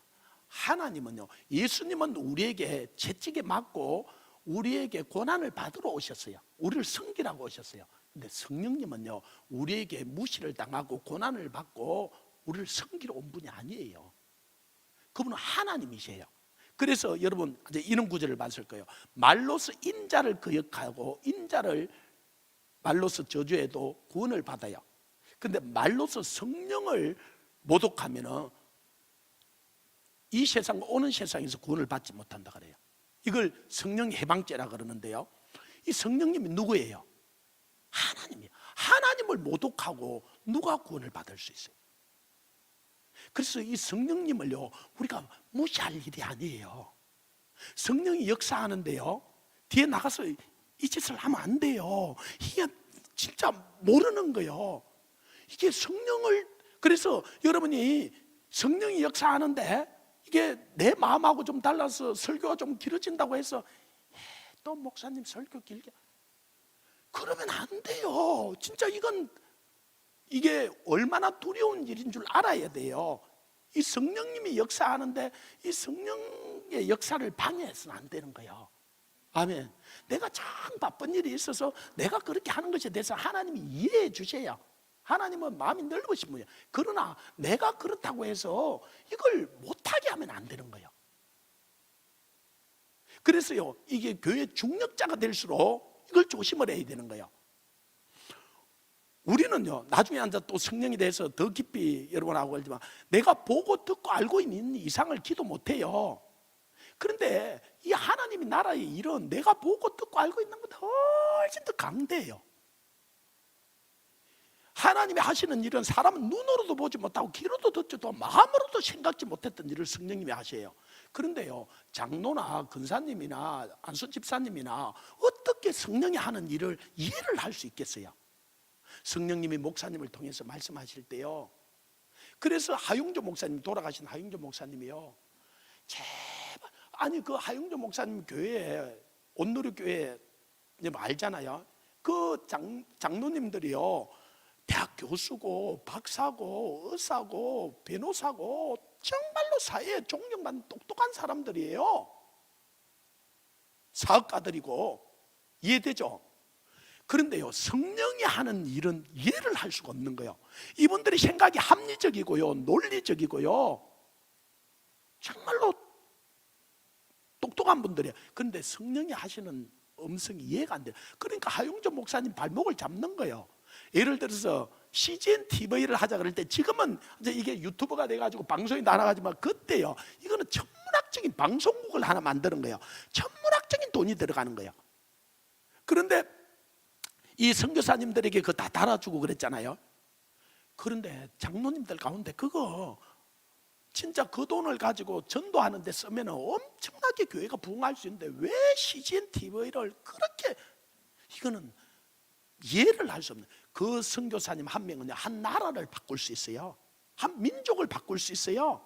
하나님은요, 예수님은 우리에게 채찍에 맞고 우리에게 고난을 받으러 오셨어요. 우리를 섬기라고 오셨어요. 근데 성령님은요, 우리에게 무시를 당하고 고난을 받고 우리를 섬기러 온 분이 아니에요. 그분은 하나님이세요. 그래서 여러분 이제 이런 구절을 봤을 거예요. 말로서 인자를 거역하고 인자를 말로서 저주해도 구원을 받아요. 근데 말로서 성령을 모독하면은 이 세상 오는 세상에서 구원을 받지 못한다 그래요. 이걸 성령의 해방죄라 그러는데요. 이 성령님이 누구예요? 하나님이에요. 하나님을 모독하고 누가 구원을 받을 수 있어요? 그래서 이 성령님을요, 우리가 무시할 일이 아니에요. 성령이 역사하는데요, 뒤에 나가서 이 짓을 하면 안 돼요. 이게 진짜 모르는 거예요. 이게 성령을, 그래서 여러분이 성령이 역사하는데 이게 내 마음하고 좀 달라서 설교가 좀 길어진다고 해서 또 목사님 설교 길게, 그러면 안 돼요. 진짜 이게 얼마나 두려운 일인 줄 알아야 돼요. 이 성령님이 역사하는데 이 성령의 역사를 방해해서는 안 되는 거예요. 아멘. 내가 참 바쁜 일이 있어서 내가 그렇게 하는 것에 대해서 하나님이 이해해 주세요. 하나님은 마음이 넓으신 분이에요. 그러나 내가 그렇다고 해서 이걸 못하게 하면 안 되는 거예요. 그래서요, 이게 교회 중력자가 될수록 이걸 조심을 해야 되는 거예요. 우리는요, 나중에 앉아 또 성령에 대해서 더 깊이 여러분하고 알지만, 내가 보고 듣고 알고 있는 이상을 기도 못해요. 그런데 이 하나님의 나라의 일은 내가 보고 듣고 알고 있는 것보다 훨씬 더 강대해요. 하나님이 하시는 일은 사람은 눈으로도 보지 못하고 귀로도 듣지도 마음으로도 생각지 못했던 일을 성령님이 하세요. 그런데요, 장로나 근사님이나 안수 집사님이나 어떻게 성령이 하는 일을 이해를 할 수 있겠어요? 성령님이 목사님을 통해서 말씀하실 때요, 그래서 하용조 목사님, 돌아가신 하용조 목사님이요, 제발, 아니 그 하용조 목사님 교회에, 온누리 교회 알잖아요. 그 장로님들이요, 대학 교수고 박사고 의사고 변호사고 정말로 사회에 존경받는 똑똑한 사람들이에요. 사업가들이고. 이해되죠? 그런데요, 성령이 하는 일은 이해를 할 수가 없는 거예요. 이분들이 생각이 합리적이고요, 논리적이고요, 정말로 똑똑한 분들이에요. 그런데 성령이 하시는 음성이 이해가 안 돼요. 그러니까 하용조 목사님 발목을 잡는 거예요. 예를 들어서 CGN TV를 하자 그럴 때, 지금은 이제 이게 유튜브가 돼가지고 방송이 나가지만, 그때요, 이거는 천문학적인 방송국을 하나 만드는 거예요. 천문학적인 돈이 들어가는 거예요. 그런데 이 선교사님들에게 그거 다 달아주고 그랬잖아요. 그런데 장로님들 가운데 그거 진짜 그 돈을 가지고 전도하는 데 쓰면 엄청나게 교회가 부흥할 수 있는데 왜 CGN TV를 그렇게, 이거는 이해를 할 수 없는. 그 선교사님 한 명은 한 나라를 바꿀 수 있어요. 한 민족을 바꿀 수 있어요.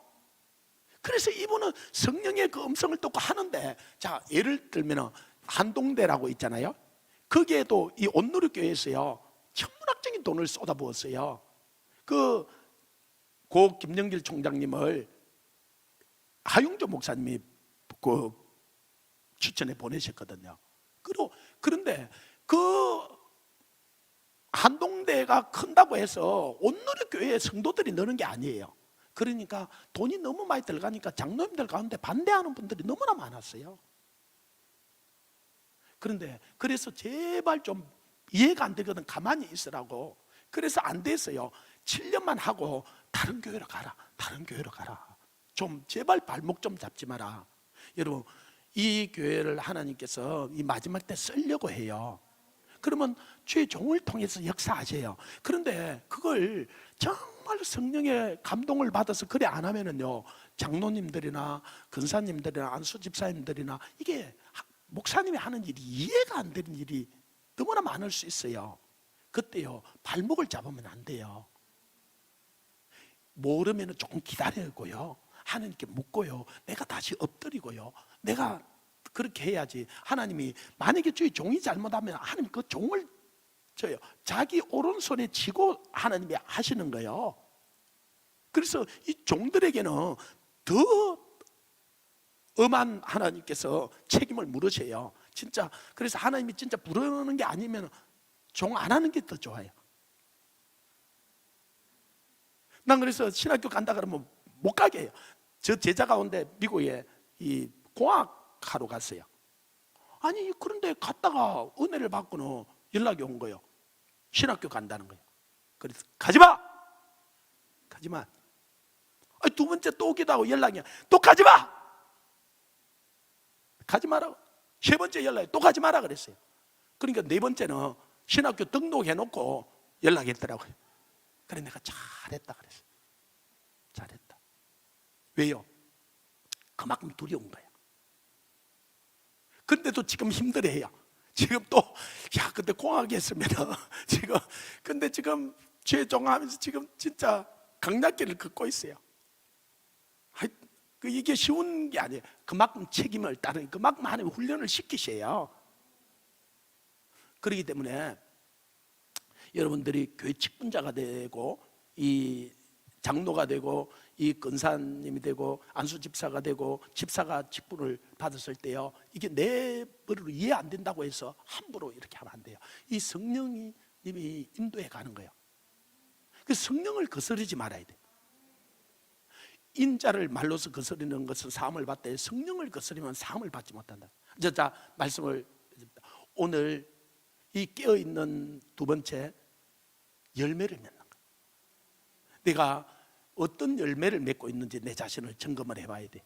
그래서 이분은 성령의 그 음성을 듣고 하는데, 자, 예를 들면 한동대라고 있잖아요. 거기에도 이 온누리교회에서요 천문학적인 돈을 쏟아부었어요. 고 김영길 총장님을 하용조 목사님이 그 추천해 보내셨거든요. 그런데 그 한동대가 큰다고 해서 온누리교회에 성도들이 느는 게 아니에요. 그러니까 돈이 너무 많이 들어가니까 장로님들 가운데 반대하는 분들이 너무나 많았어요. 그런데 그래서 제발 좀 이해가 안 되거든 가만히 있으라고. 그래서 안 됐어요. 7년만 하고 다른 교회로 가라, 다른 교회로 가라. 좀 제발 발목 좀 잡지 마라. 여러분, 이 교회를 하나님께서 이 마지막 때 쓰려고 해요. 그러면 주의 종을 통해서 역사하세요. 그런데 그걸 정말 성령의 감동을 받아서 그래 안 하면은요, 장로님들이나 근사님들이나 안수 집사님들이나 이게 목사님이 하는 일이 이해가 안 되는 일이 너무나 많을 수 있어요. 그때요 발목을 잡으면 안 돼요. 모르면 조금 기다리고요, 하나님께 묻고요, 내가 다시 엎드리고요, 내가 그렇게 해야지. 하나님이 만약에 주의 종이 잘못하면 하나님 그 종을 자기 오른손에 쥐고 하나님이 하시는 거예요. 그래서 이 종들에게는 더 엄한 하나님께서 책임을 물으세요. 진짜. 그래서 하나님이 진짜 부르는 게 아니면 종 안 하는 게 더 좋아요. 난 그래서 신학교 간다 그러면 못 가게 해요. 저 제자 가운데 미국에 이 공학하러 갔어요. 아니 그런데 갔다가 은혜를 받고는 연락이 온 거예요. 신학교 간다는 거예요. 그래서 가지마! 가지마. 두 번째 또 오기도 하고 연락이 또 가지마! 가지 마라고. 세 번째 연락이 또 가지 마라 그랬어요. 그러니까 네 번째는 신학교 등록해놓고 연락했더라고요. 그래 내가 잘했다 그랬어요. 잘했다. 왜요? 그만큼 두려운 거예요. 근데도 지금 힘들어해요. 지금 또 근데 공학이 했으면 근데 지금 죄종하면서 지금 진짜 강약길을 걷고 있어요. 이게 쉬운 게 아니에요. 그만큼 책임을 따르는, 그만큼 하나님 훈련을 시키셔요. 그렇기 때문에 여러분들이 교회 직분자가 되고 이 장로가 되고 이 근사님이 되고 안수 집사가 되고 집사가 직분을 받았을 때요, 이게 내 머리로 이해 안 된다고 해서 함부로 이렇게 하면 안 돼요. 이 성령이 님이 인도해 가는 거예요. 그 성령을 거스르지 말아야 돼. 인자를 말로서 거스르는 것은 사함을 받되 성령을 거스르면 사함을 받지 못한다. 자, 말씀을 오늘 이 깨어있는 두 번째 열매를 맺는 거예요. 내가 어떤 열매를 맺고 있는지 내 자신을 점검을 해봐야 돼.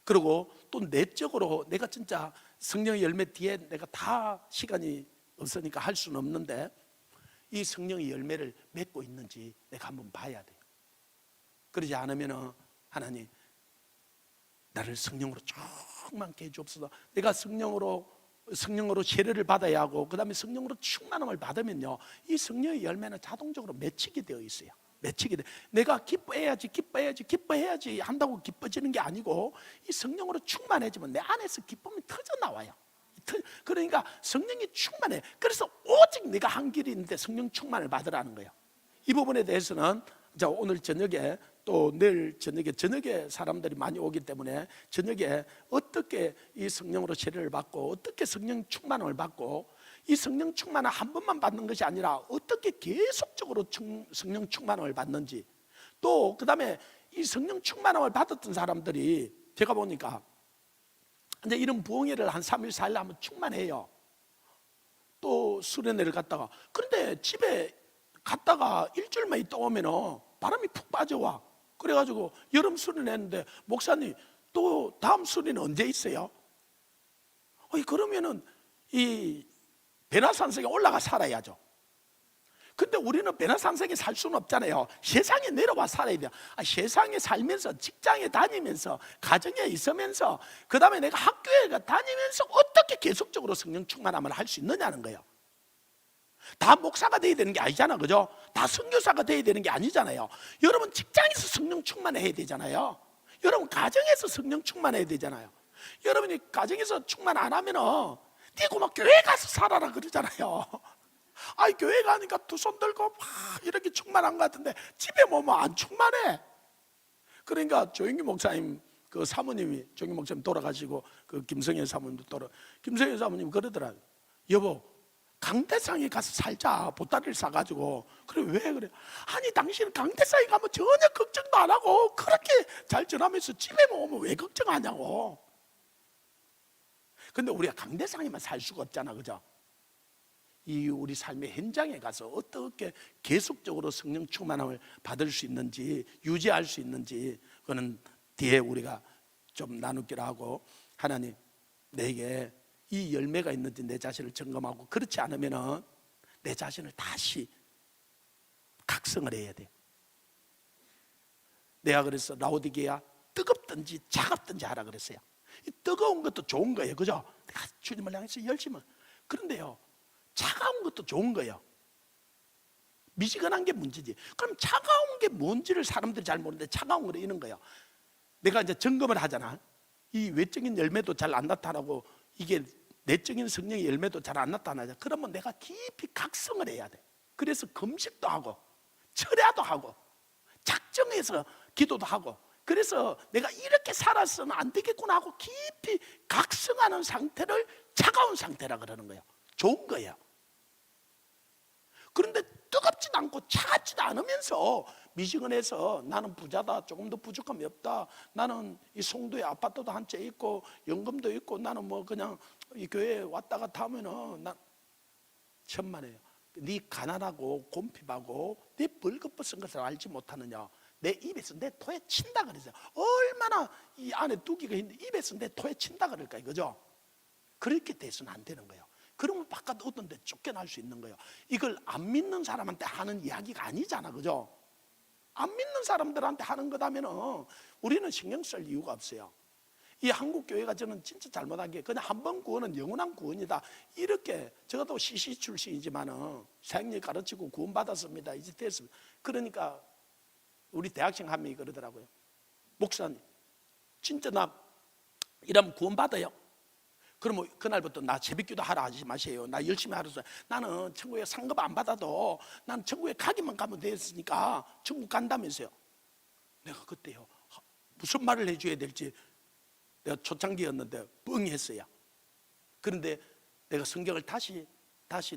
그리고 또 내적으로 내가 진짜 성령의 열매 뒤에 내가 다 시간이 없으니까 할 수는 없는데 이 성령의 열매를 맺고 있는지 내가 한번 봐야 돼요. 그러지 않으면 하나님 나를 성령으로 충만케 해주옵소서. 내가 성령으로 세례를 받아야 하고 그 다음에 성령으로 충만함을 받으면요, 이 성령의 열매는 자동적으로 맺히게 되어 있어요. 맺히게 돼. 내가 기뻐해야지 한다고 기뻐지는 게 아니고 이 성령으로 충만해지면 내 안에서 기쁨이 터져 나와요. 그러니까 성령이 충만해. 그래서 오직 내가 한 길이 있는데 성령 충만을 받으라는 거예요. 이 부분에 대해서는 자, 오늘 저녁에 또 내일 저녁에 사람들이 많이 오기 때문에 저녁에 어떻게 이 성령으로 세례를 받고 어떻게 성령 충만을 받고 이 성령 충만을 한 번만 받는 것이 아니라 어떻게 계속적으로 성령 충만을 받는지, 또 그 다음에 이 성령 충만을 받았던 사람들이 제가 보니까 이제 이런 부흥회를 한 3일 4일 하면 충만해요. 또 수련회를 갔다가, 그런데 집에 갔다가 일주일만 있다 오면은 바람이 푹 빠져와. 그래가지고 여름 수련회 했는데 목사님 또 다음 수련회 언제 있어요? 그러면은 이 베나산성에 올라가 살아야죠. 근데 우리는 베나산성에 살 수는 없잖아요. 세상에 내려와 살아야 돼요. 세상에 살면서 직장에 다니면서 가정에 있으면서 그 다음에 내가 학교에 다니면서 어떻게 계속적으로 성령 충만함을 할 수 있느냐는 거예요. 다 목사가 돼야 되는 게 아니잖아, 그죠? 다 선교사가 돼야 되는 게 아니잖아요. 여러분 직장에서 성령 충만해야 되잖아요. 여러분 가정에서 성령 충만해야 되잖아요. 여러분이 가정에서 충만 안 하면은 니고 막 교회 가서 살아라 그러잖아요. 아이 교회 가니까 두 손 들고 막 이렇게 충만한 것 같은데 집에 오면 안 충만해. 그러니까 조영기 목사님 그 사모님이 조영기 목사님 돌아가시고 그 김성현 사모님도 김성현 사모님 그러더라고요. 여보 강대상에 가서 살자. 보따리를 싸가지고. 그래 왜 그래? 아니 당신은 강대상에 가면 전혀 걱정도 안 하고 그렇게 잘 전하면서 집에 오면 왜 걱정하냐고. 근데 우리가 강대상에만 살 수가 없잖아, 그죠? 이 우리 삶의 현장에 가서 어떻게 계속적으로 성령 충만함을 받을 수 있는지, 유지할 수 있는지, 그거는 뒤에 우리가 좀 나누기로 하고, 하나님 내게 이 열매가 있는지 내 자신을 점검하고, 그렇지 않으면 내 자신을 다시 각성을 해야 돼. 내가 그래서 라오디게아 뜨겁든지 차갑든지 하라 그랬어요. 이 뜨거운 것도 좋은 거예요, 그죠? 내가 주님을 향해서 열심히. 그런데요, 차가운 것도 좋은 거예요. 미지근한 게 문제지. 그럼 차가운 게 뭔지를 사람들이 잘 모르는데 차가운 거는 이런 거예요. 내가 이제 점검을 하잖아. 이 외적인 열매도 잘 안 나타나고 이게 내적인 성령의 열매도 잘 안 나타나잖아. 그러면 내가 깊이 각성을 해야 돼. 그래서 금식도 하고 철야도 하고 작정해서 기도도 하고, 그래서 내가 이렇게 살았으면 안 되겠구나 하고 깊이 각성하는 상태를 차가운 상태라 그러는 거예요. 좋은 거예요. 그런데 뜨겁지도 않고 차갑지도 않으면서 미지근해서 나는 부자다, 조금 더 부족함이 없다, 나는 이 송도에 아파트도 한 채 있고 연금도 있고 나는 뭐 그냥 이 교회에 왔다 갔다 하면은 난 천만에요. 네 가난하고 곰핍하고 네 벌거벗은 것을 알지 못하느냐. 내 입에서 내 토에 친다 그랬어요. 얼마나 이 안에 두기가 있는데 입에서 내 토에 친다 그럴까요, 그죠? 그렇게 돼서는 안 되는 거예요. 그러면 바깥 어떤 데 쫓겨날 수 있는 거예요. 이걸 안 믿는 사람한테 하는 이야기가 아니잖아, 그죠? 안 믿는 사람들한테 하는 거다면은 우리는 신경 쓸 이유가 없어요. 이 한국 교회가 저는 진짜 잘못한 게 그냥 한 번 구원은 영원한 구원이다, 이렇게. 저도 CC 출신이지만은 사형리 가르치고 구원 받았습니다, 이제 됐습니다. 그러니까 우리 대학생 한 명이 그러더라고요. 목사님 진짜 나 이러면 구원 받아요? 그러면 그날부터 나 새벽기도 하라 하지 마세요. 나 열심히 하라서. 나는 천국에 상급 안 받아도 난 천국에 가기만 가면 됐으니까 천국 간다면서요. 내가 그때요 무슨 말을 해줘야 될지, 내가 초창기였는데 뻥 했어요. 그런데 내가 성경을 다시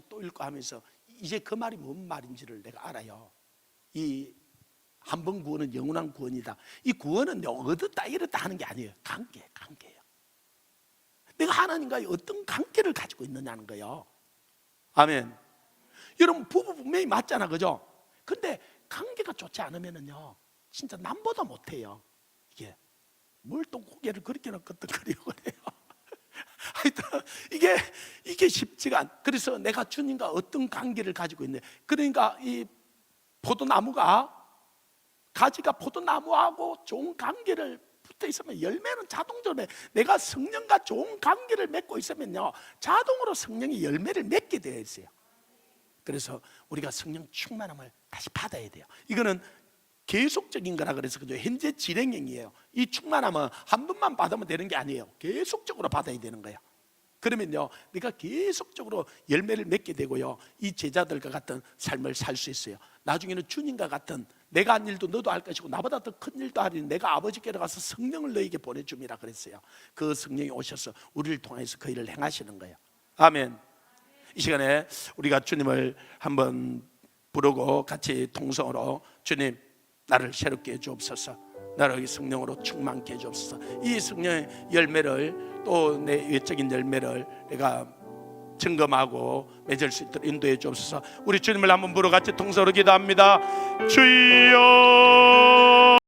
또 읽고 하면서 이제 그 말이 뭔 말인지를 내가 알아요. 이 한 번 구원은 영원한 구원이다. 이 구원은 얻었다 잃었다 하는 게 아니에요. 관계예요. 내가 하나님과의 어떤 관계를 가지고 있느냐는 거예요. 아멘. 여러분 부부 분명히 맞잖아, 그죠? 근데 관계가 좋지 않으면은요 진짜 남보다 못해요. 이게 뭘 또 고개를 그렇게 끄덕거리고 그래요. 하여튼 이게 쉽지가 않. 그래서 내가 주님과 어떤 관계를 가지고 있네. 그러니까 이 포도나무가 가지가 포도나무하고 좋은 관계를 붙어 있으면 열매는 자동적으로, 내가 성령과 좋은 관계를 맺고 있으면요 자동으로 성령이 열매를 맺게 되어 있어요. 그래서 우리가 성령 충만함을 다시 받아야 돼요. 이거는 계속적인 거라 그래서 그죠? 현재 진행형이에요. 이 충만함은 한 번만 받으면 되는 게 아니에요. 계속적으로 받아야 되는 거예요. 그러면요 내가 계속적으로 열매를 맺게 되고요 이 제자들과 같은 삶을 살 수 있어요. 나중에는 주님과 같은, 내가 한 일도 너도 할 것이고 나보다 더 큰 일도 하리니 내가 아버지께로 가서 성령을 너에게 보내줌이라 그랬어요. 그 성령이 오셔서 우리를 통해서 그 일을 행하시는 거예요. 아멘. 이 시간에 우리가 주님을 한번 부르고 같이 통성으로, 주님 나를 새롭게 해주옵소서, 나를 성령으로 충만케 해주옵소서. 이 성령의 열매를, 또 내 외적인 열매를 내가 점검하고 맺을 수 있도록 인도해 주옵소서. 우리 주님을 한번 부르고 같이 통성으로 기도합니다. 주여.